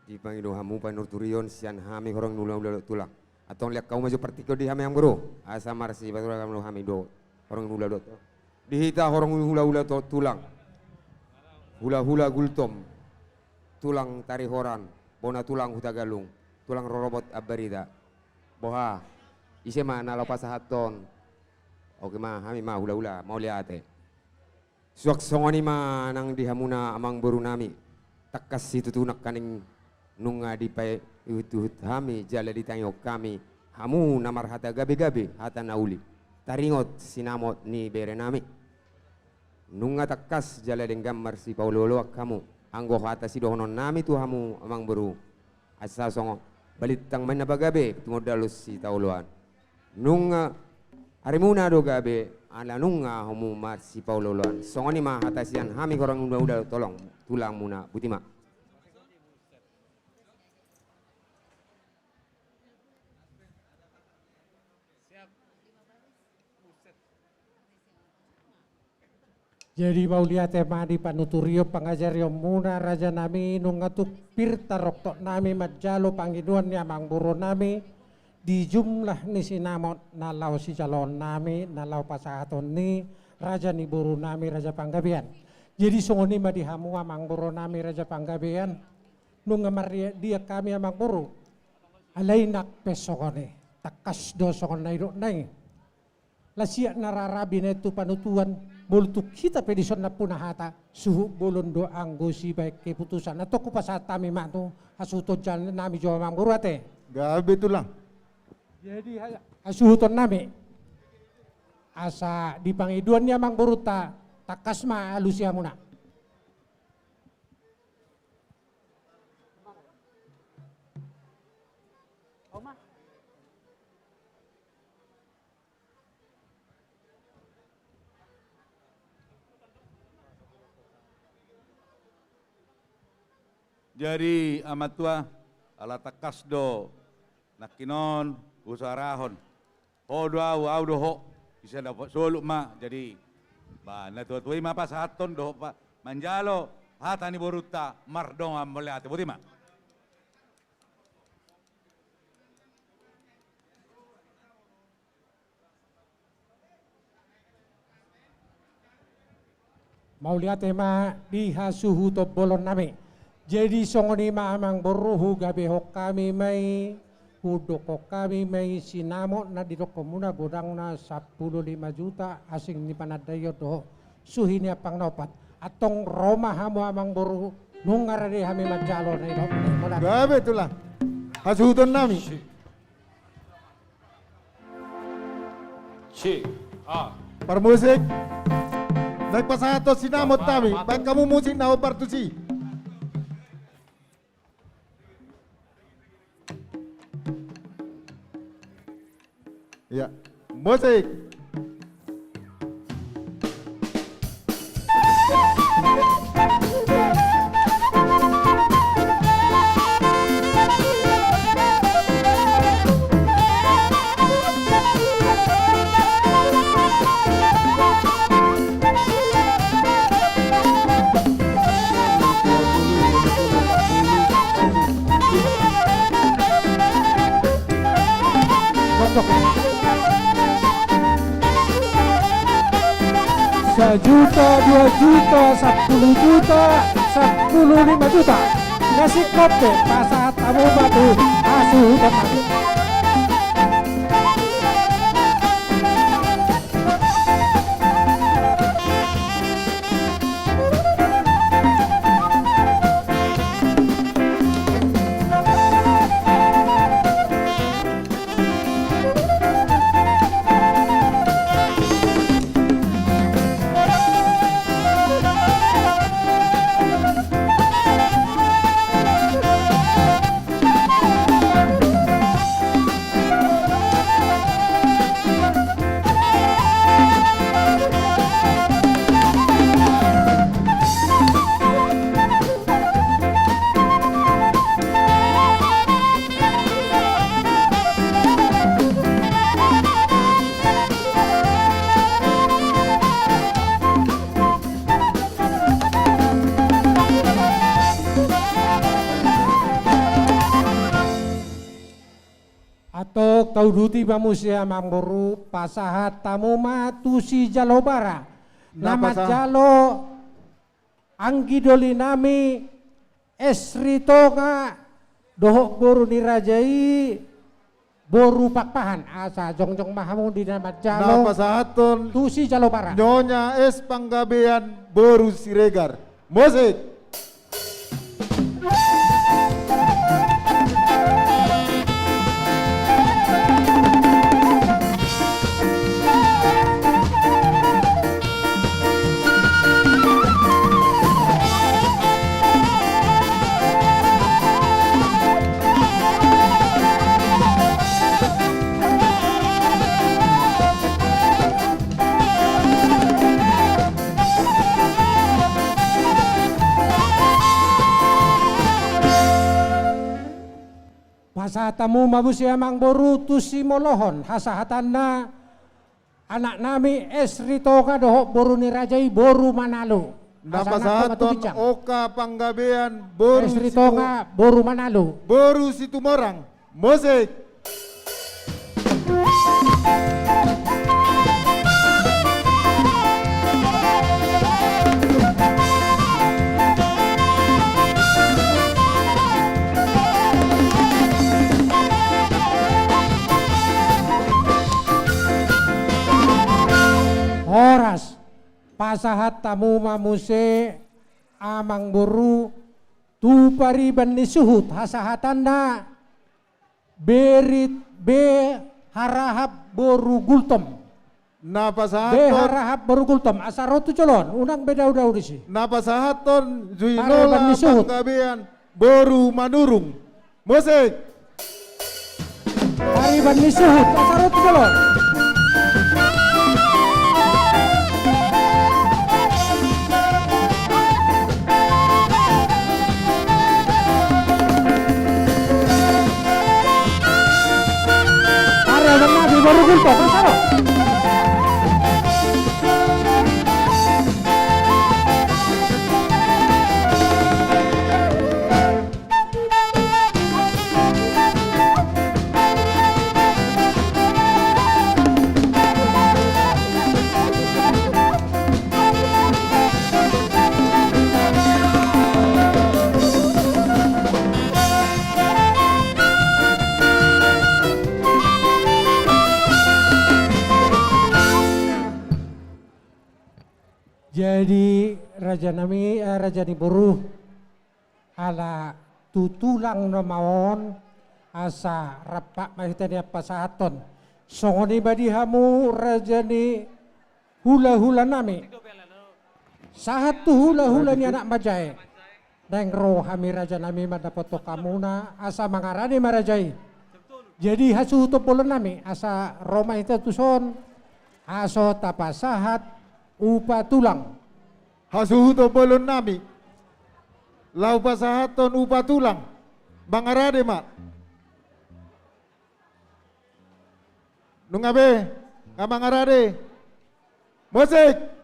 di pangido hamu panurturion sian hami horong nula tulang atau lihat kau maju partiko di hami yang bro asa marsi batura kamu hami do horong nula do dihita horong hula tulang hula gultom tulang tari horan bona tulang hutagalung tulang rorobot abarida boha ise mana lo pasahaton oke mah hami mah hula mau lihat suak songoni mah nang di hamuna amang baru nami takas situ tunak kaning nunga di pai utut hami jala di tangyo kami hamu namar hata gabe hata nauli taringot sinamot ni bere nami Nunga takas jala denggam marsi paulolo kamu. Anggo hata si dohonon nami Tuhamu amang beru. Asa songo balitang mana bagabe tumodalus si tauluan. Nunga arimuna do gabe ala nunga homu marsi pauloloan. Songo ni mah hatasian hami korang udah tolong tulang muna butima. Jadi mau lihat tema di panuturio pangajario muna raja nami nungatuk pirta roktok nami majalo pangiduan ni amang buru nami di jumlah ni sinamot nalau si calon nami nalau pasahaton ni raja ni buru nami raja panggabian. Jadi songoni ma dihamu amang buru nami raja panggabian nungamar dia kami amang buru alainak pesokone takas do sokon nairo nai lasiak nararabi netu panutuan bulutuk kita pedison na punahata suhu bolon do anggosi baik keputusan atau kupasata mi matu asuto jalan nami jawa mamburu ate gabe tulang jadi asuhuton nami asa di pangiduan ni amang buruta takas ma alusia muna Jadi amat tua ala takas do nakinon usarahon hodo au do ho bisa dapat soluk ma jadi bana tua tua ima pas haton do pa manjalo hatani boruta mardong amole ate butima. mau lihat tema di hasuhu to bolon nami. Jadi songoni amang boruhu gabe hok kami mai hudoko kami mai sinamo na didoko muna godang na 15 juta asing ni panadayo do suhini apang naupat atong Roma hamu amang boruhu nungar de hami majalo na ilo gabe tulang hasuhuton nami permusik nagpasato sinamot nami baik kamu musik na partusi. Ya, musik. Sejuta, 2 juta, 10 juta, 15 juta. Nasi kopi pasar tamu batu asuh teman. Atau tauduti mamusia mangboru pasahat tamu matu si jalo bara nama jalo anggi doli nami esri tonga dohok boru nirajai boru pakpahan asa jongjong mahamu di nama jalo pasahaton tu si jalo bara nyonya es panggabean boru siregar musik. tamu mabusi amang boru tusi molohon hasahatanna anak nami Esri Toga dohok boru ni rajai boru Manalo. Napasahaton Oka Panggabean boru Esri Toga boru Manalo. Boru Situmorang. Musik. Horas pasahat tamu mamuse amang boru tu pariban ni suhut hasahatanda berit be harahap boru gultom. Napasahaton be harahap boru gultom asarotu colon unang beda udah si. Napasahaton Juinola Panggabean boru Manurung. Musik. Pariban ni suhut asarotu colon. Baru gulto, pasaro. Jadi raja nami raja ni boru ala tutulang namaon asa rapak mahitani pasahaton songoni badi hamu raja ni hula-hula nami sahatu hula-hula ni anak majai deng roh hami raja nami madapoto kamuna asa mangarani marajai jadi hasu topolon nami asa Roma itu tuson aso tapasahat upa tulang. Hasuhuto bolon nami. Lau pasahaton upa tulang. Bangarade mak. Nungabe. Kamangarade. Musik.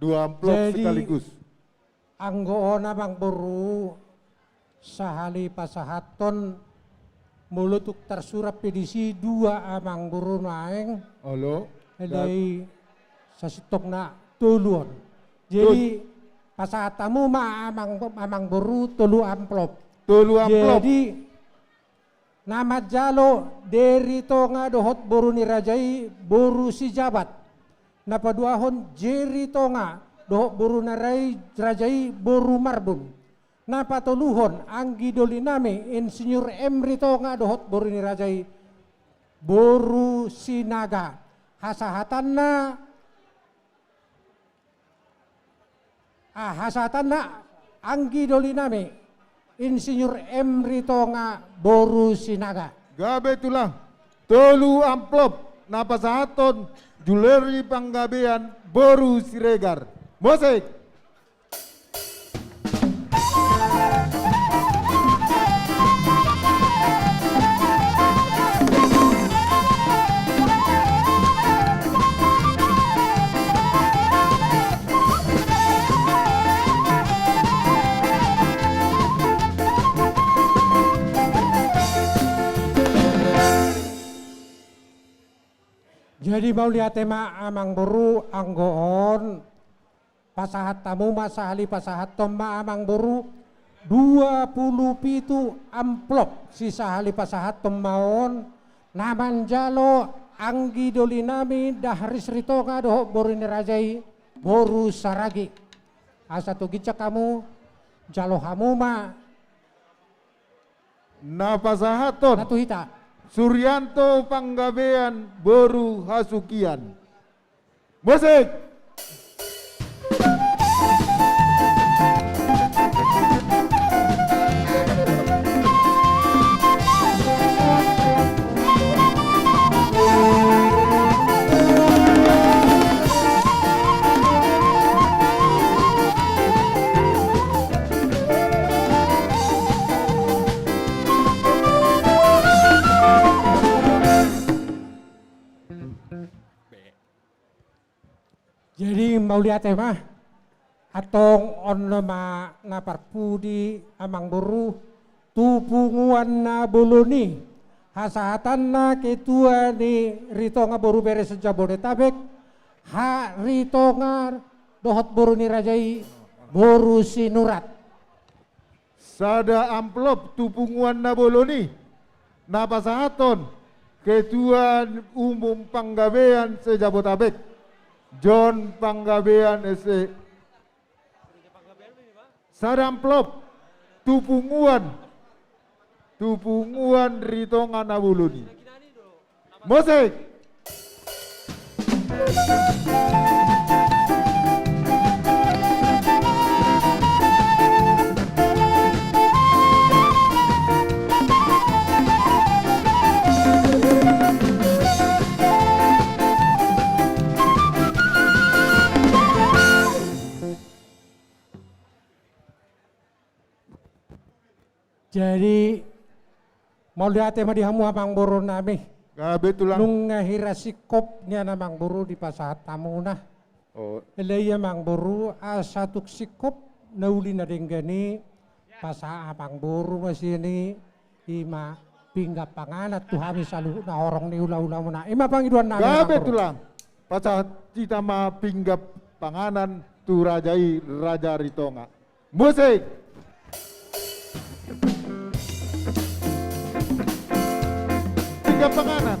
2 amplop sekaligus. Anggoona bang buru sahali pasahaton mulutuk tersurat pedisi 2 amang buru naeng. Halo. Dari sasitok na tuluan. Jadi pasahatamu amang buru 3 amplop. 3 amplop. Jadi nama jalo dari tonga dohot boru ni rajai boru si jabat. Napa duahon jeri tonga dohot boru narai rajai boru marbun. Napa toluhon anggi doliname insinyur Emri tonga dohot boru ni rajai boru sinaga. Hasahatanna anggi doliname insinyur Emri tonga boru sinaga. Gabe tulang 3 amplop napasahaton juleri panggabean boru siregar. Musik. Jadi mau lihat tema amang boru anggoon pasahat tamu masahali pasahat tomma amang boru 27 amplop sisa hali pasahat tommaon naman jalo anggi dolinami dahris ritonga doho boru ni rajai boru saragi asa tu gicak kamu jalo hamuma napasahaton natuhita Suryanto Panggabean boru hasukian. Musik. Jadi mau lihat tema atong on lema na parpudi amang boru tupunguan na boloni hasahatan na ketua ni ritonga boru beres Jabodetabek ha ritonga dohot boru ni rajai boru sinurat. Sada amplop tupunguan na boloni napasahaton ketua umum panggabean se-Jabodetabek John Panggabean SE. Sada amplop tupunguan ritonga na boloni. Musik. Jadi mau lihat tema di hamu amang boru nami. Gabe tulang. Nung ngahira sikop niya namang boru di pasahat tamu nah. Oh. Elaya mang boru asatuk sikop nauli na denggani pasahat amang boru masini ima pinggap panganat tuhami salu na orong ni ula-ula muna. Ima pangiduan nami. Gabe tulang. Pasahat cita ma pinggap panganan tu rajai raja ritonga. Musik. Panganan.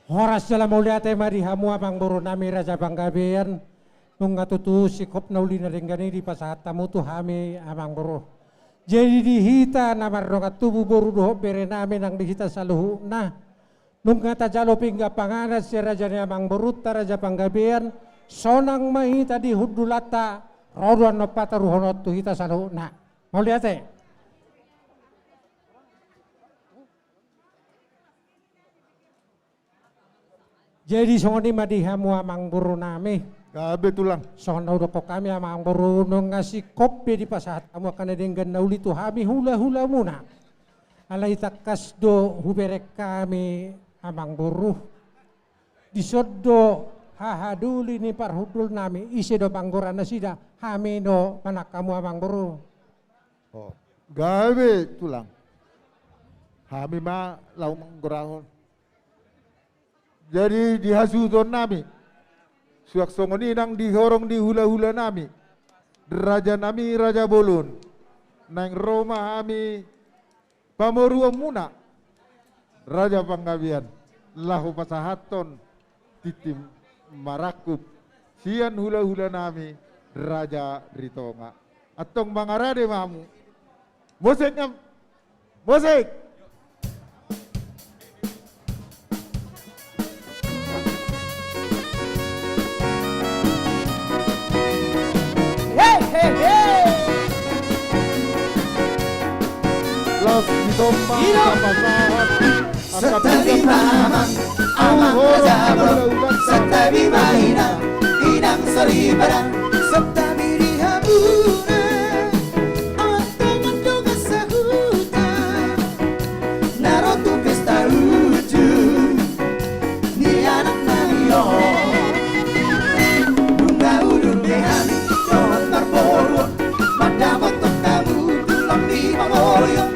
Horas dalam mulia tema di hamu amang buru nami Raja Panggabean. Nunga tutu sikop naulina denggani di pasahat tamu tu hami amang buru. Jadi dihita namar rongat tubuh boru doh bere nami nang dihita saluhu nah. Nunga tajalo pingga panganas si Raja ni amang buru ta Raja Panggabean. Sonang mahita di hudulata. Roduan no pata ruhonot tu hita saluhu nah. Mau lihat eh? Jadi songoni madihamu amang buru nami. Kabe tulang. Songon udah kok kami amang buru nung ngasih kopi di pasahat kamu akan dengan nauli tu hami hula muna. Alai takas do huberek kami amang buru. Disodo hahaduli ni parhudul nami isi do banggoran sida hami do manak kamu amang buru. Oh, gawe tulang. Hami ma lau menggorahon. Jadi dihasuton nami. Suak songoni nang dihorong di hula-hula nami. Raja nami Raja Bolon. Nang Roma kami pamoruam muna. Raja Panggabean. Lahu pasahaton titim marakup. Sian hula-hula nami Raja Ritonga. Atong mangarade mamu. Musiknya. Musik. Los ditompa pasahat Setabi mamang amang Raja Bolon Setabi mahina inang saribara Setabi dihabuna Otong-otong sahuta Narotu pesta lucu Ni anak nangyo Bunga udun dehani Dohon marporo Madapat tok tamu Tulang di mamoyo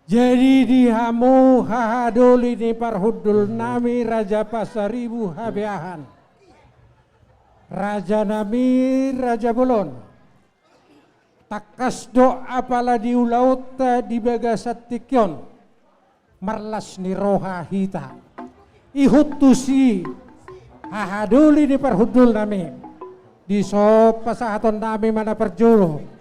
Jadi dihamu hahaduli ni parhudul nami Raja Pasaribu Habeahan. Raja nami Raja Bolon. Takas do apala di ulaut di bagasat tikyon. Marlas ni roha hita. Ihutusi hahaduli ni parhudul nami. Di sop pasahaton nami mana perjuru.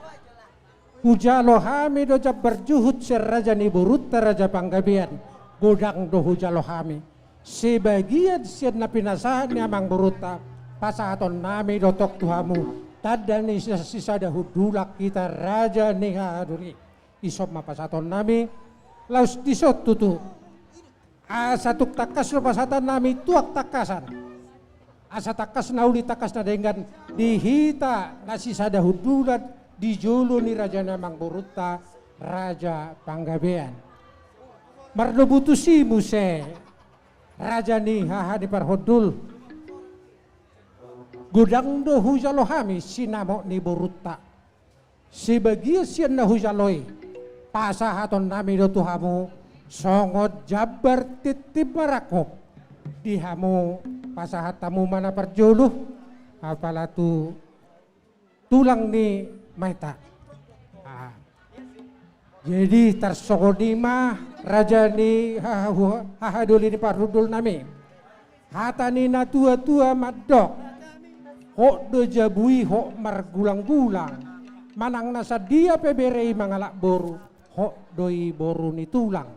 Hujalo hami do jabar juhud ser Raja ni Burutta Raja Panggabean. Godang do hujalo hami. Sebagian sian na pinasahan ni amang Burutta. Pasahaton nami do tok tuhamu. Tada ni sisa dahudulak kita Raja ni hahaduri. Isop mapasahaton nami. Laus disot tutu. Asa tuk takas lo pasahatan nami tuak takasan. Asa takas nauli takas na dengan dihita na sisa dahudulat. Di julu ni Raja namang Burutta Raja Panggabean. Mardobutusi muse Raja ni haha di parhodul. Gudang do hujalo hami sinamo ni Burutta. Sebagian sian na hujaloi. Pasahaton nami do tuhamu songot jabar titip marakop. Dihamu pasahatamu mana perjuluh. Apalah tu tulang ni Maita. Jadi tersokodima Raja ni hahaduli ni parudul nami. Hatani na tua-tua madok. Hok do jabui hok margulang-gulang. Manang nasa dia peberei mangalak boru. Hok doi boru ni tulang.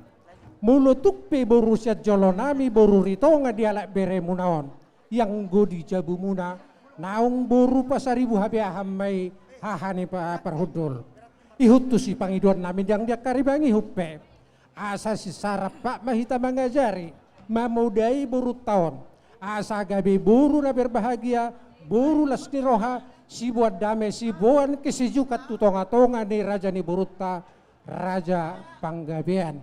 Mulutuk pe boru siat jolo nami boru ritonga dialak bere munaon. Yang godi jabu muna. Naung boru pasaribu habeaham mai hahani parhudul. Ihutu si pangiduan namin yang dia karibangi hupe. Asa si sarap pak mahita mengajari. Mamudai buru tahun. Asa gabi buru na berbahagia. Buru lasni roha. si buat damai, si buat kesejukan tu tonga-tonga ni Raja ni Boruta, Raja Panggabean.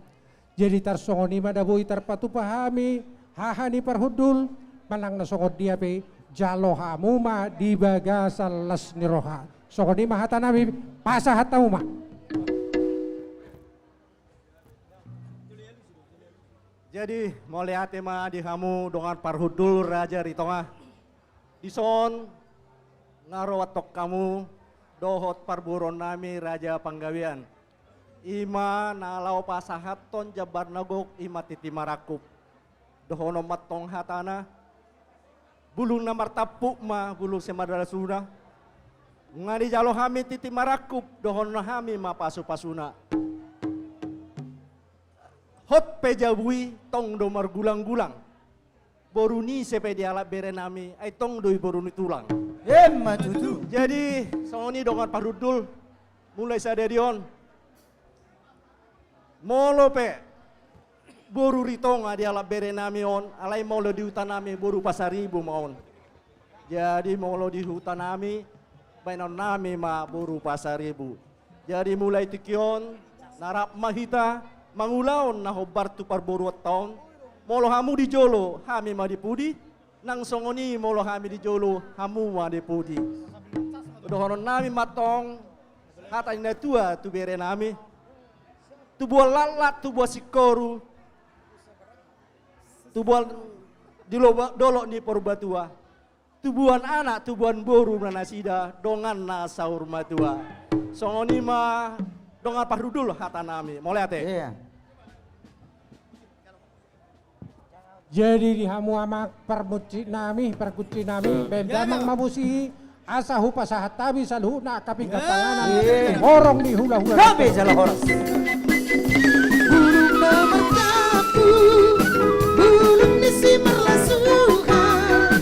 Jadi tarsongoni madabui tarpatu pahami, haha ni parhudul, manang nasongod dia pe, jalo hamuma di bagasal las ni roha. Songoni mahatanami, pasahatamuma. Jadi mau lihat tema di kamu dengan parhudul Raja di tengah. Dison ngarowatok kamu dohot parburon nami Raja Panggabean. Ima nalau pasahat ton jabar nagok ima titi marakup. Dohono matong hatana. Bulung namar tapuk ma bulung semadara suna. Ngadi jalo hami titi marakup dohono hami ma pasu-pasuna. Hot pejabui tong domar gulang-gulang. Boruni sepedi alat berenami, ay tong doi boruni tulang. Matutu. Jadi soni dongan parudul mulai saderion. Molo pe boru ritong adi alat berenami on, alai molo di hutanami boru pasaribu maon. Jadi molo di hutanami, bainon nami ma boru pasaribu. Jadi mulai tikion, narap mahita, mangulaon na hobar tu parboruat taon, molo hamu di jolo, hami ma di pudi, nang songoni molo hami di jolo, hamu ma di pudi. Dohonon nami matong, hatay na tua tu bere nami, tu buat lalat, tu buat sikoru, tu buat dolok ni porbatua, tu buat anak, tu buat boru na nasida, dongan na saur matua. Songoni ma dongan pahrudul hata nami, mau lihat Iya. Jadi di hamu amak perkuci nami, bendamang mabusi, asahu pasahat tabi salhu nak kaping katanganan, horong di hula-hula. Kabe jala horas. Burung mertapu, burung nisi merlasuhan,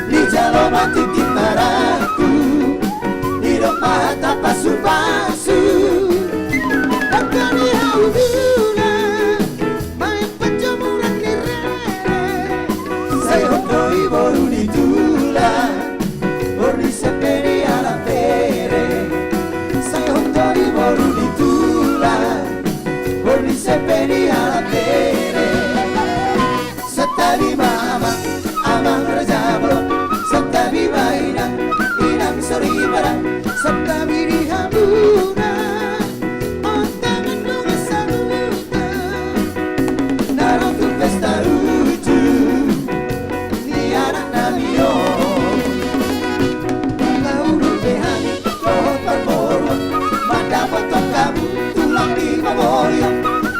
di jalo mati timaraku, di rumah tak pasu-pasu, akan dihauduna, main penjamuran di rere, saya hotoi boru di tulang, boru sepedi ala pere, saya hotoi boru di tulang, boru sepedi ala pere, setabi mama, amang raja belum, setabi baina, inang sori barang, setabi di hambuna, ontangan dunga saluta, narong tu pesta lucu, ni anak namio, laurul behani, rohot parmoro, mendapat kamu tulang di memori,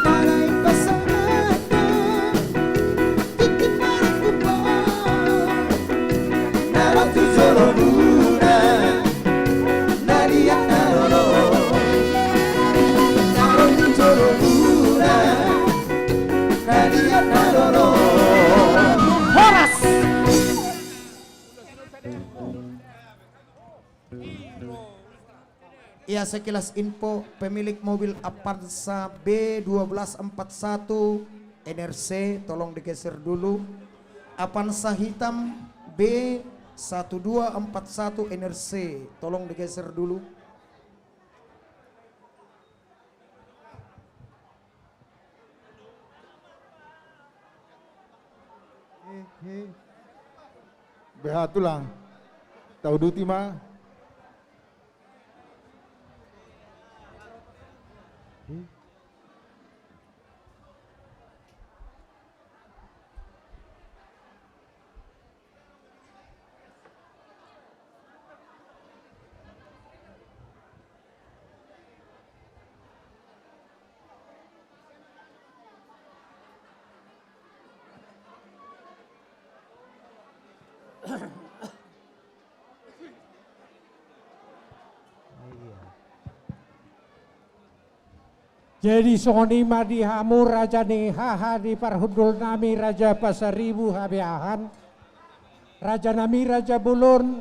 marai pasangan, titik marakupo, narong tu jolo muna, nadia narolo, narong tu jolo muna, nadia narolo. Horas! Ya, sekilas info pemilik mobil Avanza B1241 NRC tolong digeser dulu. Avanza hitam B1241 NRC tolong digeser dulu. BH tulang. Tahu duti mah. Jadi songoni madi hamu raja ni haha di parhudul nami raja pasaribu habiahan. Raja nami raja bulun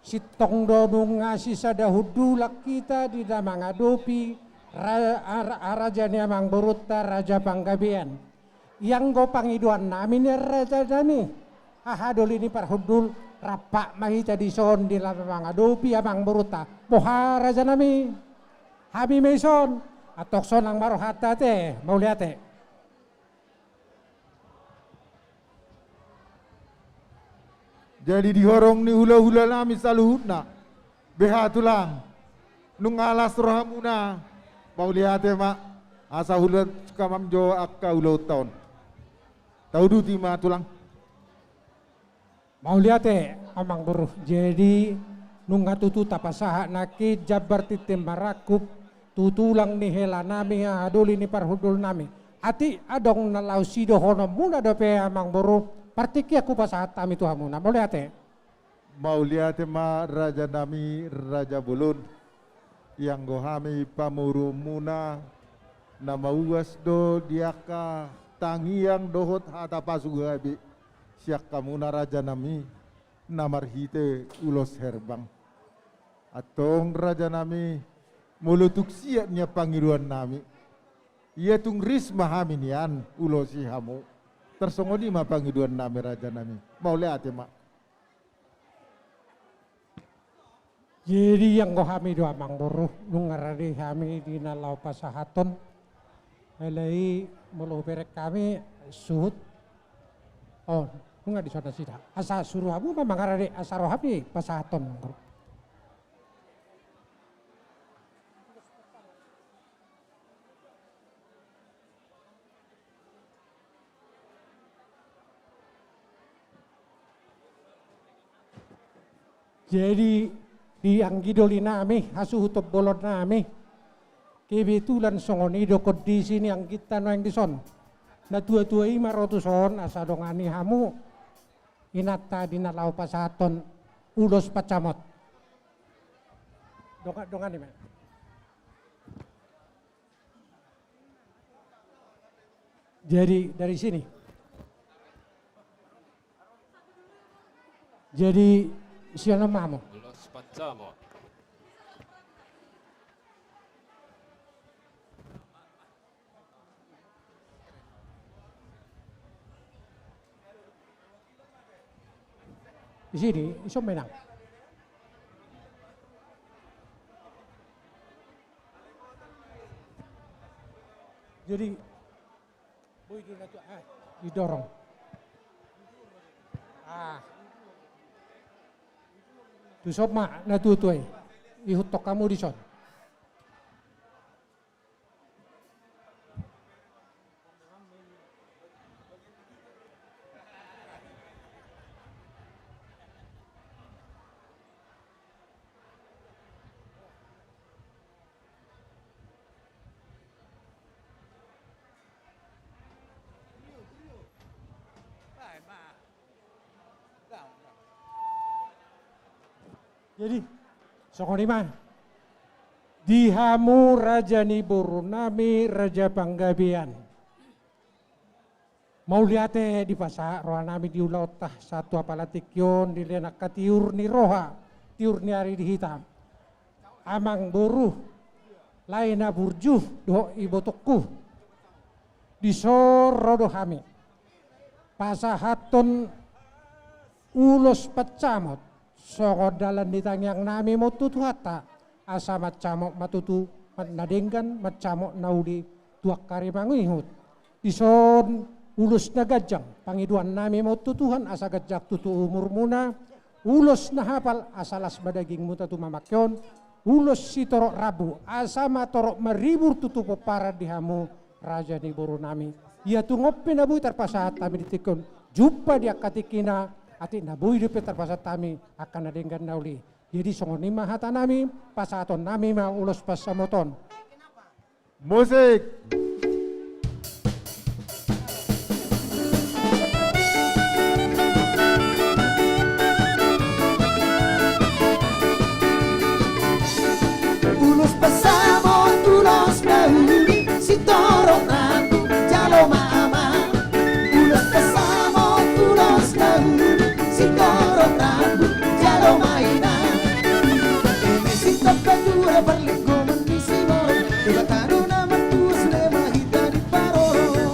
sitong donung ngasih sadahudulak kita di damang adopi raja ni amang Boruta Raja Panggabean. Yang go pangiduan nami ni raja nami haha doli ni parhudul rapak mahita di son di lamang adopi amang beruta pohara raja nami hami meson atok son ang marohata te mau lihat te. Jadi dihorong ni hula-hula nami saluhutna beha tulang nung alas rohamuna mau lihat mak asa hula kamam jo akka hula tahun tahu duti ma tulang mau lihat amang buruh jadi nunga tutu tapasaha naki jabar titim marakup tutulang ni hela nami aduli ni parhudul nami ati adong nalau sido hono muna dope amang buruh partiki aku pasahat kami tuhamuna mau lihat ma raja nami raja bulun yang gohami pamuru muna nama uas do diaka tangiang dohot hata pasugabi siak kamuna raja nami namar hite ulos herbang atong raja nami mulutuk siapnya pangiruan nami ia tung risma haminian ulosi hamu tersongoni ma pangiruan nami raja nami mau lihat mak jadi yang kami doa mang buruh nungarari kami di nalau pasahaton melai mulu berek kami suhut oh nunga di sana sida asa suruh abu mangarari asa rohabi pasahaton buruh. Jadi di anggidoli nami hasu hutop bolot nami kebetulan songoni dokot di sini yang kita noeng di son na tua-tua ima rotuson asa dongani hamu inata di nalau pasaton ulos pacamot dongani men jadi dari sini jadi siapa namamu? Pacamot. Di sini, iso menang. Jadi, didorong. Tusop mak natutuy, ihutok kamu di son. Jadi, sokoni mah dihamu raja ni burunami raja panggabian. Mau lihat di pasar roha nami di ulau tah satu apalatikyon di lenak katiur ni roha tiur ni hari di hitam. Amang buruh laina burjuh do ibotokku di sorodo hami. Pasahaton ulos pacamot. Soko dalan ditangyang nami mo tutuhata asa macamok matutu nadenggan macamok naudi tuak kari mangihut ison ulus na gajang pangiduan nami mo tutuhan asa gajak tutu umur muna ulus na hapal asa las badaging muta tumamakyon ulus si torok rabu asa matorok maribur tutu popara dihamu raja ni buru nami ia tungop pinabuy tarpasahat kami ditikon jumpa dia katikina ati nabuy di petar pasat kami akan adenggan nauli. Jadi songoni mahata nami pasaton nami ma ulos pasamoton. Musik. Ulos pasamot ulos nauli si torong aku jalo mama. Ulos pasamot ulos nauli Sigoro prabu jalo maina Eme sinta padura berlinggo mendisimo Deba tanu nama tua sule mahita di paroro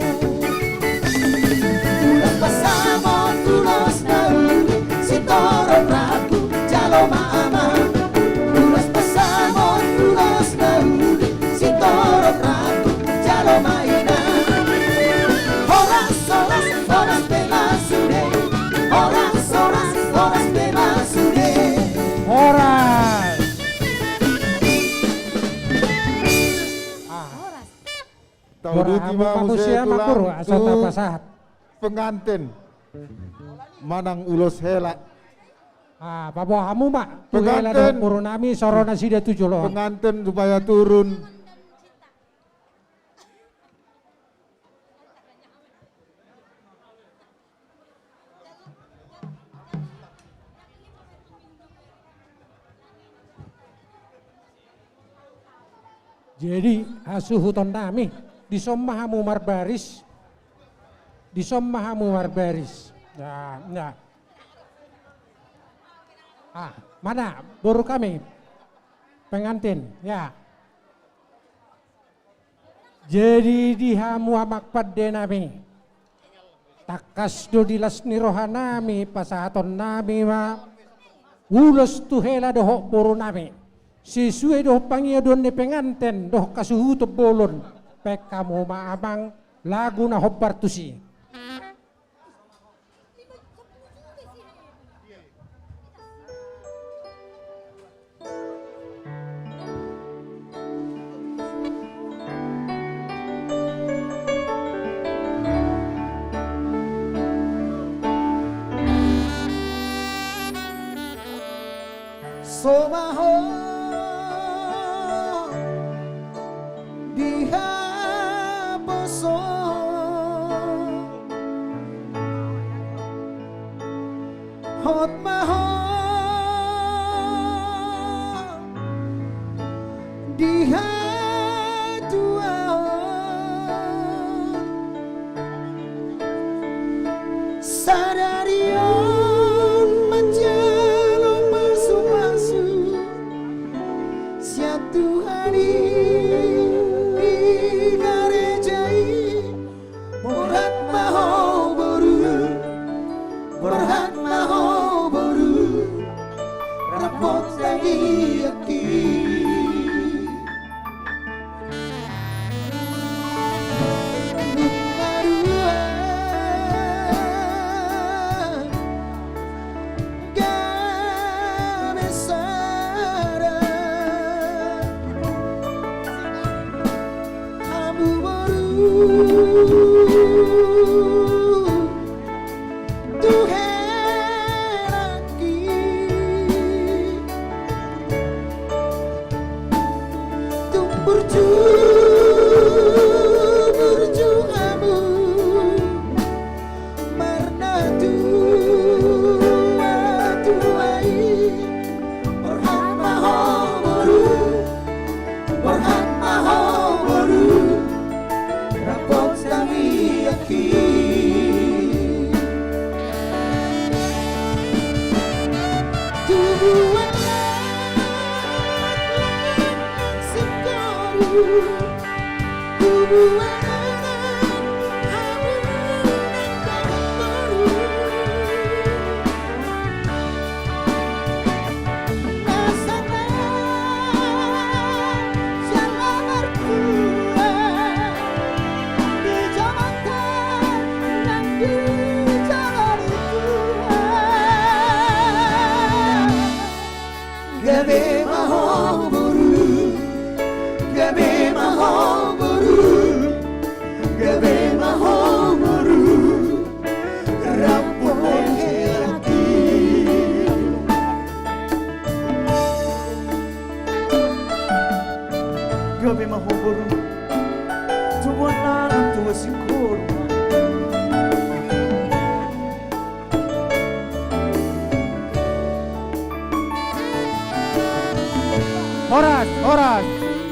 Ulas pasamo tulos nauli Sigoro Tauduti manusia makuru asal tapasahat. Pengantin manang ulos hela. Pabohamu mak. Pengantin purunami sorona sida 7 loh. Pengantin supaya turun. Jadi asuh huton nami di sommahamu marbaris. Di sommahamu marbaris. Nah. Mana boru kami pengantin ya. Jadi dihamu amak padde nami. Takas do dilas nirohanami pasahaton nami ma. Ulos tuhela dohok boru nami. Sesuai doh pangiadon ni penganten doh kasuhu bolon pek kamu maamang lagu na hobbar tusi. Somaho diha boso hot maho diha tua sadarion menjalo pasu-pasu siatu hari garejai berat maho boru rapot lagi aki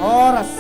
Horas.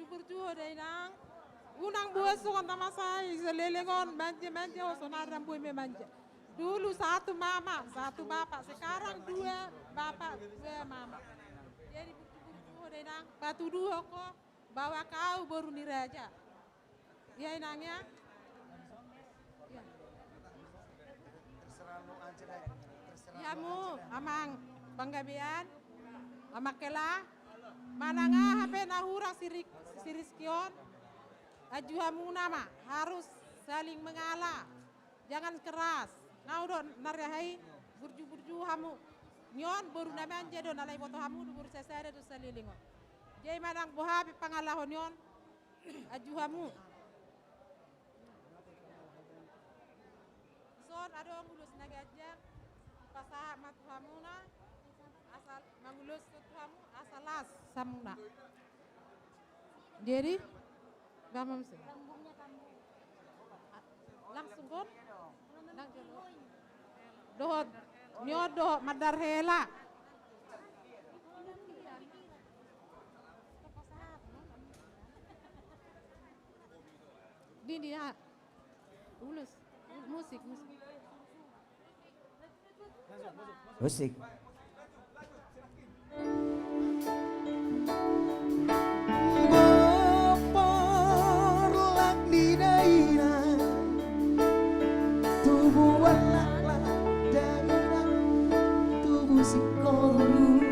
burju dai nang unang buat songan tamasai selelengon manje sonaran buat memanja. Dulu satu mama, satu bapak, sekarang dua bapak, dua mama. Jadi burju dai nang batu dua kok bawa kau baru niraja. Ya nangnya. Ya mu amang Panggabean amakela mananga hape nahura siriskion ajuhamu nama harus saling mengalah, jangan keras. Ngaudo narahai burju hamu nyon baru nama anje do nalai foto hamu buru sesare do salilingo. Jai manang bohabi pangalahon nyon ajuhamu. Son adong ulus nagajar pasah matuhamuna asal mangulus tuhamu asalas samuna. Jadi gamam sih. Langsung kon. Dohot nyodo madar hela. Dini ya. Ulus musik. Musik. Boporlak di daerah tubuh walak daerah tubuh si koru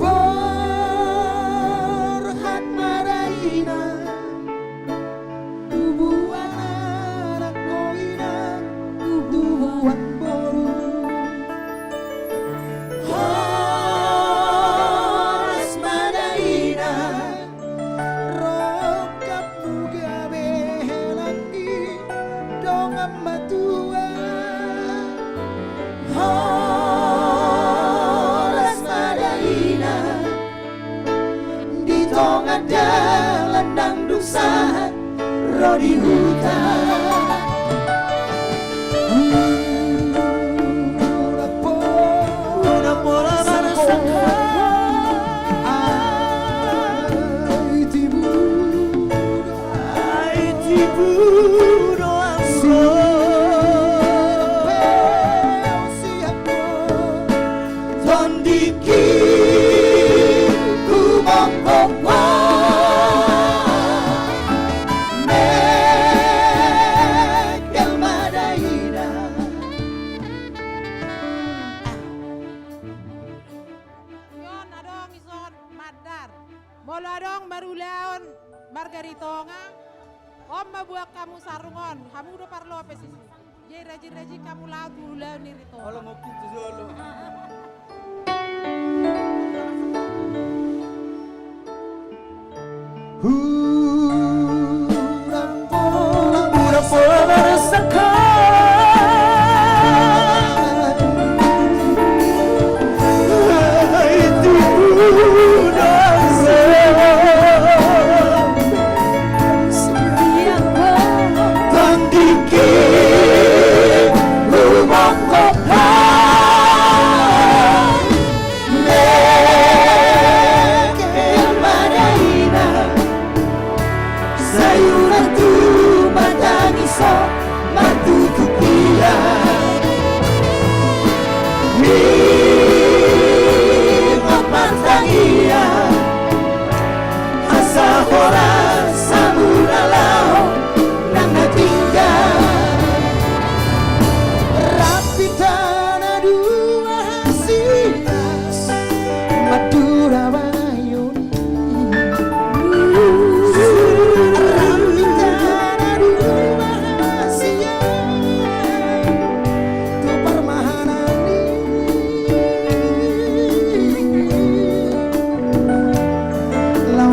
borhat maraina tubuh anak koina tubuh boru horas maraina rokap mugabe lagi dong amatua horas maraina di tong ada landang dosa rodi hutan Moladong marulaon margaritonga om mabuak kamu sarungon kamu udah parlo apa sih jadi raji kamu laut ulaon nirito kalau mau gitu dulu Pura-pura sayuran tu matangi so matu tukia Hingap matangia asa hora samuralau nang natinggal rapi tanah dua hasinas Madura Bayuni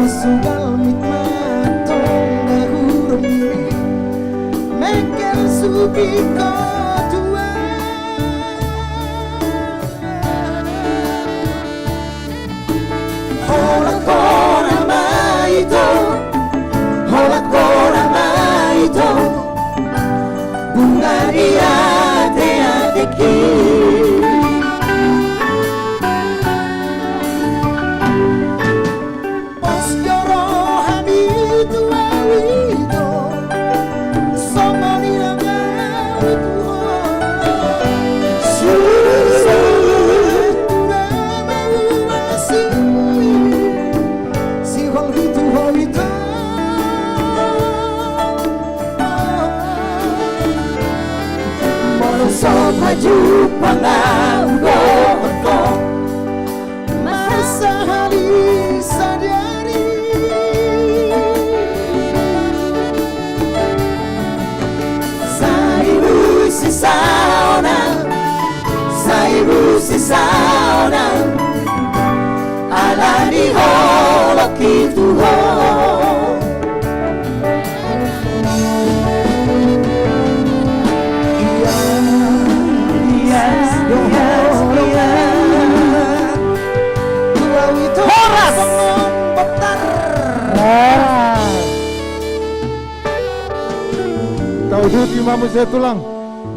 sugal mitmatong dahurung mekel subiko tua holak kora maito bunga dia te-teki Pos Supangaudo engko masa hari sadari Saibu sisaona Alani holo kitu ho Taudut imamu setulang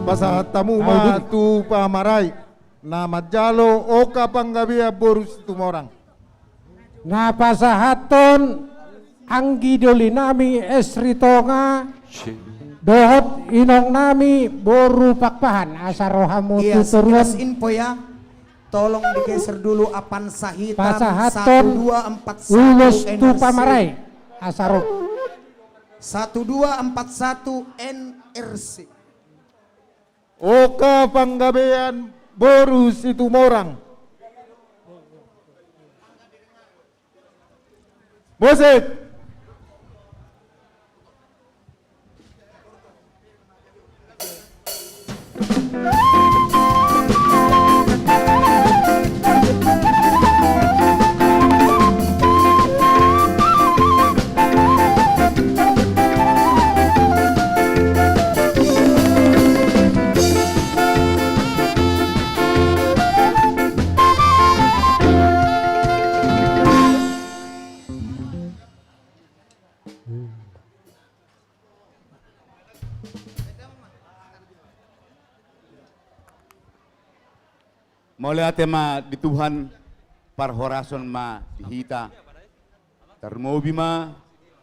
Basa tamu matu pamarai Nama jalo oka panggabia borus tumorang Napasahaton anggi dolinami esritonga dohot inong nami boru pakpahan asarohamu Iya, tuturun sekilas info ya. Tolong digeser dulu apan sahitam pasahaton 1241 ulus tu NRC. pamarai asaro 1241 NRC. Oka panggabean borus itu morang Musik Mulai tema di Tuhan parhorason ma dihita termobi ma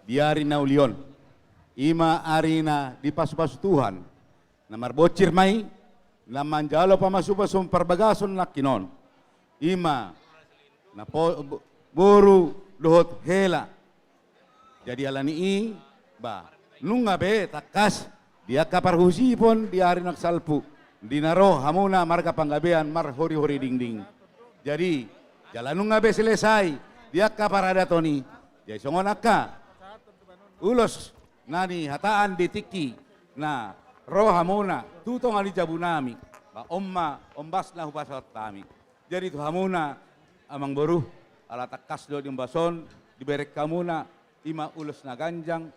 biari naulion ima arina di pasu-pasu Tuhan namar bocir mai naman jalo pamasupasun perbagason lakinon ima na boru dohot hela jadi alani i ba nunga be takas dia kaparhusi pon di hari nak salpu dinaro hamuna marga panggabean mar hori-hori ding-ding. Jadi jalan ngabe selesai dia kaparada toni. Jadi songonaka ulos nani hataan ditiki na roh hamuna tutong ali jabunami ba ombas na hupasat tami. Jadi tu hamuna amang boruh ala takas do di bason diberek kamuna ima ulos na ganjang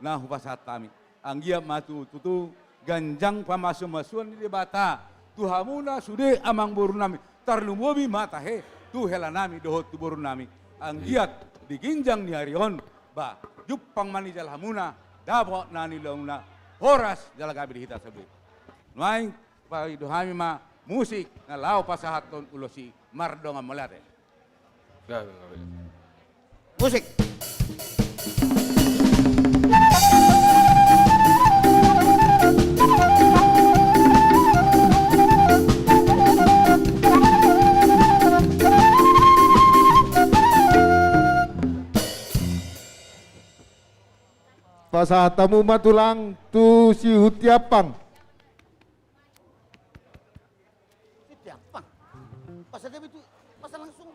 na hupasat tami. Anggia matu tutu ganjang pamasu-masuan di bata tuhamuna sude amang boru nami tarlumobi mata he tu hela nami dohot tu boru nami anggiat di ginjang ni harion ba jupang mani jal hamuna dabo nani launa horas jalagabi di hita sebut nuaing pa idohami ma musik na lao pasahaton ulosi mardonga molate musik Pasahatamu matulang tu si hutiapang. Hutiapang? Pasal dia itu, pasal langsung.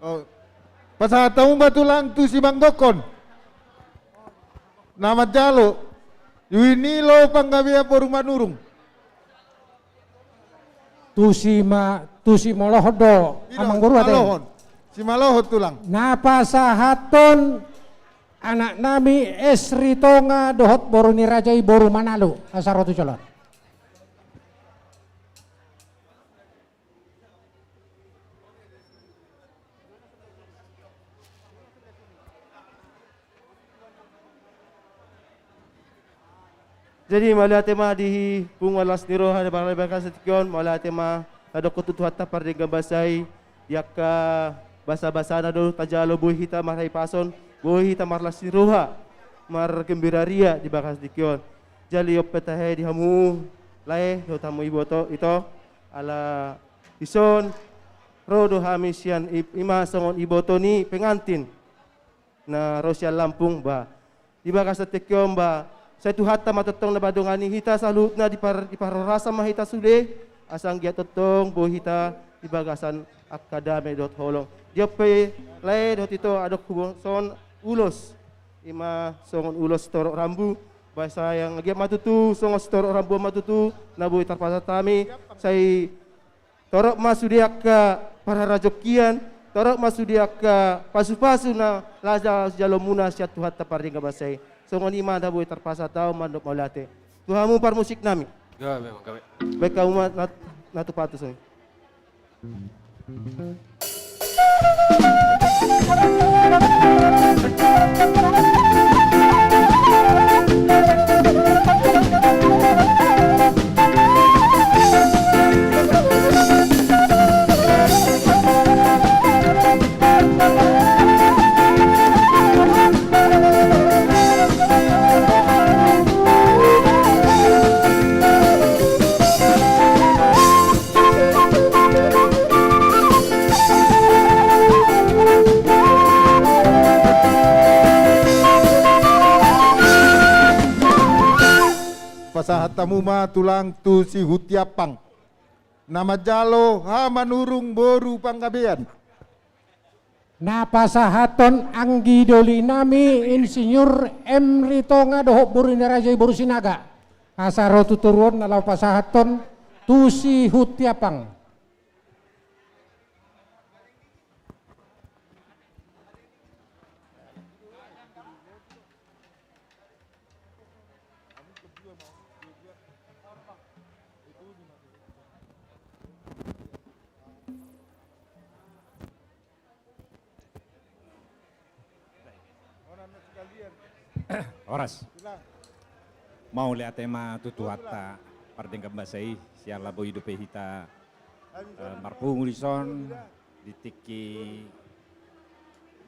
Oh, pasahatamu matulang tu si Bang Dokon. Nama jalo. Yuinilo panggabia poruma nurung. tusi molohodo amang boru ate si malohod tulang napasahaton anak nami esritonga dohot boru ni rajai boru Manalo asarotu colon Jadi malah tema di pungalas niro hada bangla bangka setikon malah tema ada kutu hata parde gambasai yaka basa-basa nado tajalo buih hita marai pason buih hita marlas niroha mar gembiraria di bangka setikon jali op petahe di hamu lae do tamu ibu to ito ala ison rodo hami sian ima songon ibotoni pengantin na Rosial Lampung ba. Iba ka sa tekyom ba, sa tuhata matatong na badungani hita sa lut na di parorasa mahita sude, asang giatotong bohita ibagasan akadame dot holong. Diope lay dot ito adok hubung son ulos, ima songon ulos torok rambu, bahasa yang giat matutu songon torok rambu matutu, nabuhi tarpasa tami, say torok masudiak ka para rajokian, torok masudiak ka pasu-pasu na laja jalomuna siat tuhat taparinga basay. Songon ima nabuhi tarpasa tao mandok maulate. Tuhamu par musik nami. Gawe memang gawe. Baik kamu natupatu soy. Pasahat tamuma tulang tu si hutiapang. Nama jalo ha manurung boru panggabean. Napasahaton anggi doli nami insinyur M. Ritonga dohok burina raja ibu sinaga. Asaro tuturun nalau pasahaton tusi hutiapang. Oras. Mau lihat tema tutuhata pardengka basai siar labo hidup hita marpung ulison ditiki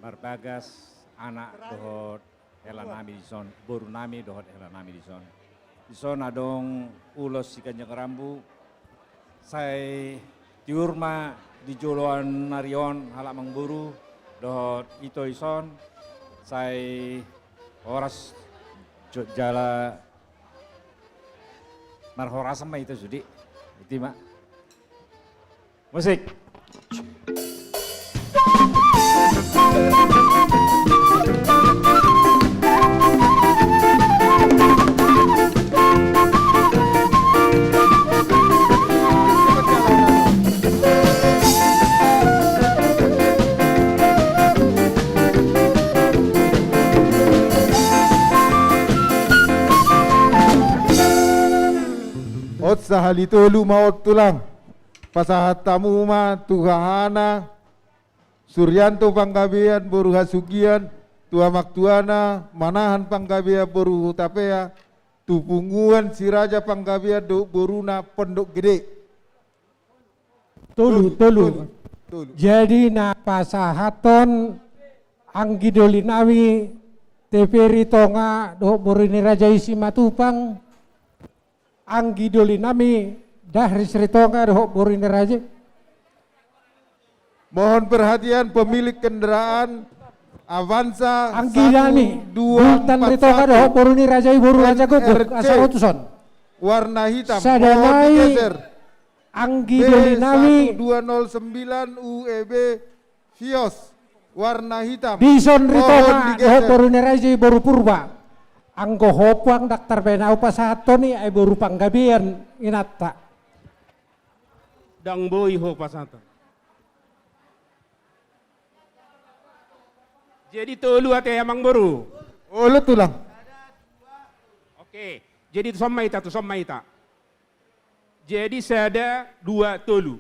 barbagas anak dohot helanami dison boru nami dohot helanami dison adong ulos si kanjeng rambu saya diurma di joloan narion halak mangburu dohot ito ison saya oras jala marhora sama itu sudi itu mak musik Sahalitolu maut tulang pasahat tamu ma tuhahana Suryanto panggabean boru hasugian tua maktuana manahan panggabean boru tapea tupunguan si raja panggabean do boruna pondok gede tolu. Jadi napasahaton anggi doli nami teperi tonga do borini raja isi matupang anggi doli nami dahri seritonga dohok borini raja. Mohon perhatian pemilik kendaraan Avanza anggi nami bultan ritonga dohok borini raja boru raja guguk asal utusan warna hitam sadanai anggi doli nami 1209 UEB Vios warna hitam bison ritonga dohok borini raja boru purba. Anggo hopang daktar benau pasatoni ay boru panggabian inatta. Dang boy ho pasaton. Jadi tolu ate amang boru. Ulu tulang. Oke, jadi itu sommaita. Jadi saya ada 2 tolu.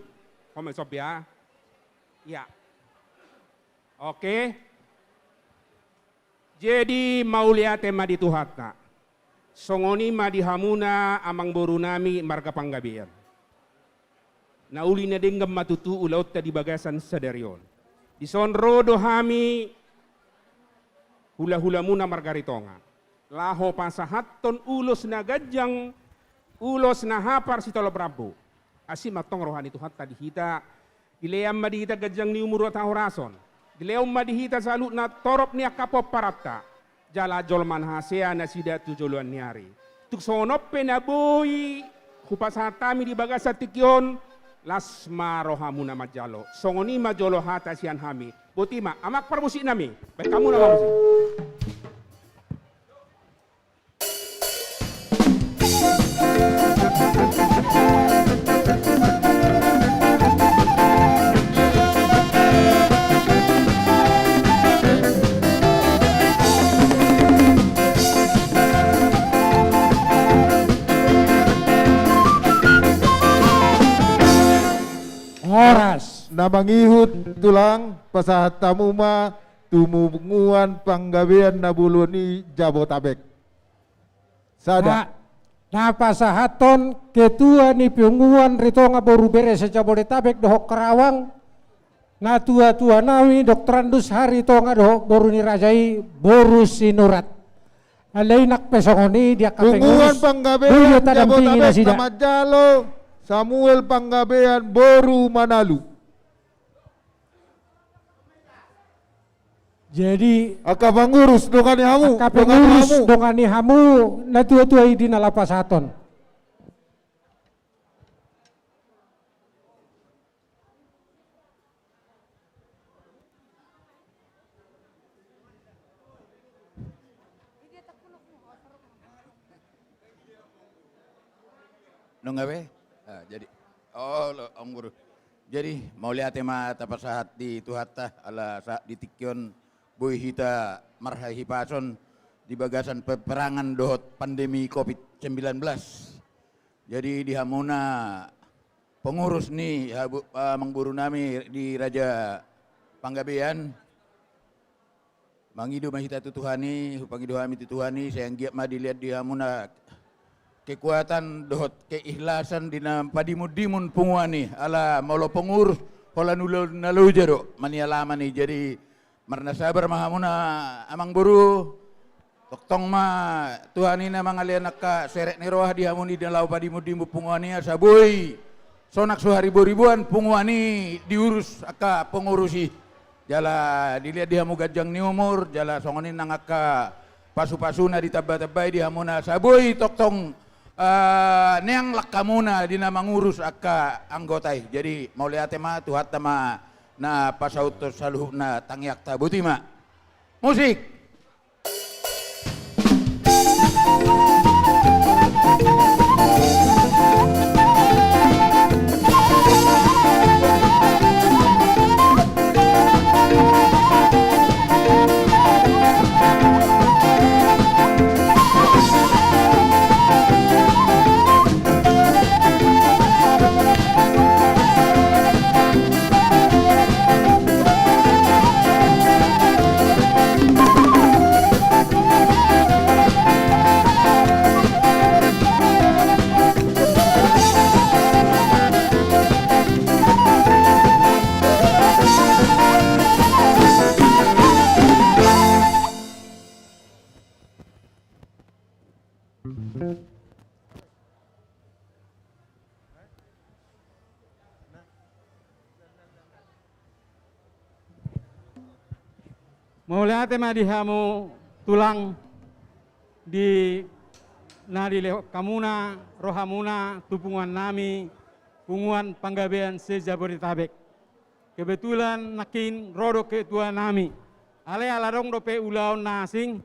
Komen sob ya. Ya. Oke. Jadi mau lihat tema di tuhatna. Songoni madi hamuna amang boru nami marga panggabean. Na ulina denggam matutu ulaut di bagasan sadarion. Di sonro dohami hula-hula muna margaritonga. Laho pasahaton ulos na gajang ulos na hapar si tolo prabu. Asi matong rohani tuhat tadi hita Dileam madihita gajang ni umur tahorason. Dileam madihita salut na torop ni akapop parata. Jala jolman hasea na sida tujoluan niari. Tuk sonop penaboy hupasatami di bagasa tikyon lasma rohamuna majalo. Songoni majolo hata sian hami. Botima amak permusik nami. Baik kamu nama musik. Horas namangihut tulang pasahat tamuma tumunguan panggawean nabuluni Jabotabek. Sada. Na pasahaton ketua ni piunguan rito nga baru beres sa Jabodetabek dohok Karawang. Na tua-tua nami Doktrandus hari to nga dohok baru ni Rajai boru sinurat. Alay nakpesongoni dia Punguan panggabean Jabotabek Tamajalo Samuel Panggabean Boru Manalu. Jadi aka pangurus dongani hamu. Aka pangurus dongani hamu na tua-tua di nalapasaton. Nungabe? Jadi Om Guru. Jadi mau lihat tema tapasahat di tuhata ala di tikyon boy hita marhahi pason di bagasan peperangan dohot pandemi COVID-19. Jadi di hamuna pengurus nih mangburu nami di Raja Panggabean mangidu mahita tutuhani hupangidu hami tutuhani saya giat ma dilihat di hamuna kekuatan dohot keikhlasan dina padimudimun punguani ala maulo pengurus hola nulo nalujero manialama nih jadi marna sabar mahamuna amang buru toktong ma tuhani na mangalian ka serek ni roah dihamuni dina lau padimudimu punguani saboy sonak suharibu-ribuan punguani diurus aka pengurusi jala dilihat dihamu gajang ni umur jala songonin nang aka pasu-pasuna ditabay-tabay dihamuna saboy toktong neang lakamuna dina mangurus aka anggotai. Jadi mau lihat tema tuhat tema na pasautos saluh na tangyak tabutima. Musik. Mau lihat tema dihamu tulang di nadi lewat kamuna rohamuna tupungan nami punguan Panggabean se-Jabodetabek. Kebetulan nakin rodo ketua nami ale alarong dope ulau nasing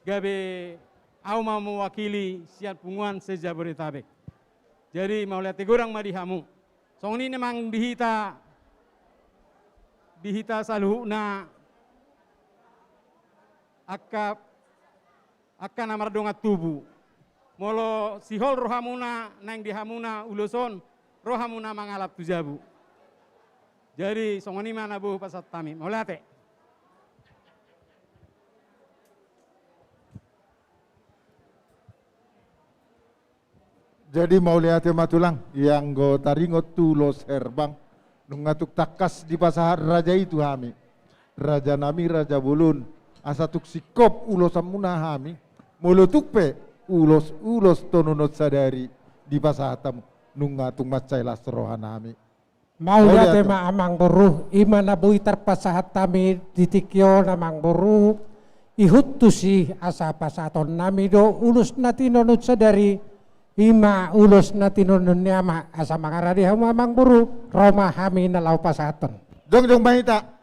gabe au mau mewakili siat punguan se-Jabodetabek. Jadi mau lihat tegurang madihamu. Song ini memang dihita saluhna akka namar dongat tubuh. Molo sihol rohamuna nang dihamuna uluson rohamuna mangalap tujabu. Jadi songoni mana bu pasat tami. Mau lihat Jadi mau lihat matulang yang go taringot tulos herbang nungatuk takas di pasahat raja itu hami. Raja nami Raja Bulun asatuk sikop ulos amuna hami. Mulutuk pe ulos tonunot sadari di pasahatam nungatung macai lasrohan hami. Maulia tema amang boru, imana bui terpasahat tami ditikyo namang boru, ihut tusi asa pasaton nami do ulus nati nonut sadari, ima ulus nati nonut nyama asa mangaradi hamu amang boru, Roma hami nalau pasaton. Jong mahita.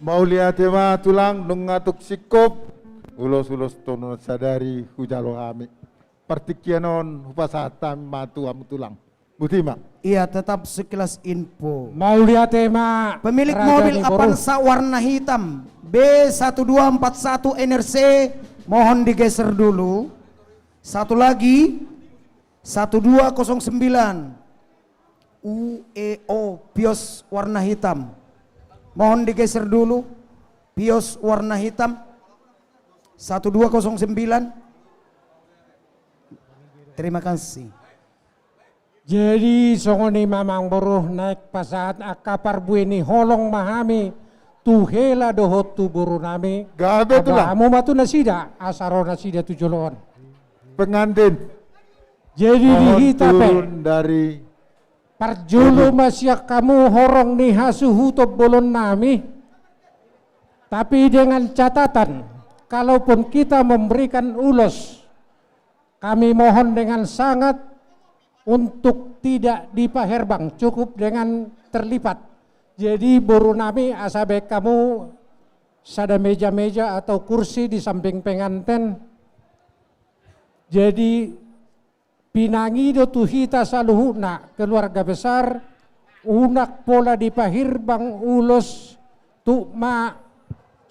Maulia tema tulang nungatuk sikop ulos tono sadari hujalo hami partikianon hupasatam matu amu tulang Butima. Iya, tetap sekilas info. Maulia tema pemilik mobil Avanza warna hitam B1241 NRC mohon digeser dulu. Satu lagi 1209 UEO Pios warna hitam. Mohon digeser dulu. Pios warna hitam 1209. Terima kasih. Jadi songoni mamang boruh naik pasaat akapar bueni holong mahami tuhela dohot tu buru nami. Gabe tu lah. Amu matu nasida asaro nasida tujolon. Pengantin. Jadi dihitape dari parjulu masyak kamu horong nih hasuhu top bolon nami. Tapi dengan catatan, kalaupun kita memberikan ulos, kami mohon dengan sangat untuk tidak dipaherbang, cukup dengan terlipat. Jadi boru nami asabek kamu sada meja-meja atau kursi di samping pengantin. Jadi pinangido tuhita saluhuna keluarga besar unak pola dipahirbang ulos tu ma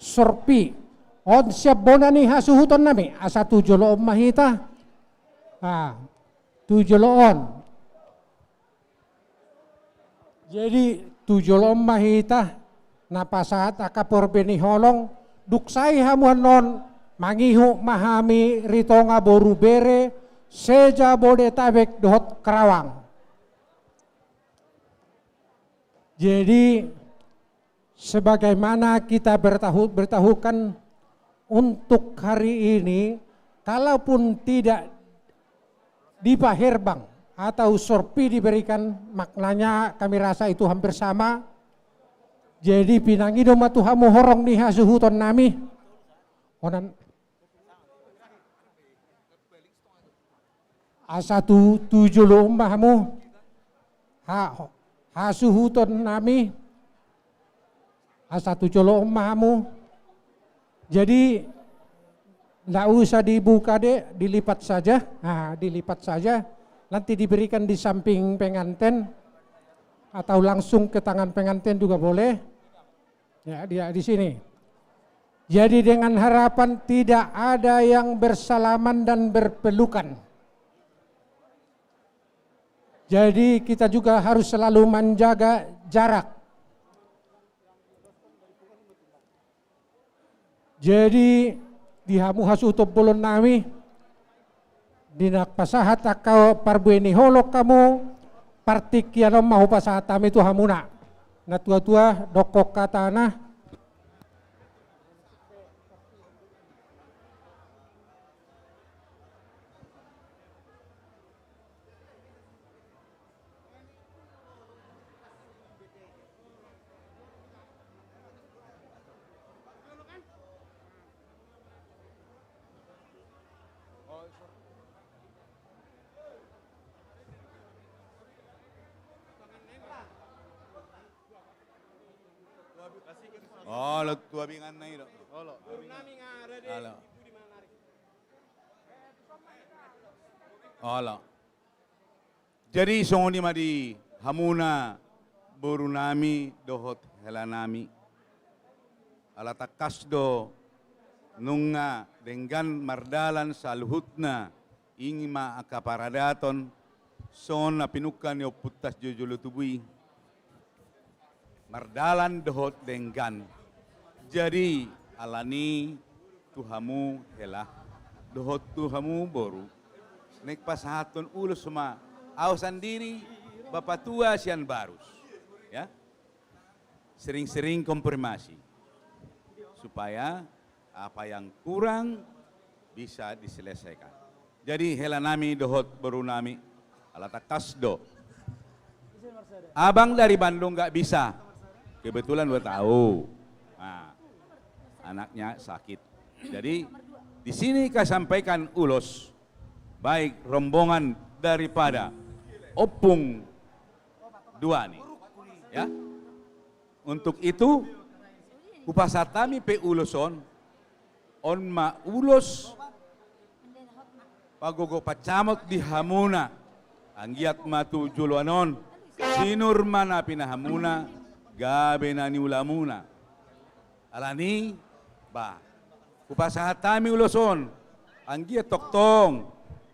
sorpi on siap bonani hasuhuton nami asa tujolo mahita tujolo on jadi tujolo mahita napasaat akapor beni holong duksai hamuan non mangihu mahami ritonga boru bere seja Bodetabek dohot Karawang. Jadi sebagaimana kita bertahukan untuk hari ini, kalaupun tidak dipaherbang atau sorpi diberikan, maknanya kami rasa itu hampir sama. Jadi pinangido matuhamu horong nih hasuhuton nami. Onan asa tujulo umbahmu hasuhuton nami asa tujulo umbahmu. Jadi tidak usah dibuka deh, dilipat saja. Dilipat saja. Nanti diberikan di samping pengantin atau langsung ke tangan pengantin juga boleh. Ya, dia di sini. Jadi dengan harapan tidak ada yang bersalaman dan berpelukan. Jadi kita juga harus selalu menjaga jarak. Jadi dihamu hasutup bolon nami dinak pasahat akau parbueni holok kamu partik kiano mau pasahat kami itu hamuna. Na tua-tua dokok katana. Oh, lo tua bingan na ito. Ala. Jadi songoni madi hamuna boru nami dohot hela nami. Ala takasdo nunga dengan mardalan saluhutna ingin ma akaparadaton son na pinukan yo putas jujulu tubui. Mardalan dohot dengan. Jadi alani tuhamu hela dohot tuhamu boru. Nek pasahaton ulo semua au sendiri bapak tua sian barus. Ya. Sering-sering konfirmasi supaya apa yang kurang bisa diselesaikan. Jadi hela nami dohot baru nami alata kasdo. Abang dari Bandung nggak bisa, kebetulan 2 tahu. Nah, anaknya sakit. Jadi di sini kau sampaikan ulos, baik rombongan daripada Opung 2 nih, ya. Untuk itu upasatami pe uloson on ma ulos pagogo pacamot di hamuna anggiat matu juluanon sinur mana pinahamuna gabe nani ulamuna alani ba upasahatami uloson anggiat toktong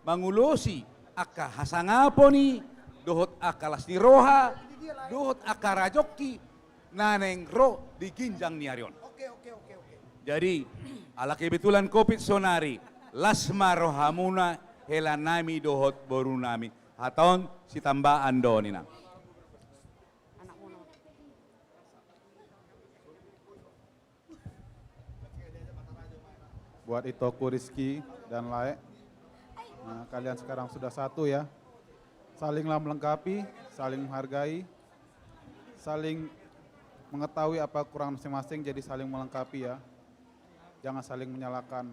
mangulosi aka hasangaponi dohot akalas ni roha dohot akarajoki naneng ro di ginjang niarion. Jadi ala kebetulan kopit sonari lasma rohamuna hela nami dohot boru nami haton si tambaan donina. Buat Itoku Rizky dan Lae, nah, kalian sekarang sudah satu ya. Salinglah melengkapi, saling menghargai, saling mengetahui apa kurang masing-masing, jadi saling melengkapi ya. Jangan saling menyalahkan.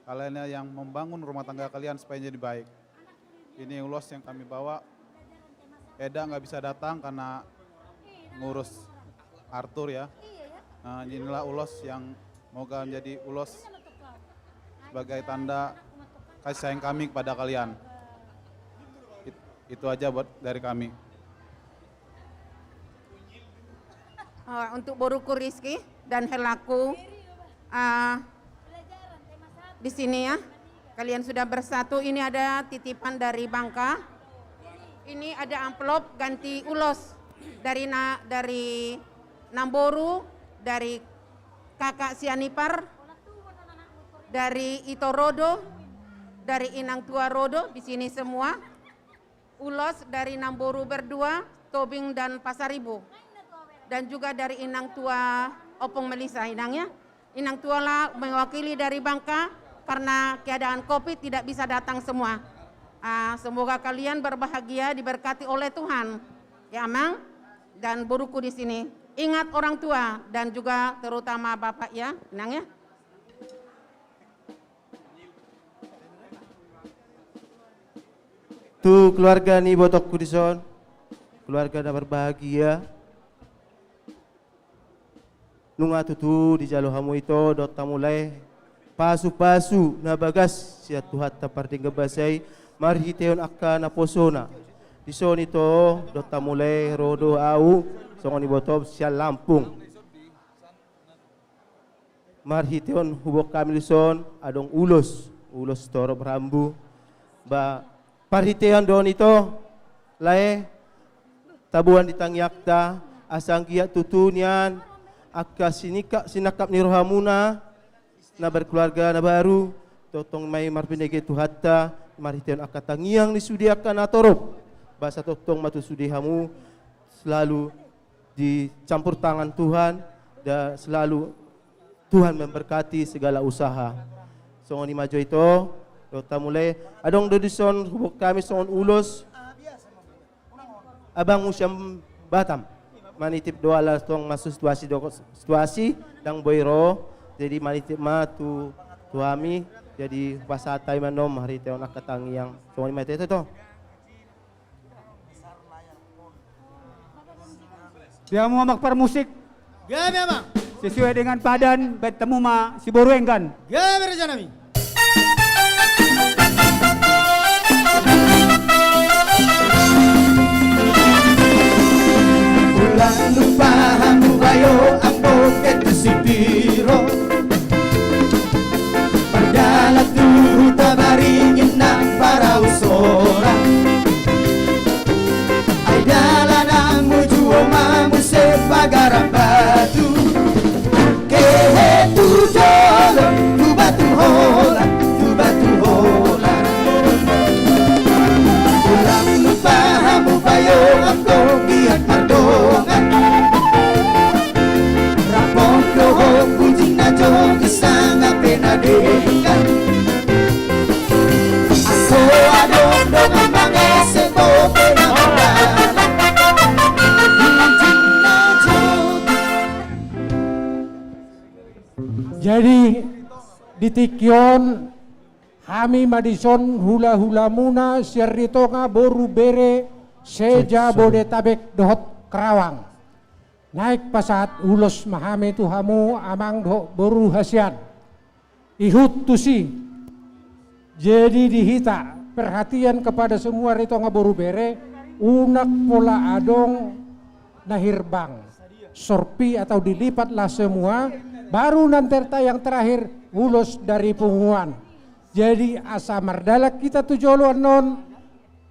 Kalian yang membangun rumah tangga kalian supaya jadi baik. Ini ulos yang kami bawa. Eda nggak bisa datang karena ngurus Arthur ya. Nah, inilah ulos yang moga menjadi ulos sebagai tanda kasih sayang kami kepada kalian. Itu aja buat dari kami. Untuk Boruku Rizky dan Helaku di sini ya, kalian sudah bersatu. Ini ada titipan dari Bangka. Ini ada amplop ganti ulos dari Namboru, dari kakak Sianipar, dari Itorodo, dari Inang Tua Rodo, di sini semua. Ulos dari Namboru berdua, Tobing dan Pasaribu. Dan juga dari Inang Tua Opung Melisa, Inangnya. Inang Tua lah mewakili dari Bangka, karena keadaan COVID tidak bisa datang semua. Semoga kalian berbahagia, diberkati oleh Tuhan. Ya Amang dan Boruku di sini. Ingat orang tua dan juga terutama Bapak ya, Inangnya. Tu keluarga ni botok kudison, keluarga dah berbahagia. Nunga tutu di jalo hamu itu dota mulai pasu-pasu na bagas siat Tuhan taparding gabasay marhiteon akka na posona. Dison ito dota mulai rodo au songon ibotob siya Lampung. Marhiteon hubok kami dison adong ulos toro berambu ba parhiteon don ito lae tabuan di tangyakta asang giat tutunian akka sinakap ni rohamuna na berkeluarga na baru totong may marpinege tuhatta marhiteon akka tangiang ni sudiakan atorop basa totong matusudihamu selalu dicampur tangan Tuhan dan selalu Tuhan memberkati segala usaha. Songon ni majo ito dota mulai adong dodison hubok kami songon ulos abang musyam Batam manitip doa lah tong masuk situasi dang boyro jadi manitip ma tu tuami jadi pasatay manom hari teo nakatangiang songon ni majo ito to. Dia mau makpar musik. Gabe Amang. Sesuai dengan padan bertemu ma si Boruenggan. Gabe Raja Nami. Tikion Hami Madison hula-hula muna Syaritonga boru bere Seja Bodetabek dohot Kerawang. Naik pasat ulos mahame tuhamu amang dohot boru hasian. Ihut tusi. Jadi dihita perhatian kepada semua ritonga boru bere. Unak pola adong nahirbang. Sorpi atau dilipatlah semua. Baru nanti yang terakhir ulos dari punguan. Jadi asa mardalak kita tujoluan non.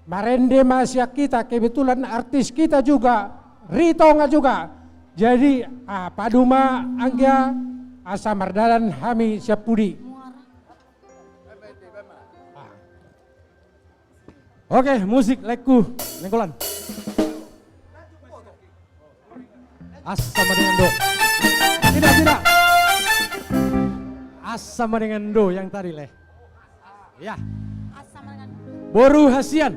Marende masya kita kebetulan artis kita juga. Ritonga juga. Jadi paduma anggia asa mardalan hami siapudi. Oke, musik leku lengkolan. Asam dengan do. Tidak. Asam dengan do yang tadi leh. Ya. Boru hasian.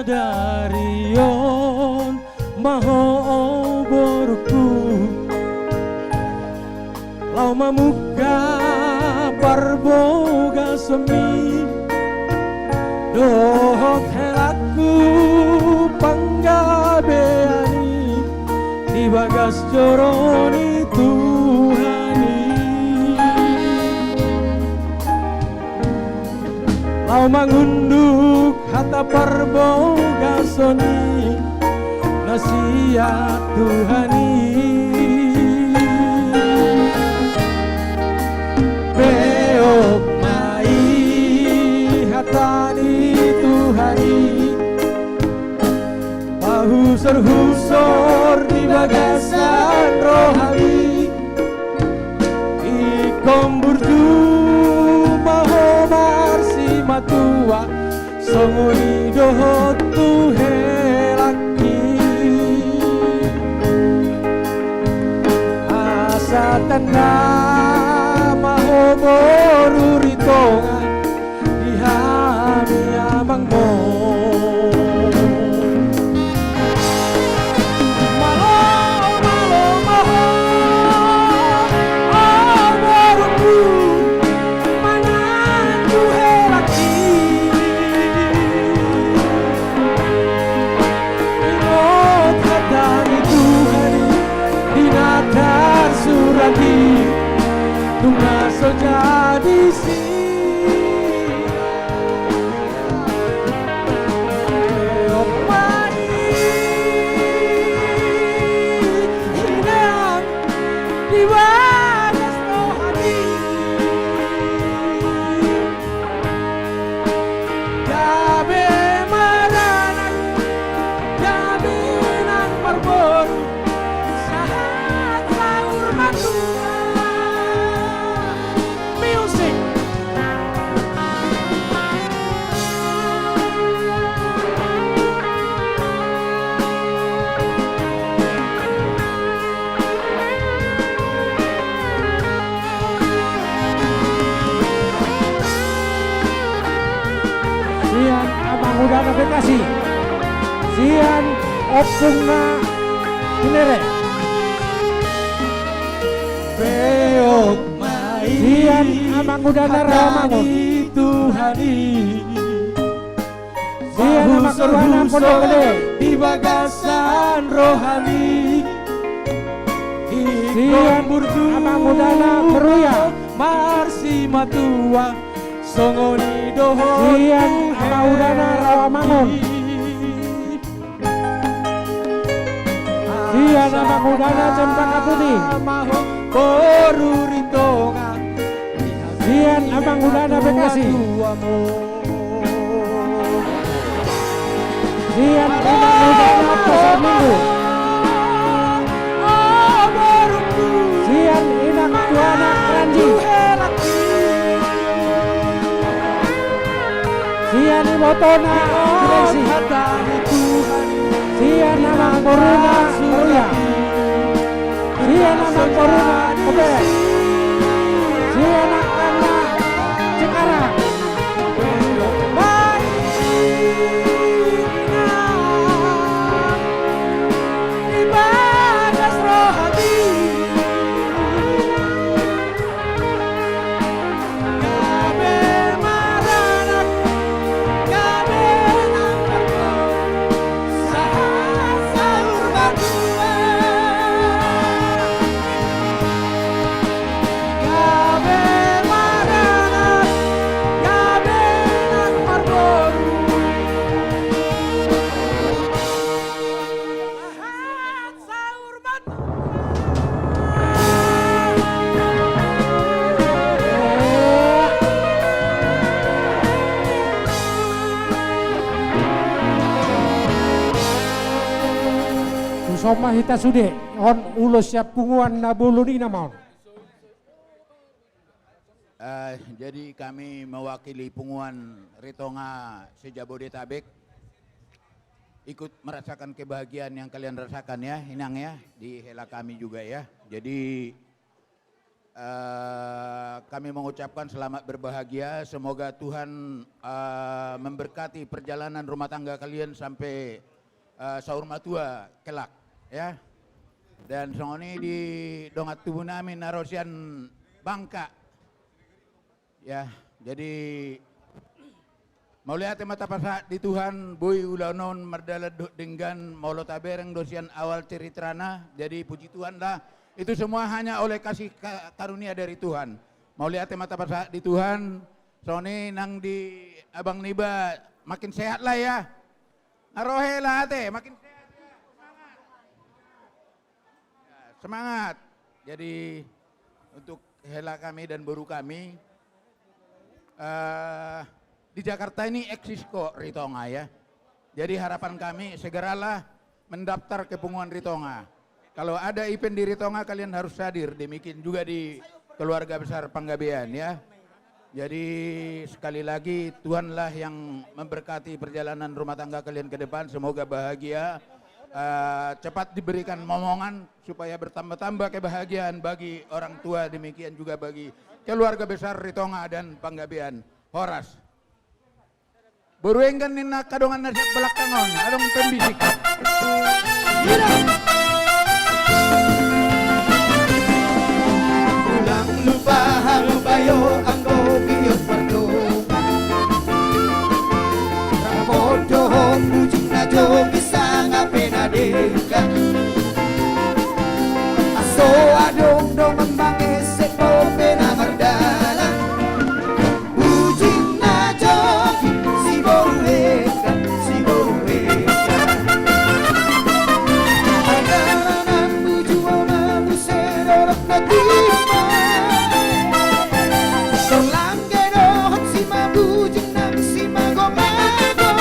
Sadarion maho boruku lau mamuka parboga semi dohot helaku panggabeani di bagas joroni Tuhani lau mangunduk hata parboga soni nasihat Tuhani beok mai hatani Tuhani pahusor di bagasan rohani ikom burdu mahomar si matua songoni dohot tuhelaki asa tanda mahoboru ritongan di hami amang mo jadi mudah navigasi sian opungna hinere beok mai sian amang udana ramangun Tuhani sian amang udana pondok gede di bagasan rohani sian amang udana meruya marsi matua songoni dohot sian amaudana rawamangun sian amaudana cempakapuni boru ritonga sian amaudana Bekasi sian amaudana Pasar Minggu sian inak tuana Keranji sian imotona Gresi sian nama Corona Meruya Sian amang boruna oke. Sian karena sekarang. Ibadas rohani Kabe maranak Kabe angkarko Sahur berdua Kabe maranak Kabe angkarko Sahur Soma hita sude on ulos ya punguan na buluni namon. Jadi kami mewakili punguan Ritonga se-Jabodetabek ikut merasakan kebahagiaan yang kalian rasakan ya, Inang ya, di hela kami juga ya. Jadi kami mengucapkan selamat berbahagia, semoga Tuhan memberkati perjalanan rumah tangga kalian sampai sahur matua kelak ya. Dan songoni di dongat tubuh nami narosian Bangka ya. Jadi mau lihat mata pasa di Tuhan bui ulanon merdala dengan maulo tabereng dosian awal ceritrana. Jadi puji Tuhan lah, itu semua hanya oleh kasih karunia dari Tuhan. Mau lihat mata pasa di Tuhan, songoni nang di Abang Niba makin sehat lah ya. Narohe lah ate makin sehat. Semangat. Jadi untuk hela kami dan boru kami di Jakarta ini eksis kok Ritonga ya. Jadi harapan kami segeralah mendaftar ke punguan Ritonga. Kalau ada event di Ritonga kalian harus hadir. Demikian juga di keluarga besar Panggabean ya. Jadi sekali lagi Tuhanlah yang memberkati perjalanan rumah tangga kalian ke depan. Semoga bahagia. Cepat diberikan momongan supaya bertambah-tambah kebahagiaan bagi orang tua, demikian juga bagi keluarga besar Ritonga dan Panggabean. Horas. Beruengkan nina kadongan nasi belakangan, adong pembisik. Ulang lupa hamu bayo anggo bios pardo Rapodo bujing najo bisa ngapena dekan Aso adong dong membange sepo pena merdala Bujing najo si borueka Agaranan buju oma buserorok natima Sorlangge dohot si mabujing nang si magomago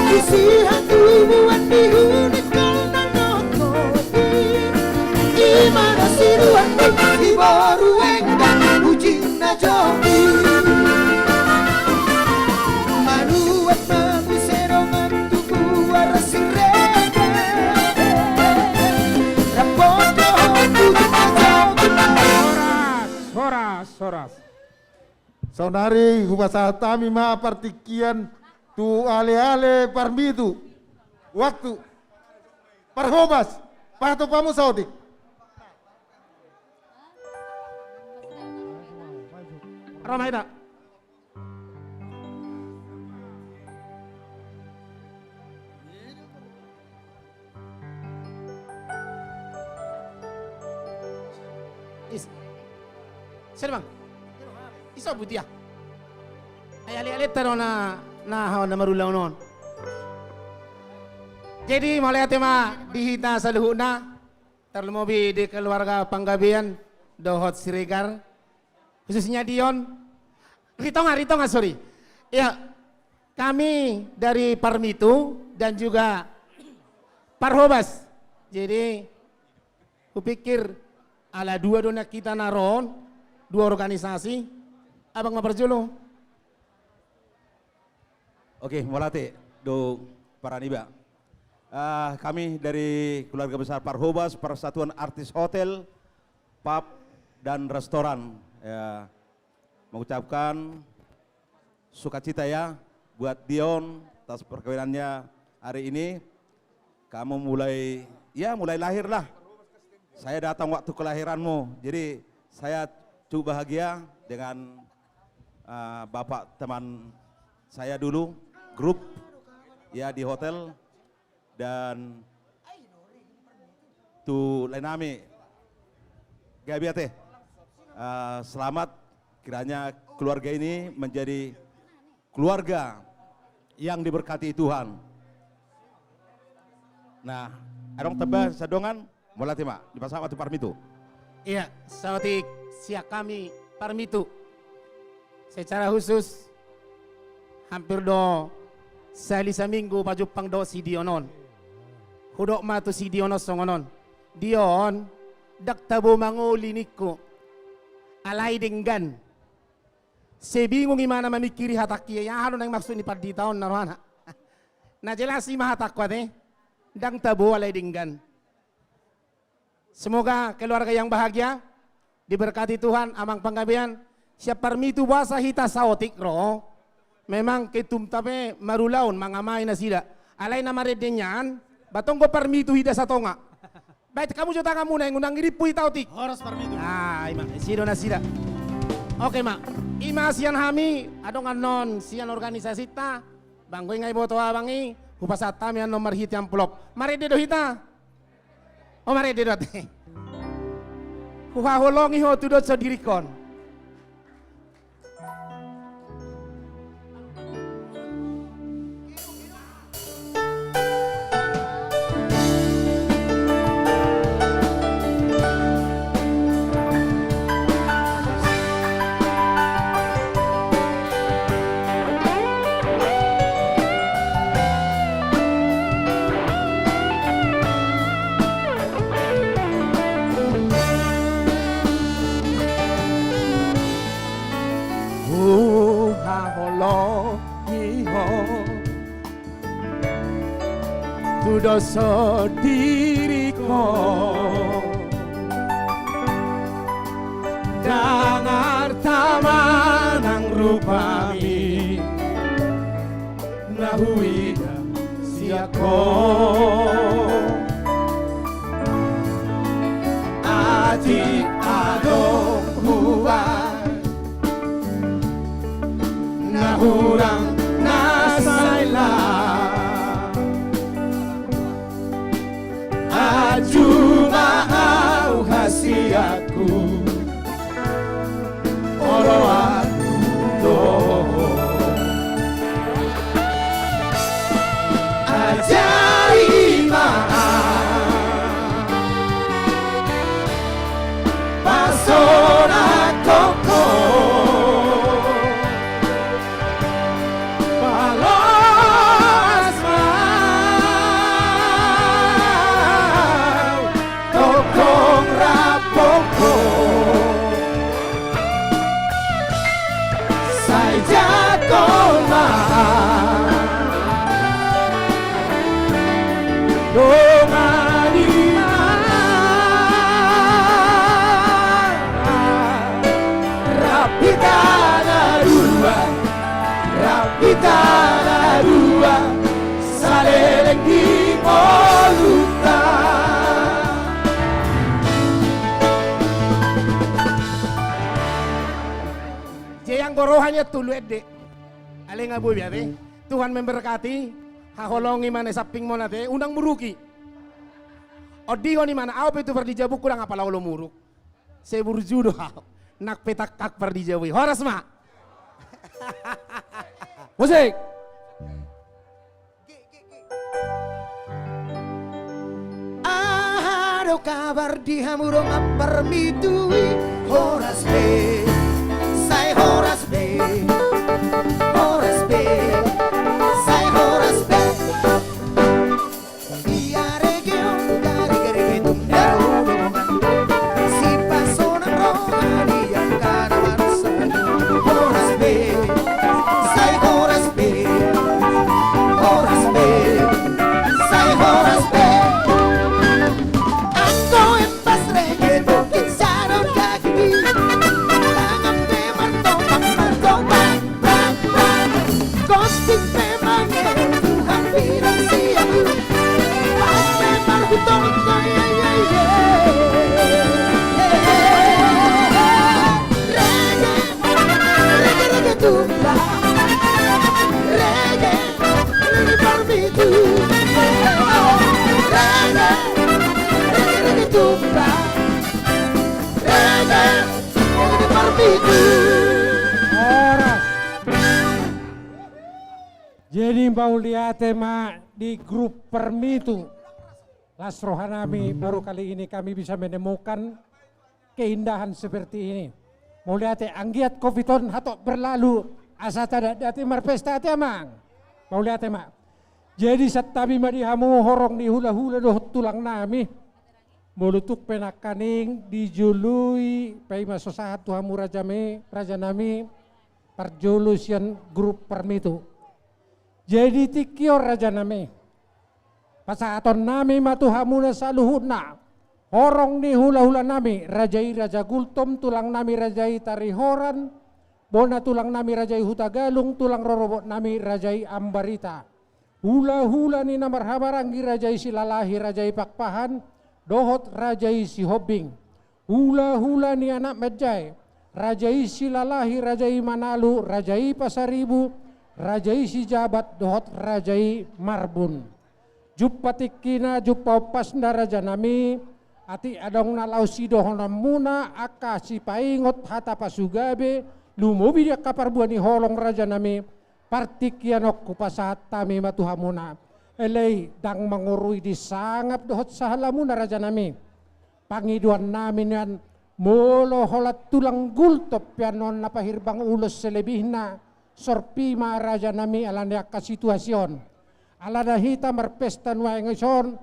Isihan tubuhan dihunit kau nanokoti Imana siruan di boru enggan bujing na jogi Manuat mabuserong tuku waras sirega Rapodo bujing na jogi Soras. Saudari hubasatami ma partikian tu ale-ale parmitu. Waktu parhobas pato pamu saudik. Ramaida. Sir bang, isa butia. Ay ali taro na hawan na marulaw noon. Jadi mulai tema dihita sa luho na terlemobi di keluarga Panggabean dohot Siregar khususnya Dion Ritonga sorry. Ya kami dari Parmitu dan juga Parhobas. Jadi kupikir ala dua dona kita naron dua organisasi, abang maperjulo. Oke, molate do Paraniba. Kami dari keluarga besar Parhobas, Persatuan Artis Hotel, Pub dan Restoran, ya, mengucapkan sukacita ya buat Dion atas perkawinannya hari ini. Kamu mulai lahir lah. Saya datang waktu kelahiranmu, jadi saya cukup bahagia dengan bapak teman saya dulu, grup ya di hotel. Dan tu lenami gabiate, selamat, kiranya keluarga ini menjadi keluarga yang diberkati Tuhan. Nah, adong tebas sadongan mulai tema di pasal waktu parmitu. Iya, sawatik siak kami parmitu. Secara khusus hampir sali seminggu pajupang si Dionon. Hudok matu si Dion songonon. Dion, daktabo manguli niko. Alay denggan. Sebingung gimana memikiri hataki ya ano nang maksud ni pardi taon narwana. Na jelas si mahatak ko dang tabo alay denggan. Semoga keluarga yang bahagia, diberkati Tuhan, amang panggabian. Siap parmitu basa hita saotik ro. Memang ketum tape marulaun mangamay na sila. Alay na maredenyan. Batong ko parmitu hida sa tonga. Baik kamu jota kamu na ngundang iripuy tautik. Horas parmitu. Ima, sino na sila. Oke ma, ima sian hami, adong anon sian organisasi ta, banggoy ngay boto abangi, hupasat tami anon marhit yang plop. Marede do hita. Oh marede do te. Huhahulongi ho tudot sa dirikon. Dosa diriku dangar tamanang rupami nahuida siako adik adong huwai nahurang nasailah cuma au hasiatku oroan do ajaib pasona koko Gorohannya tulu ede. Ale ngabu biate. Tuhan memberkati. Haholongi mana saping mo nate. Undang muruki. Odiho ni mana au itu perdijabu kurang apa laulo muruk. Seburjudo nak petak kak perdijabu. Horas ma. Musik. Ada kabar di hamurong permitui horas be. Say horas be, horas be, say horas be. Dia region dari geregetum daru, si pasona rohani yang kada warsa. Horas be, say horas be, say horas. permitu. Oras. Jadi mau lihat tema di grup Permitu. Las Rohanami baru kali ini kami bisa menemukan keindahan seperti ini. Mau lihat anggiat Covidon hatok berlalu asa tada dati marpesta amang. Mau lihat tema. Jadi satabi madihamu horong di hula-hula doh tulang nami. Mulutuk penakaning dijului pai masosahat tuhamu raja nami perjulusian grup Permitu. Jadi tikior raja nami. Pasaton nami matuhamuna saluhuna. Horong ni hula-hula nami. Rajai Raja Gultom, tulang nami Rajai Tarihoran. Bona tulang nami Rajai Hutagalung, tulang rorobot nami Rajai Ambarita. Hula-hula ni namarhabarangi Rajai Silalahi, Rajai Pakpahan. Dohot Rajai Sihobing. Hula-hula ni anak Medjai. Rajai Silalahi, Rajai Manalu, Rajai Pasaribu, Rajai Sijabat, dohot Rajai Marbun. Jupatikina jupaupas Raja nami, ati adong nalau sidohona muna, akasi paingot hata pasugabe, lumubi dia kaparbuani holong Raja nami, partikianok kupasahat tami matuhamuna. Elei dang mangurui di sangap dohot sahalamuna Raja nami. Pangiduan namin yan, molo holat tulang gultop pianon napahirbang ulos selebihna, sorpima Raja nami alanda ka situasyon. Alada hita marpesta nuayengon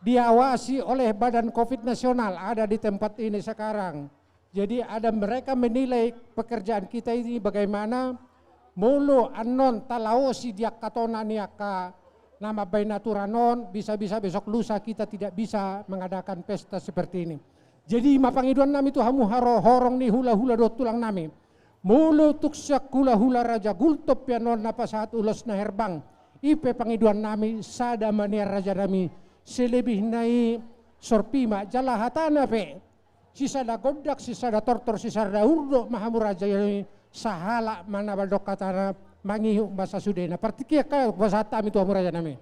diawasi oleh Badan Covid Nasional ada di tempat ini sekarang. Jadi ada mereka menilai pekerjaan kita ini bagaimana mulu anon talaosi diak katona niaka nama bainaturanon bisa-bisa besok lusa kita tidak bisa mengadakan pesta seperti ini. Jadi mapangiduan nami itu hamu horong ni hula-hula do tulang nami. Mulu tuksak hula-hula Raja Gultop pianon napa saat ulos na herbang. Ipe pangiduan nami sada mania Raja nami selebih nai sorpima jalahatana pe sisada godak sisada tortor sisada urdo mahamu Raja yang sahala mana baldok katana mangihu bahasa sudena partikia kaya bahasa tami tu amu Raja nami.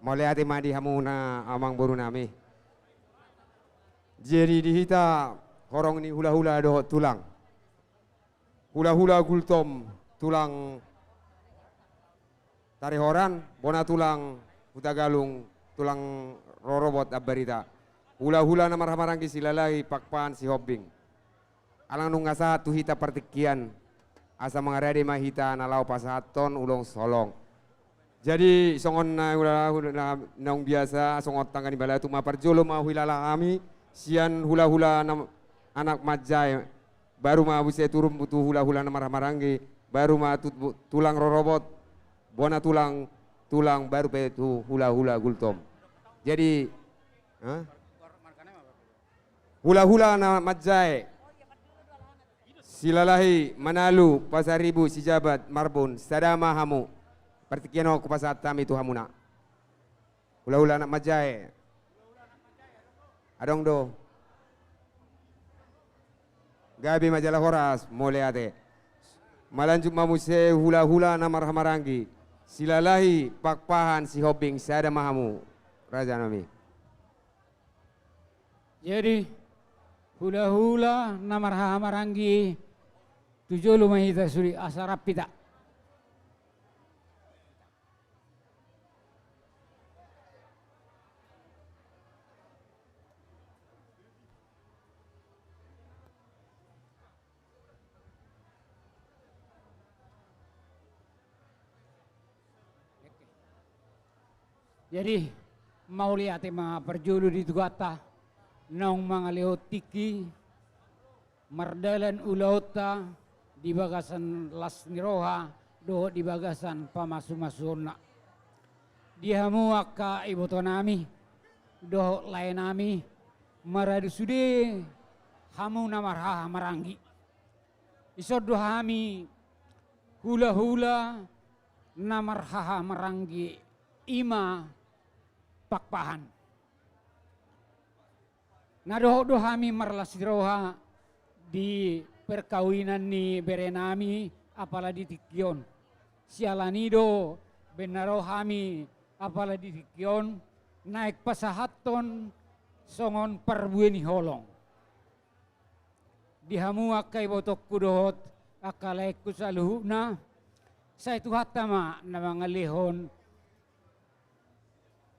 Mulai hati madi hamuna amang boru nami. Jadi dihita horong ni hula-hula doh tulang. Hula-hula gultom tulang tarihoran, bona tulang hutagalung, tulang rorobot abarita. Hula-hula na marhamarangki silalai pakpan si hobbing. Alang nung ngasa tu hita partikian asa mangarade mahita nalau pasaton ulong solong. Jadi songon na naung biasa songot tangga ni bala tu maparjolo mahilala kami. Sian hula-hula anak majai baru ma buse turun butuh hula-hula na marhamaranggi baru ma tulang rorobot bona tulang baru pe tu hula-hula gultom. Jadi hula-hula na majai Silalahi Manalu Pasaribu Sijabat Marbun sadama hamu partikiano kupasat tami tu hamuna. Hula-hula anak majai adong do gabi majalah horas mole ate malanjuk mamuse hula-hula na marhamaranggi silalahi pakpahan si hobbing sada mahamu Raja nami. Jadi hula-hula na marhamaranggi tujulu mahita suri asarapita. Jadi mau lihat mga perjulu di Tugata nong mga leotiki mardalan ulauta di bagasan Las Niroha do di bagasan pamasu-masuna di hamu ka iboto nami do lain nami maradu sude hamu namarha maranggi isod do hami hula-hula namarha maranggi ima pakpahan. Nadoh hami marlasiroha di perkawinan ni berenami apalagi di Tikion. sialanido benaro hami apala dikion naik pasahaton songon perbueni holong. Dihamu akai botok kudohot akalai kusaluhuna saya tu hatama na mga lehon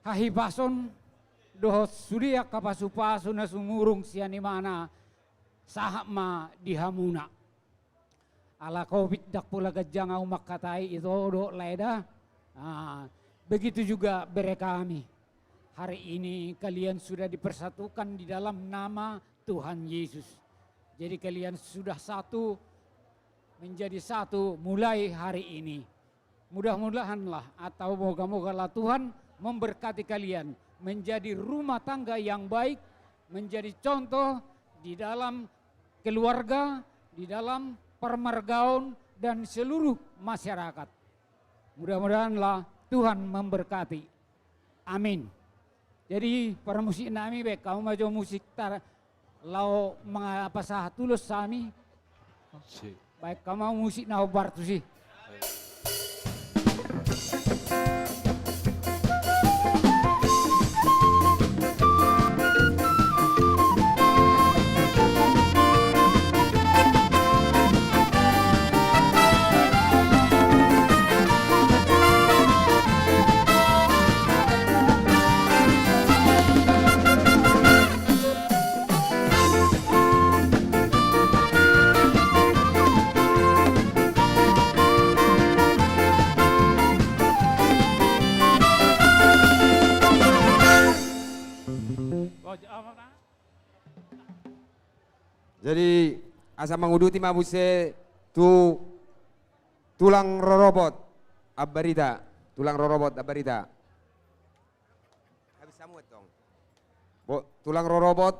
hahibason dohot surya kapasupaso na sumurung siya ni mana sahama dihamuna. Ala COVID dak pula gajang au makatai itu do leda. Begitu juga kami. Hari ini kalian sudah dipersatukan di dalam nama Tuhan Yesus. Jadi kalian sudah satu menjadi satu mulai hari ini. Mudah-mudahanlah atau moga-mogalah Tuhan memberkati kalian menjadi rumah tangga yang baik, menjadi contoh di dalam keluarga, di dalam permargaon dan seluruh masyarakat. Mudah-mudahanlah Tuhan memberkati. Amin. Jadi para musik nami baik kamu maju musik tar lau mengapa tulus sami. Baik kamu musik nau bartu sih. Jadi asa manguduti mabuse tu tulang rorobot abarita, tulang rorobot abarita. Habis samu etong. Tulang rorobot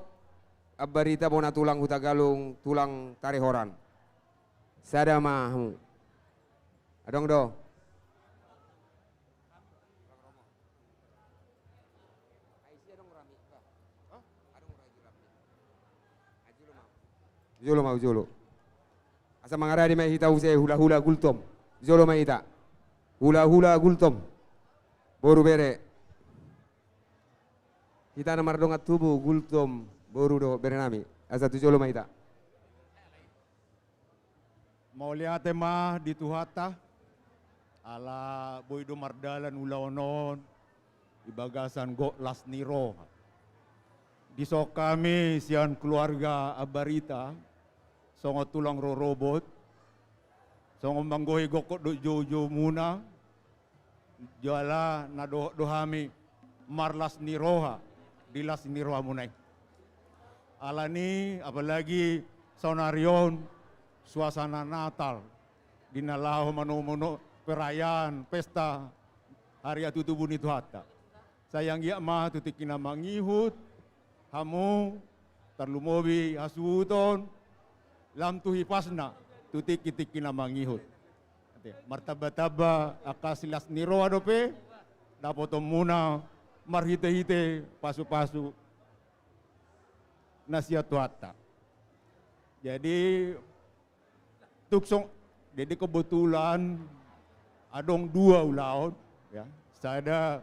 abarita bona tulang hutagalung, tulang tarihoran. Sada mahu. Adong do. Jolo mau jolo. Asa mangaradi mai hita use hula-hula gultom. Jolo mai hita. Hula-hula gultom. Boru bere. Hita namar dongat tubuh gultom boru do bere nami. Asa tu jolo mai hita. Mau lihat mah di Tuhata ala boido mardalan ulaonon ibagasan go lasniro. Di sok kami sian keluarga abarita songo tulang rorobot, songo manggohi gokok do jojo muna, jala na dohami marlas niroha, dilas niroha munai. Alani apalagi sonarion suasana Natal, dinalaho mano perayaan pesta hari atutu buni Tuhata. Sayang ya mah tutikina mangihut, hamu tarlumobi hasuton, lam tuhi pasna tutik-titik na mangihut. Martaba-taba akasilas niro adope dapoto muna marhite-hite pasu-pasu nasia Tuhata. Jadi tuksong jadi kebetulan adong dua ulaon ya. Sada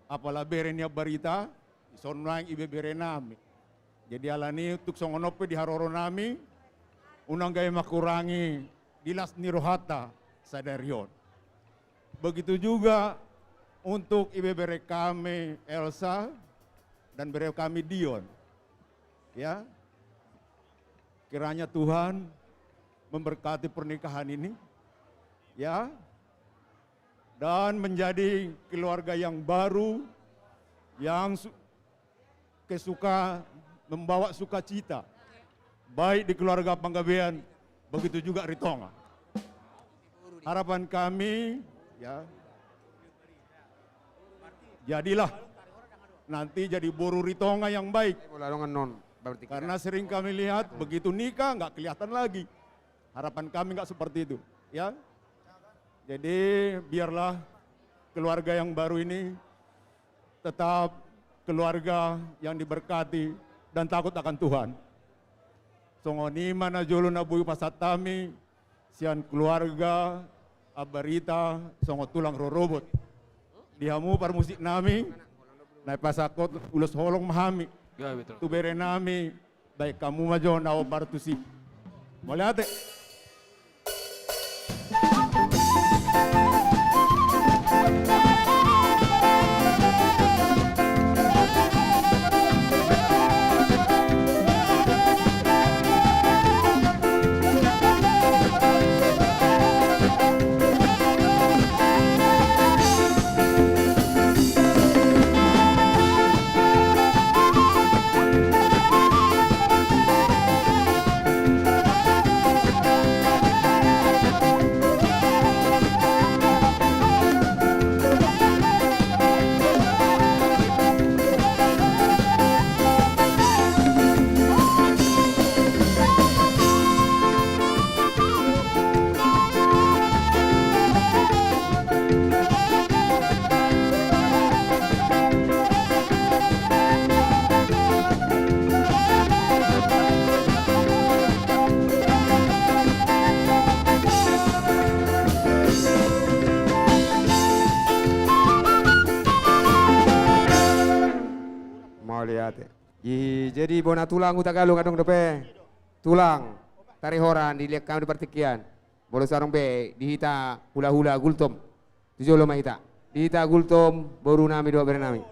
apala berenya barita sonang ibe berenami. Jadi alani untuk songonope di haroro nami unang gaya makurangi dilas nirohata sadarion. Begitu juga untuk ibe bere kami Elsa dan bere kami Dion. Ya. Kiranya Tuhan memberkati pernikahan ini. Ya. Dan menjadi keluarga yang baru yang kesuka membawa sukacita baik di keluarga Panggabean begitu juga Ritonga. Harapan kami ya jadilah nanti jadi boru Ritonga yang baik. Karena sering kami lihat begitu nikah nggak kelihatan lagi. Harapan kami nggak seperti itu ya. Jadi biarlah keluarga yang baru ini tetap keluarga yang diberkati dan takut akan Tuhan. Songoni mana jolo na buyu pasatami, sian keluarga abarita songo tulang rorobot. Dihamu par musik nami, naik pasakot ulos holong mahami. Tu bere nami, baik kamu majo nao bartusi. Boleh ate? Jadi bona tulang utak galung adong dope. Tulang tarihoran dilihat kami di partikian. Bolo sarong be dihita hula-hula gultom. Tujolo mahita. Dihita gultom baru nami dua berenami.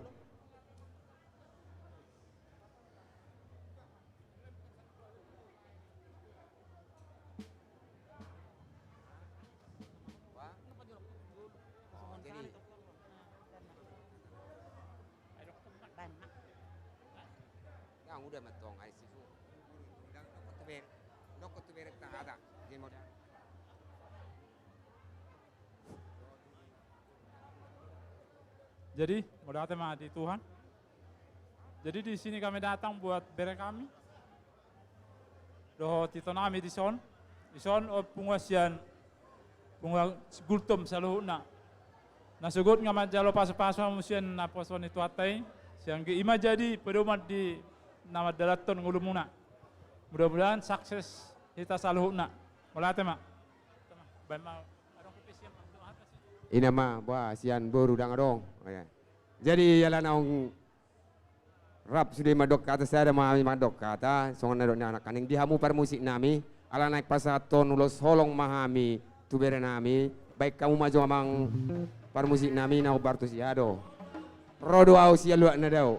Jadi, mudah tema di Tuhan. Jadi di sini kami datang buat bere kami. Doho tito nami di son penguasian bunga gultom saluhuna. Nasugot nga majalo paso-paso musian na poson itu atai. Siang ke ima jadi pedoman di nama dalaton ngulumuna. Mudah-mudahan sukses kita saluhuna. Mudah tema. Ini mah buah sian baru dang dong. Jadi jalan naung rap sudah madok kata saya ada mami madok kata songan nadok anak kaning dihamu par musik nami ala naik pasaton ulos holong mahami tu bere nami baik kamu maju amang par musik nami nau bartus yado rodo au sia luak nadau.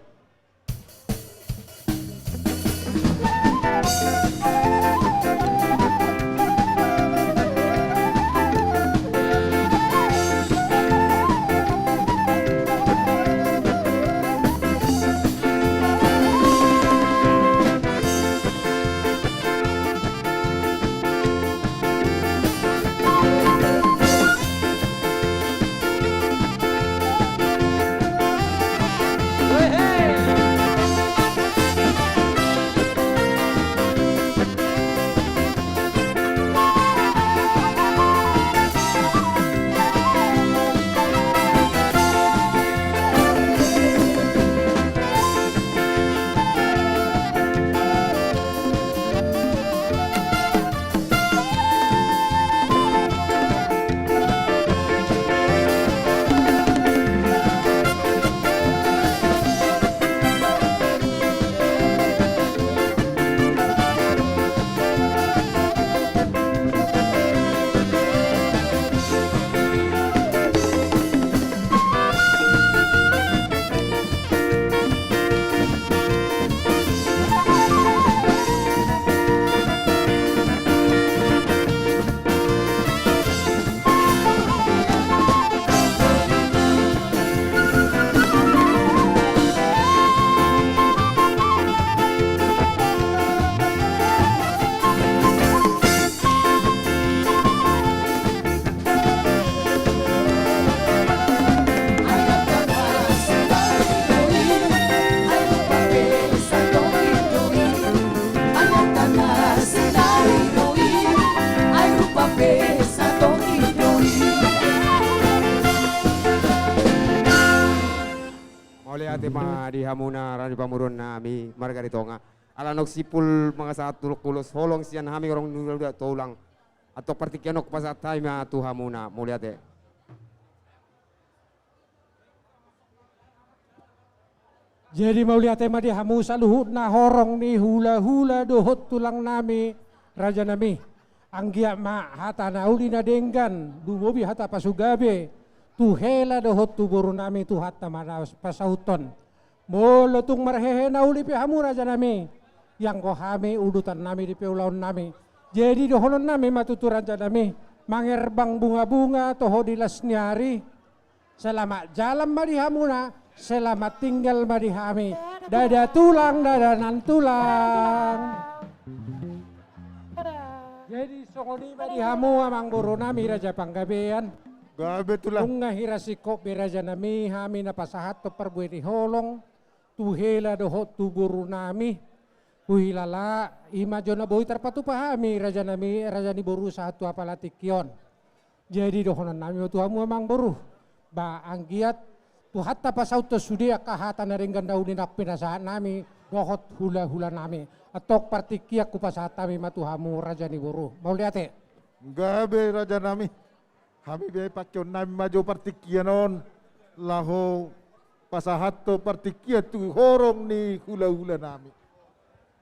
Tema di hamuna rani pamurun nami margaritonga ala nok sipul mga sa tulok kulos holong sian hami orang nulda tolang atau partikianok pasatai ma tuhamuna muliate. Jadi mau lihat tema di hamu saluhut na horong ni hula-hula dohot tulang nami raja nami. Anggia ma hata nauli na denggan dumobi hata pasugabe. Tu hela dohot tu boru nami tu hata manaus pasahuton. Molo tung marhehe nauli pi hamu raja nami. Yang ko hami udutan nami di peulaun nami. Jadi doholon nami matutu raja nami. Mangerbang bunga-bunga toho di lasnyari. Selamat jalan mari hamuna. Selamat tinggal mari hami. Dada tulang, dadanan tulang. Jadi songoni mari hamu amang buru nami raja panggabean. Gabe tulang. Tunga hirasiko beraja nami hami na pasahat to perbuati holong. Tuhela dohot tu buru nami. Tuhilala ima jona boy terpatu pahami raja nami raja ni buru satu apalatikion. Jadi dohonan nami tu hamu amang buru. Ba anggiat tu hatta pasau to sudia kahata naringgan dauni nak pinasaan nami dohot hula-hula nami atok partikia ku pasatami matuhamu raja ni buru mau lihat gabe raja nami kami be pakyon nami maju partikia non laho pasahato partikia tu horong ni hula-hula nami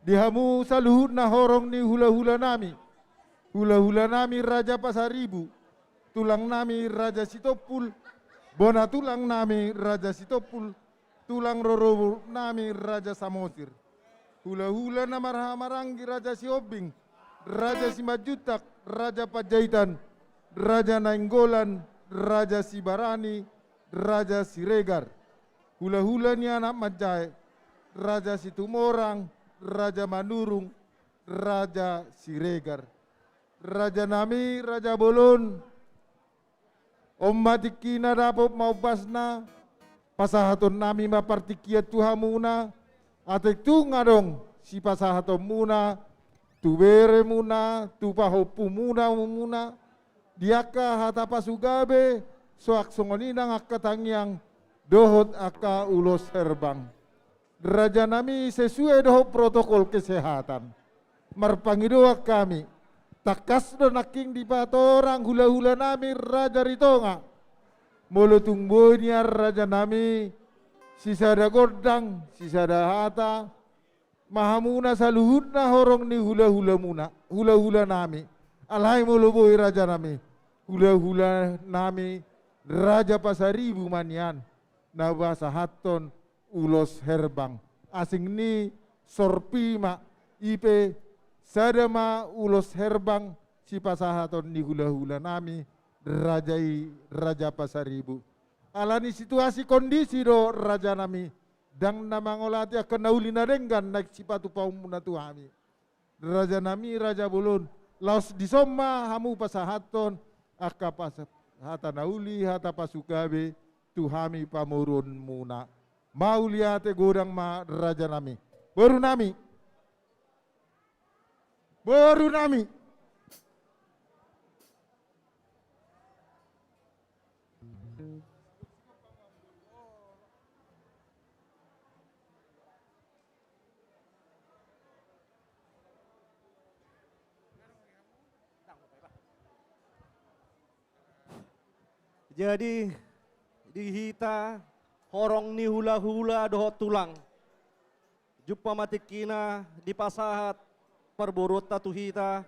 dihamu saluhut na horong ni hula-hula nami raja Pasaribu tulang nami raja Sitopul bona tulang nami Raja Sitopul, tulang roro nami Raja Samosir. Hula-hula na marhamaranggi Raja Siobing, Raja Simajutak, Raja Pajaitan, Raja Nainggolan, Raja Sibarani, Raja Siregar. Hula-hula ni anak Majai, Raja Situmorang, Raja Manurung, Raja Siregar. Raja nami Raja Bolon, Ommatikina dapop mau pasna pasahaton nami mapartikia tuhamuna atek tu ngadong si pasahaton muna tu bere muna tu pahopu muna diaka hata pasugabe soak songonina ngakatangyang dohot aka ulos herbang raja nami sesuai dohot protokol kesehatan marpangidoa kami takas do naking di patorang hula-hula nami raja ritonga. Molo tungboy niya raja nami sisada godang, sisada hata. Mahamuna sa luhud na horong ni hula-hula nami. Alhay molo boy raja nami. Hula-hula nami raja Pasaribu man yan. Nabasa haton ulos herbang. Asing ni sorpima ipe sadama ulos herbang si pasahaton ni hula-hula nami Raja Pasaribu. Alani situasi kondisi do raja nami dang namangolati akan nauli nadenggan naik sipatu paum munatu hami. Raja nami Raja Bolon laos disoma hamu pasahaton akka pasahata nauli hata pasukabe tuhami pamurun muna. Mauliate godang ma raja nami. Baru nami jadi dihita horong ni hula-hula dohot tulang jumpa matikina di pasahat parborota tuhita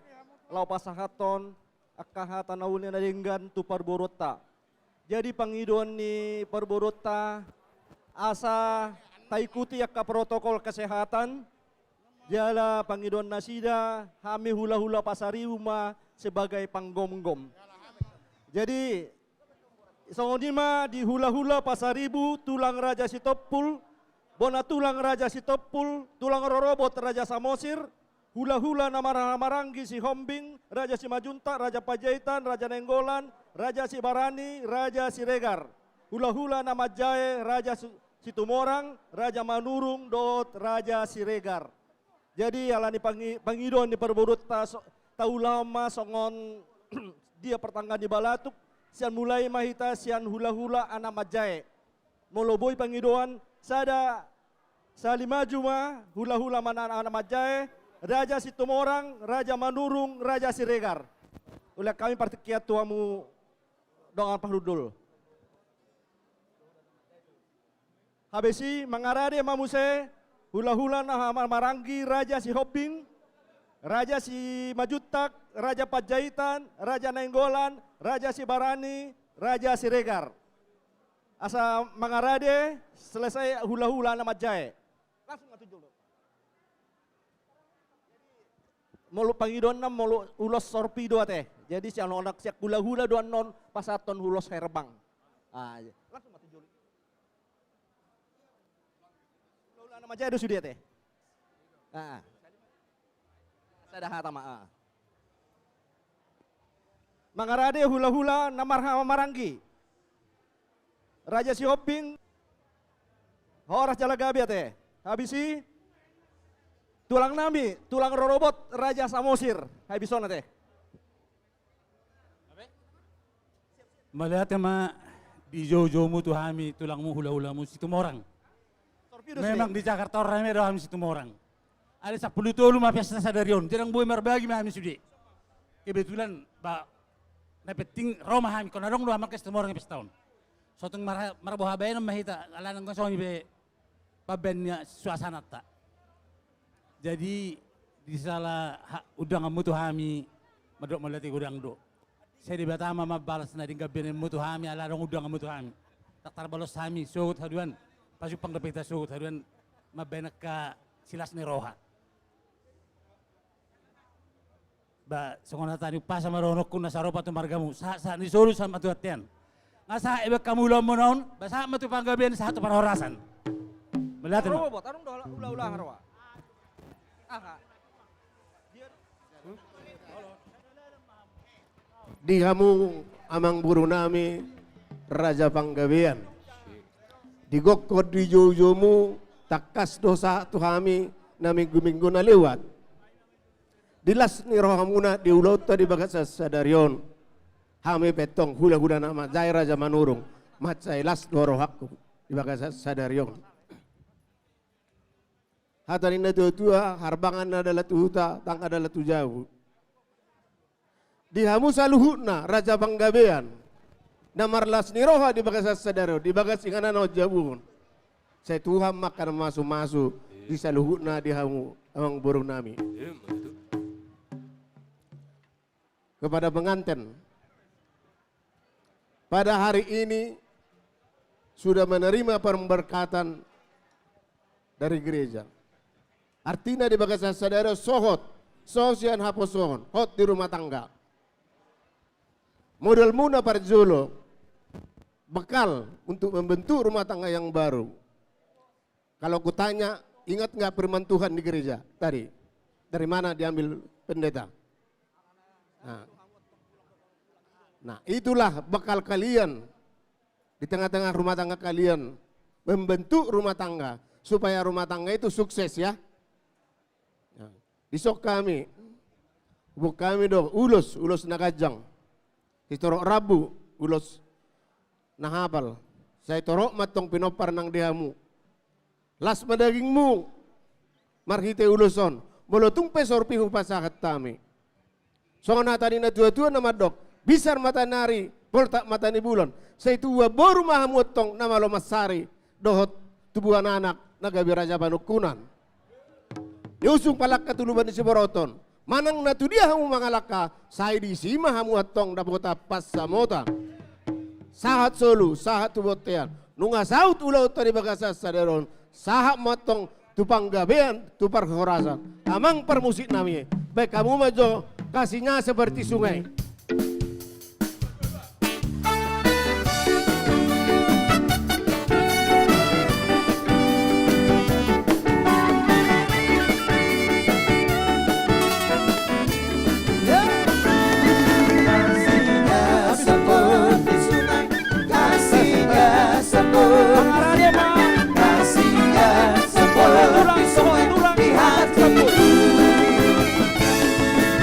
lau pasahaton akahata naulnya nadenggan tu parborota. Jadi pangidon ni parborota asa taikuti akka protokol kesehatan jala pangidon nasida hami hula-hula Pasaribu sebagai panggom-gom. Jadi songonima di hula-hula Pasaribu tulang Raja Sitopul, bona tulang Raja Sitopul, tulang rorobot Raja Samosir, hula-hula nama Maranggi si Hombing, Raja Simajunta, Raja Pajaitan, Raja Nenggolan, Raja Sibarani, Raja Siregar. Hula-hula nama Jae, Raja Situmorang, Raja Manurung, dot Raja Siregar. Jadi alani pangidon di perburut tau lama songon dia pertanggan di Balatuk, sian mulai mahita sian hula-hula anak Majae. Moloboy pangidoan sada salimaju hula-hula mana anak Majae, Raja Situmorang, Raja Manurung, Raja Siregar. oleh kami partikia tuamu doa pahrudul. Habisi mangarade mamuse hula-hula na maranggi Raja si Hoping, Raja si Majutak, Raja Pajaitan, Raja Nainggolan, Raja si Barani, Raja si Regar. Asa mangarade selesai hula-hula na Majai. Langsung atuh dulu. Molu pangidon na molu ulos sorpido teh. Jadi si anak siak hula-hula doan non pasaton hulos herbang. Ah, langsung atuh dulu. Hula-hula na Majai do sudia teh. Ah. Sadaha tama. Mangarade hula-hula na maranggi. Raja si Hoping, horas jalagabi teh. Habisi tulang nami, tulang rorobot Raja Samosir. Habisona teh. Melihat ma di Jojomu tuh kami tulangmu hula-hulamu situ morang. Memang di Jakarta rame dah kami situ morang. Ada 10 tahun mah pesta sadarion. Jarang boleh merbagi kami sudi. Kebetulan Pak nepeting Roma kami. Kau nadong dua makas situ morang pesta tahun. Sotong maraboh habayan mahita alanang kosong be pabennya suasana tak. Jadi di salah udang mutu kami madok melati udang do. Saya di Batama mabalas na dingga benen mutu kami alanang udang mutu kami. Tak tarbalos kami sugut haduan paju panggapita sugut haduan mabenak ka silas ni roha. Ba songona tani pas sama ronok kun nasaropa tu margamu sa ni solu sama tuatian. Ngasa iba kamu lo menon, basa matu panggabian satu panhorasan. Melihat Robo bot, arung ulah harwa. Di kamu amang buru nami Raja Panggabean. Di gokod di jojomu takas dosa tu kami na minggu-minggu na lewat. Dilas ni rohamuna di ulot di bagat sadarion. Hame petong hula-hula nama Jai Raja Manurung. Macai las doro hakku di bagat sadarion. Hatanin na tua harbangan adalah tuhuta, tang adalah tu jauh. Di hamu saluhutna Raja Panggabean. Namarlas ni roha di bagat sadarion, di bagat singana no jabun. Saya Tuhan makan masuk-masuk di saluhutna di hamu amang burung nami. Kepada pengantin, pada hari ini sudah menerima pemberkatan dari gereja. Artinya di bagas saudara sohot, sosian haposohon, hot di rumah tangga. Modal muna parjolo, bekal untuk membentuk rumah tangga yang baru. Kalau kutanya, ingat nggak firman Tuhan di gereja tadi? Dari mana diambil pendeta? Nah itulah bekal kalian di tengah-tengah rumah tangga kalian. Membentuk rumah tangga supaya rumah tangga itu sukses ya. Isok kami, buk kami dong, ulos nakajang. Hitorok Rabu, ulos nahapal. Saya torok matong pinopar nang dihamu. Las madagingmu, marhite uloson. Bolotung pesor pihu pasahat tami. Soalnya tadi na tua-tua nama dok. Bisar mata nari, poltak mata ni bulan. Saya tua boru mahamutong nama lo masari. Dohot tubuhan anak nagabi Raja Panukunan. Yusung palak katuluban di Siboroton. Manang natu dia hamu mangalaka. Saya di sima hamu atong dapota pas samota. Sahat solu, sahat tubotean. Nunga saut ulau tadi bagasa saderon. Sahat motong tupanggabean, tupar horasan. Amang permusik nami. Baik kamu majo kasihnya seperti sungai.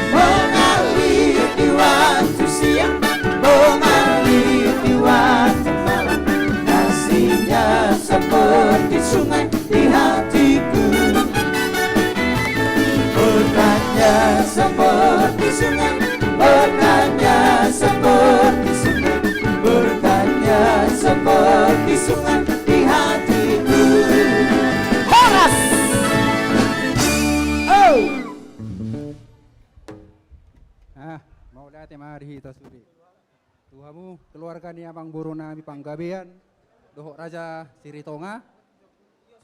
Mengalir di hita sudi. Tuhamu keluarga ni amang buru nami panggabean, dohok raja Siritonga,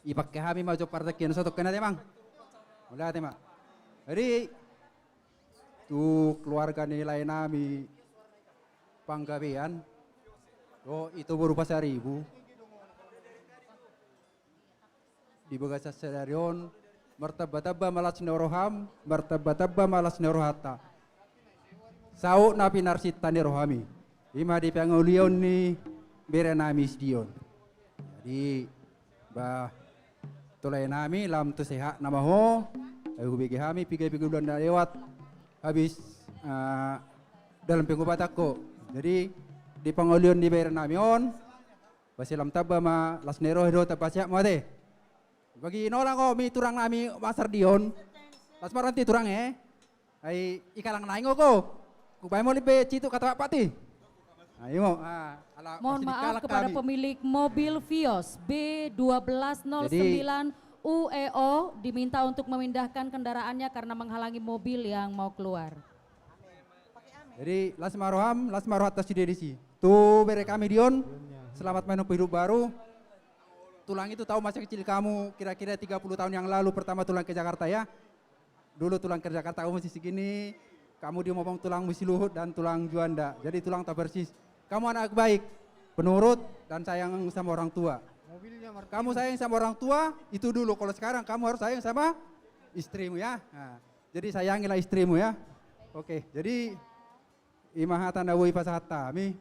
ipakai kami maju partakian sotok kena temang. Udah tema. Jadi tu keluarga nilai nami panggabean, oh itu berupa 1000. Di bagasa sedarion, martabataba malas neuroham, martabataba malas neurohata. Sau napi narsita ni rohami. Ima di pengulion ni berenamis dion. Jadi bah tulay nami lam tu sehat nama ho. Aku bagi kami pikir-pikir bulan lewat habis dalam pengubat aku. Jadi di pengulion di berenamion basi lam taba ma las nero do tabasya mo de. Bagi nolang ko mi turang nami masar dion. Las maranti turang ay ikalang naingo ko. Kubay mo libe cito kata pati. Ayo, mohon maaf kepada pemilik mobil Vios B1209 UEO diminta untuk memindahkan kendaraannya karena menghalangi mobil yang mau keluar. Jadi las marohat tas desi. Tu bere kami Dion, selamat menempuh hidup baru. Tulang itu tahu masa kecil kamu kira-kira 30 tahun yang lalu pertama tulang ke Jakarta ya. Dulu tulang ke Jakarta kamu masih segini. Kamu dia ngomong tulang Musi Luhut dan tulang Juanda. Jadi tulang tak persis. Kamu anak baik, penurut dan sayang sama orang tua. Kamu sayang sama orang tua itu dulu. Kalau sekarang kamu harus sayang sama istrimu ya. Nah, jadi sayangilah istrimu ya. Oke, jadi imahatan dawai pasahata mi.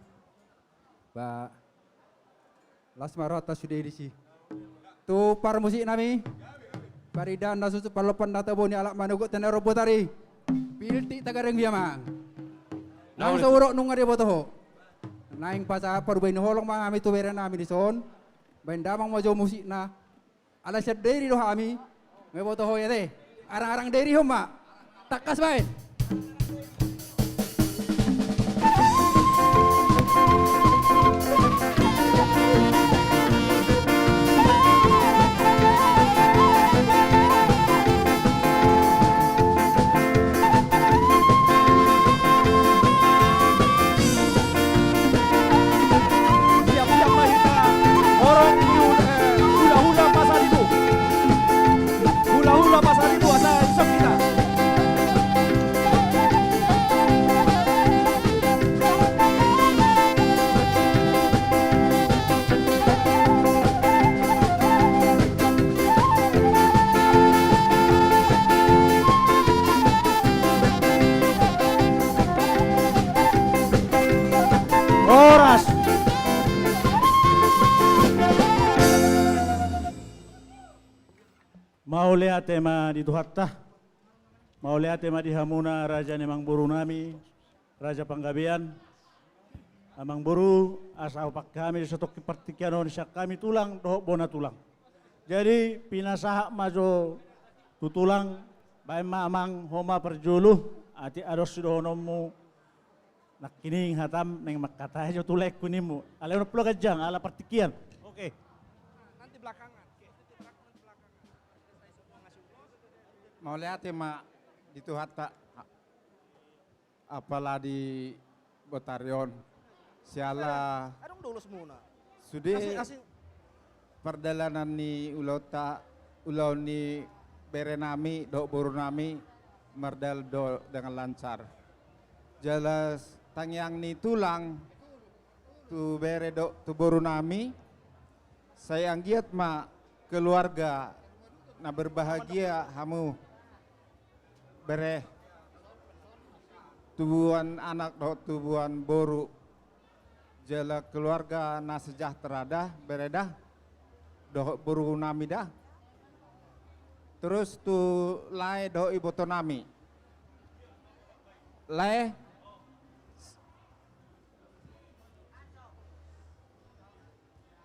Ba las marota sudah disi. Tu par musik nami. Paridan nasusu palopan data boni alak manugut tenero botari. Pilti tagareng biamang. Nang saurok nung ada botoho. Naing pasa parubain holong mga kami tuwera namin di son. Bain damang majo musik na. Alas siya deri do kami. May botoho yate. Arang-arang deri homa. Takas bain. Mau lihat tema di Tuhatta, mau lihat tema di Hamuna Raja Nemang Buru nami, Raja Panggabean, Amang Buru asal pak kami setok pertikian syak kami tulang doh bona tulang. Jadi pinasah majo tutulang bae amang homa perjuluh ati ados dohonomu nak kining hatam neng makata aja tulek kunimu. Ale ono pulo kajang ala pertikian. Oke. Nanti belakangan. Mau lihat tema di Tuhatta apalah di Botarion siala Adong dulu semua. Sudah perjalanan ni ulau ni berenami dok borunami merdal do dengan lancar. Jelas tangyang ni tulang tu bere dok tu borunami saya anggiat ma keluarga na berbahagia hamu bere tubuhan anak do tubuhan boru jala keluarga na sejahtera dah beredah do boru nami dah terus tu lai do iboto nami lai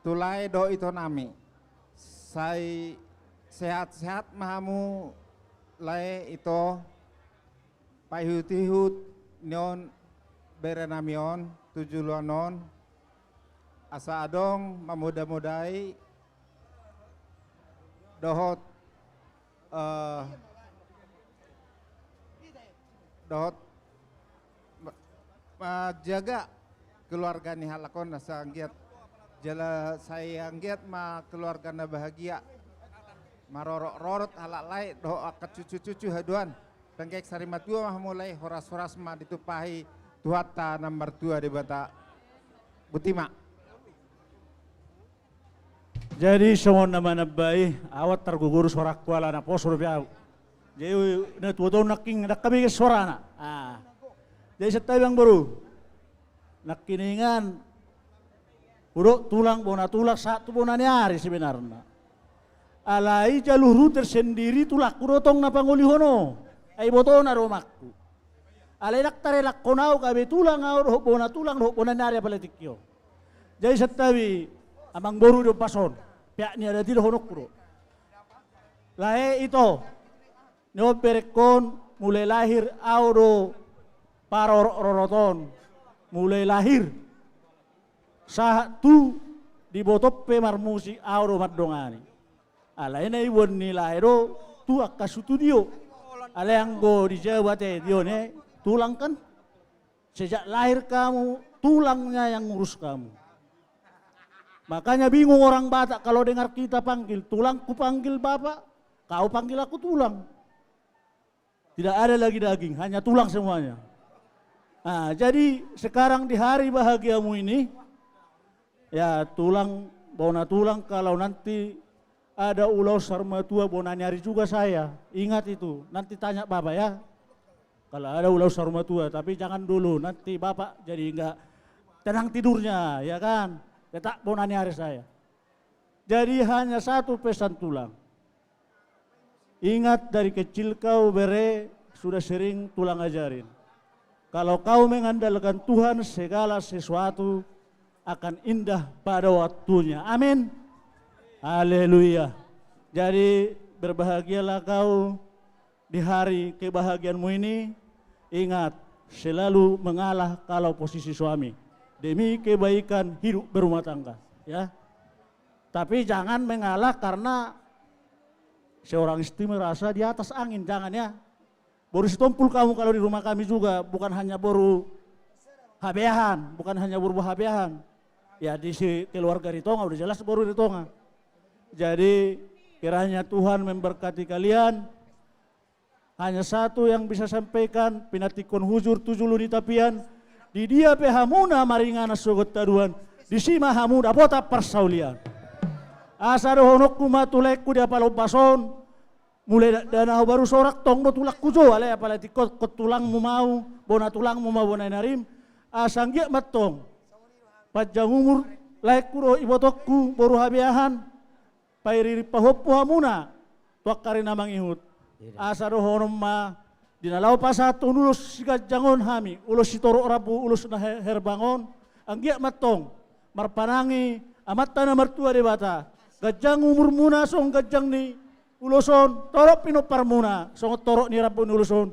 tu lai do ito nami sai sehat-sehat mahamu lai ito pahut-ihut nyon berenamion tujuluanon asa adong mamuda-mudai dohot dohot jaga keluarga ni halakon nasa anggiat jala saya anggiat ma keluarga na bahagia marorok-rorot halak lain doh akat cucu-cucu haduan tengkek sarimatua mah mulai horas-horas ma ditupahi tuhata nomor 2 di bata Butima. Jadi semua nama nabai awat tergugur sorak kuala na posor biau. Jadi na tuwa naking nakami ke sorana. Jadi setai bang baru nakiningan uruk tulang bona tulak satu bona nyari sebenarnya. Alai jalur router sendiri tulak kurotong na pangulihono. Ai boto na romakku. Alai nak tare nak konau kabe tulang au bona nyari apalatikyo. Jadi setai amang baru do pason. Pihak ni ada tidak honok kuro. Lae itu nyo perekon mulai lahir auro parororoton mulai lahir satu di botop pemar musik auro madongani. Alai na iwon ni lahiro tu akasutudio. Alai yang go di Jawa teh dio ne tulang kan sejak lahir kamu tulangnya yang ngurus kamu. Makanya bingung orang Batak kalau dengar kita panggil, tulang ku panggil bapak, kau panggil aku tulang. Tidak ada lagi daging, hanya tulang semuanya. Nah, jadi sekarang di hari bahagiamu ini, ya tulang, bona tulang kalau nanti ada ulau sarmatua bona nyari juga saya. Ingat itu, nanti tanya bapak ya. Kalau ada ulau sarmatua, tapi jangan dulu, nanti bapak jadi enggak tenang tidurnya, ya kan. Tak mau nanya hari saya. Jadi hanya satu pesan tulang. Ingat dari kecil kau bere sudah sering tulang ajarin. Kalau kau mengandalkan Tuhan segala sesuatu akan indah pada waktunya. Amin. Haleluya. Jadi berbahagialah kau di hari kebahagiaanmu ini. Ingat selalu mengalah kalau posisi suami. Demi kebaikan hidup berumah tangga, ya. Tapi jangan mengalah karena seorang istri merasa di atas angin, jangan ya. Baru setompul kamu kalau di rumah kami juga, bukan hanya baru habehan, bukan hanya baru habehan. Ya di keluarga Ritonga udah jelas baru Ritonga. Jadi kiranya Tuhan memberkati kalian. Hanya satu yang bisa sampaikan, pinatikon hujur tujulu tapian. Di dia pehamuna maringana sogot taduan di sima hamuda pota persaulian asado honokku matulekku dia palo pason mulai dana baru sorak tong do tulak kujo ale apalagi kot tulangmu mau bona narim asanggia matong pajang umur laik kuro ibotokku baru habiahan pairiri pahoppu hamuna tuak karina mangihut asado honom ma dinalau pasatu ulus sigat jangon hami, ulus sitoro rabu, ulus na herbangon, anggia matong, marpanangi, amat tanah mertua de bata, gajang umur muna song gajang ni uluson, torok pinopar muna, song torok ni rabu uluson,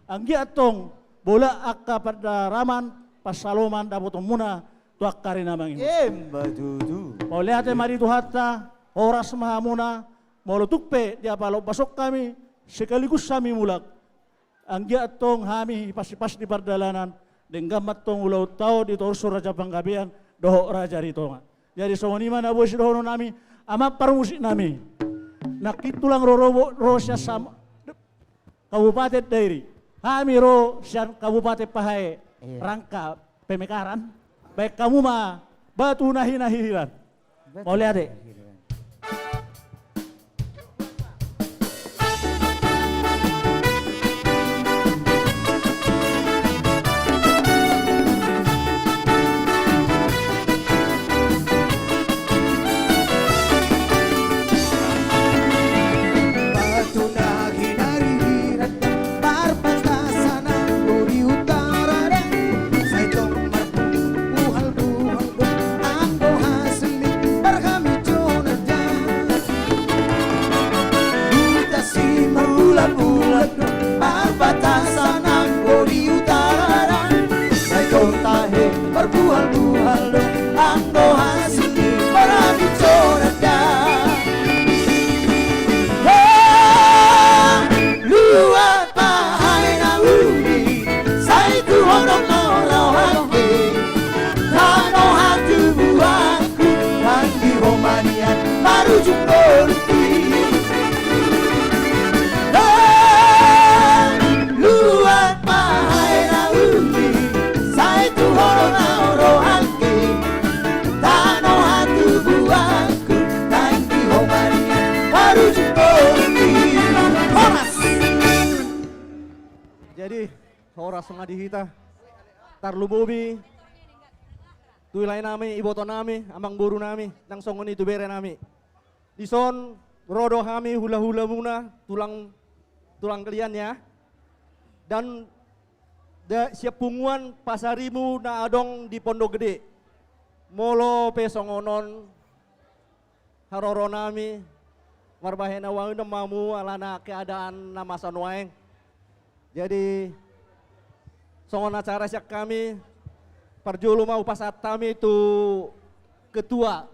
anggia tong, bola akka pada raman, pasaloman dabotong muna, tuak karina mangin. Mau lihat mari tuhata, horas mahamuna, mau lutukpe, dia palo basok kami, sekaligus kami mulak. Anggia tong hami pas di pardalanan denggamat tong ulau tau di torso Raja Panggabean doho Raja Ritonga. Jadi songoni mana bos doho nami ama parmusik nami. Nakitulang rosya sama Kabupaten Dairi. Hami ro sian Kabupaten Pahae rangka pemekaran. Baik kamu mah batu nahi-nahiran. Mau lihat deh. Uhal buhal, anggo hasli, barhami songa di hita. Tarlumobi. Tuilay nami, iboto nami, amang buru nami, nang songon itu bere nami. Dison, rodo kami hula-hula muna, tulang kalian ya. Dan siap punguan pasarimu na adong di Pondok Gede. Molo pesongonon, haroro nami, marbahena wangi mamu alana keadaan nama sanwaeng. Jadi, songon acara siap kami, Parjolo mau pasat kami itu ketua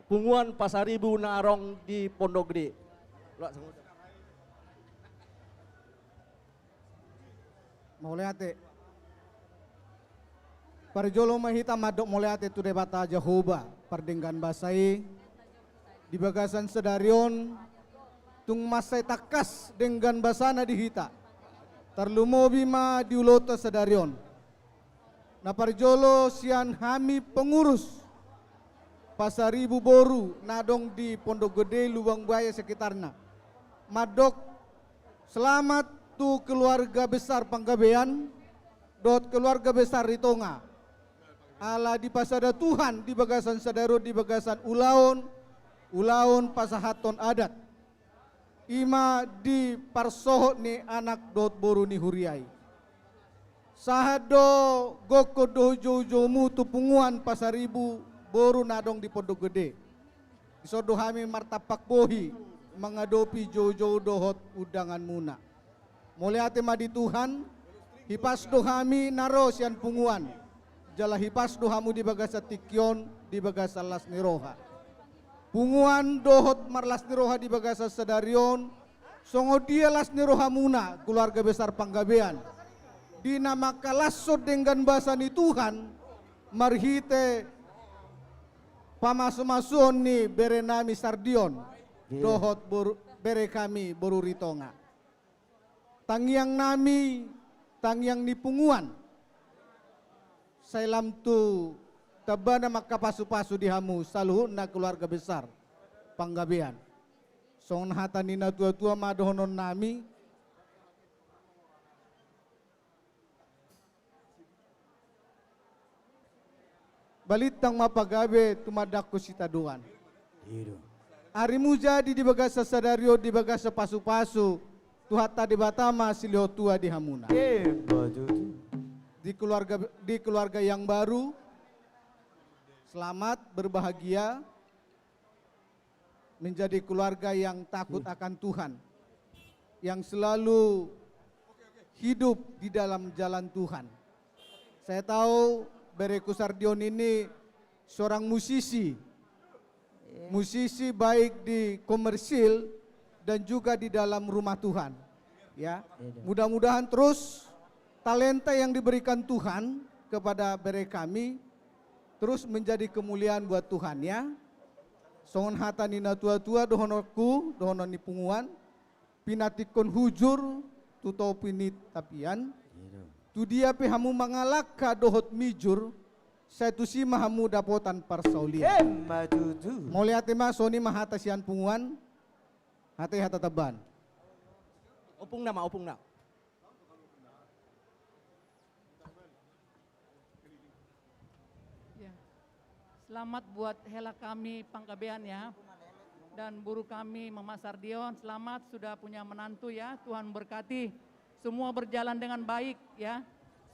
punguan pasaribu narong di Pondok Gede. Moleate. Parjolo mahita madok moleate tu debata Jehovah pardenggan basai di bagasan sedarion tung masai takas dengan basana di hita. Tarlumobi ma diuloto sedarion. Na parjolo sian hami pengurus pasaribu boru nadong di Pondok Gede Lubang Buaya sekitarnya. Madok selamat tu keluarga besar Panggabean dot keluarga besar Ritonga. Ala di pasada Tuhan di bagasan sadaro di bagasan ulaon pasahaton adat. Ima di parsohot ni anak dot boru ni huriai. Sahado goko dojo mutu punguan pasaribu boru nadong di Pondok Gede. Isodo hami martapak bohi mengadopi jojo dohot udangan muna. Muliate madi Tuhan, hipas dohami naro sian punguan. Jala hipas dohamu di bagasa tikyon di bagasa las niroha. Punguan dohot marlas niroha di bagasa sedarion. Songo dia las niroha muna keluarga besar Panggabean. Dinama kalasod dengan bahasa ni Tuhan marhite pamaso-mason ni bere nami sardion dohot bere kami boru Ritonga. Tangyang nami tangyang ni punguan sailam tu tabana makapasu-pasu di hamu saluhun na keluarga besar Panggabean. Songon hatanina tua-tua madohonon nami balitang mapagabe tumadako si taduan. Arimu jadi di bagasa sadario di bagasa pasu-pasu tuhata di Batama silio tua di Hamuna. Di keluarga yang baru selamat berbahagia menjadi keluarga yang takut akan Tuhan, yang selalu hidup di dalam jalan Tuhan. Saya tahu Bereku Sardion ini seorang musisi baik di komersil dan juga di dalam rumah Tuhan. Ya, mudah-mudahan terus talenta yang diberikan Tuhan kepada bere kami terus menjadi kemuliaan buat Tuhan ya. Songon hatanina tua-tua dohonoku dohonon ni punguan pinatikon hujur tutau pinit tapian. Tu dia pe hamu mangalaka dohot mijur saya tu si mahamu dapotan parsaulian. Moliate ma soni mahata sian punguan hati hata taban. Opung na. Ya. Selamat buat hela kami Panggabean ya. Dan buruh kami Mama Sardion, selamat sudah punya menantu ya. Tuhan berkati. Semua berjalan dengan baik ya.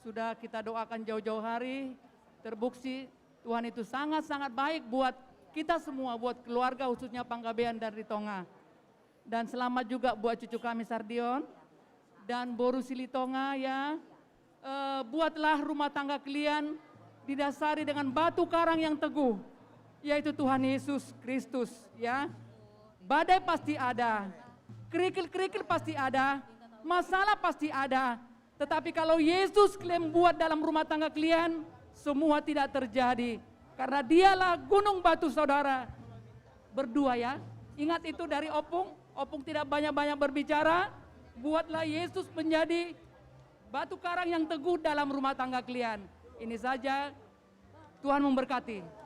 Sudah kita doakan jauh-jauh hari. Terbukti Tuhan itu sangat-sangat baik buat kita semua, buat keluarga khususnya Panggabean dan Ritonga. Dan selamat juga buat cucu kami Sardion dan Boru Silitonga ya. Buatlah rumah tangga kalian didasari dengan batu karang yang teguh, yaitu Tuhan Yesus Kristus ya. Badai pasti ada, kerikil-kerikil pasti ada, masalah pasti ada. Tetapi kalau Yesus kalian buat dalam rumah tangga kalian, semua tidak terjadi. Karena dialah gunung batu saudara. Berdua ya, ingat itu dari Opung. Opung tidak banyak-banyak berbicara. Buatlah Yesus menjadi batu karang yang teguh dalam rumah tangga kalian. Ini saja, Tuhan memberkati.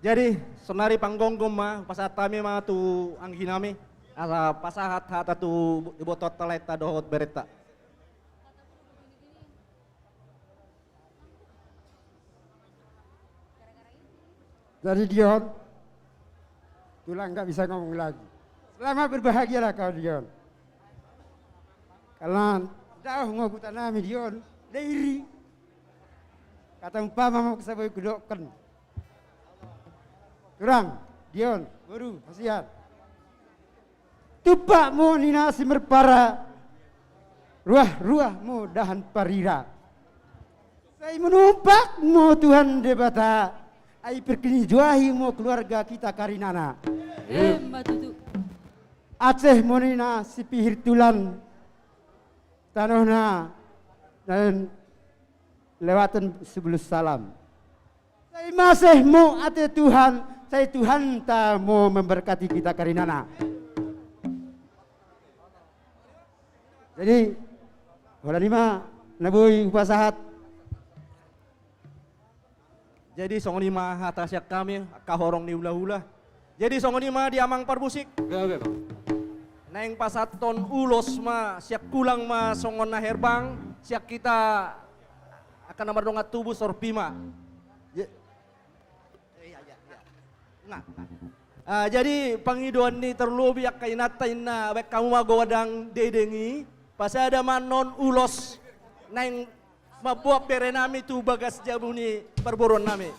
Jadi senari panggonggom ma pasatami ma tu anghinami asa pasahat hata tu ibotot taleta dohot bereta. Jadi Dion, Tulang nggak bisa ngomong lagi. Selamat berbahagialah kau Dion. Karena jauh ngogutan nami Dion, dairi. Kata umpama mau kesabai kudokkan. Kurang, Dion, baru, kasihan. Tupakmu nina simerpara, ruah-ruahmu dahan parira. Saya menumpakmu Tuhan debata, ai perkini juahimu keluarga kita karinana. Mbak Tutu. Aceh monina si pihir tulan, tanohna dan lewatan sebelum salam. Saya masih mau ate Tuhan, saya Tuhan tak mau memberkati kita karinana. Jadi, wala nima nabuy upasahat. Jadi songonima hatasyak kami kahorong ni hula-hula. Jadi songonima di amang parbusik. Neng pasaton ulos ma siak kulang ma songon na herbang siak kita akan nomor dongat tubuh sorpima. Jadi pangiduan ni terlebih kainatain na baik kamu magowadang dedengi pas ada manon ulos neng mabuat perenami tu bagas jabu ni perboron nami.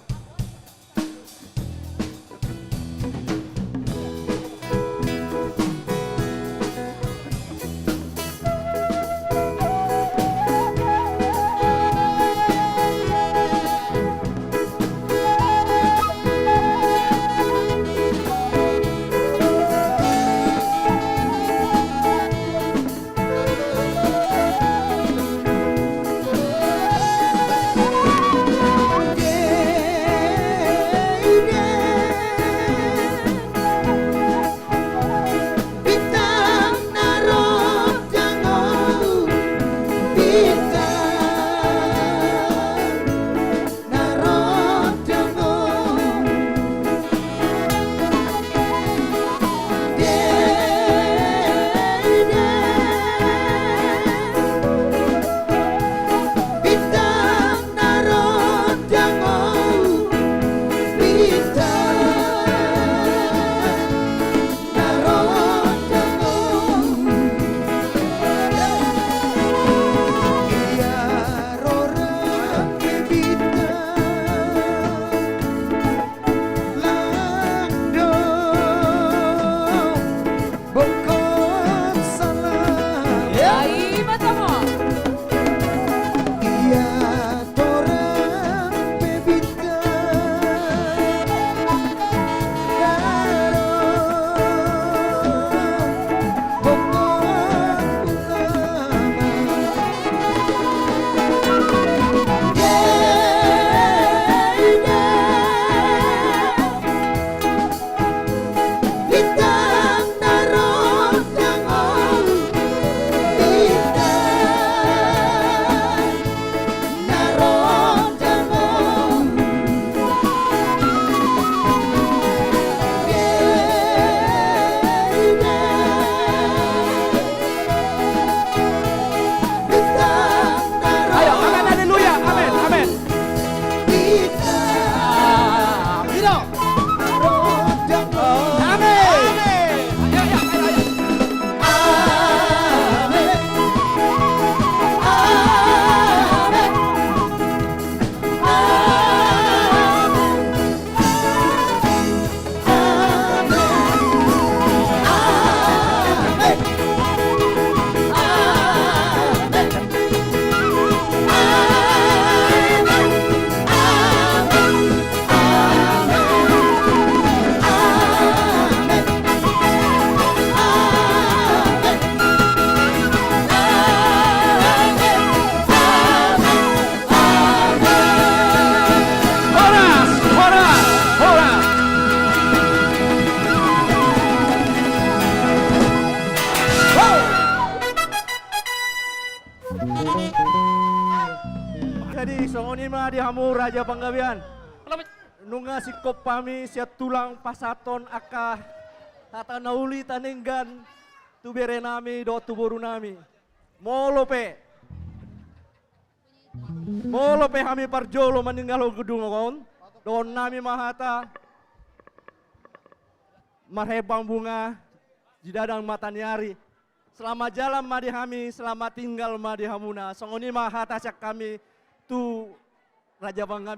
Jadi songonima di hamu Raja Panggabean. Nunga sikop pami siat tulang pasaton aka tata nauli tanenggan tubere nami do tuboru nami. Molope hami parjolo meninggal gedung kon. Don nami mahata marhebang bunga di dadang matanyari. Selamat jalan madi kami, selamat tinggal madi hamuna. Songoni mah hatasak kami tu Raja Bangga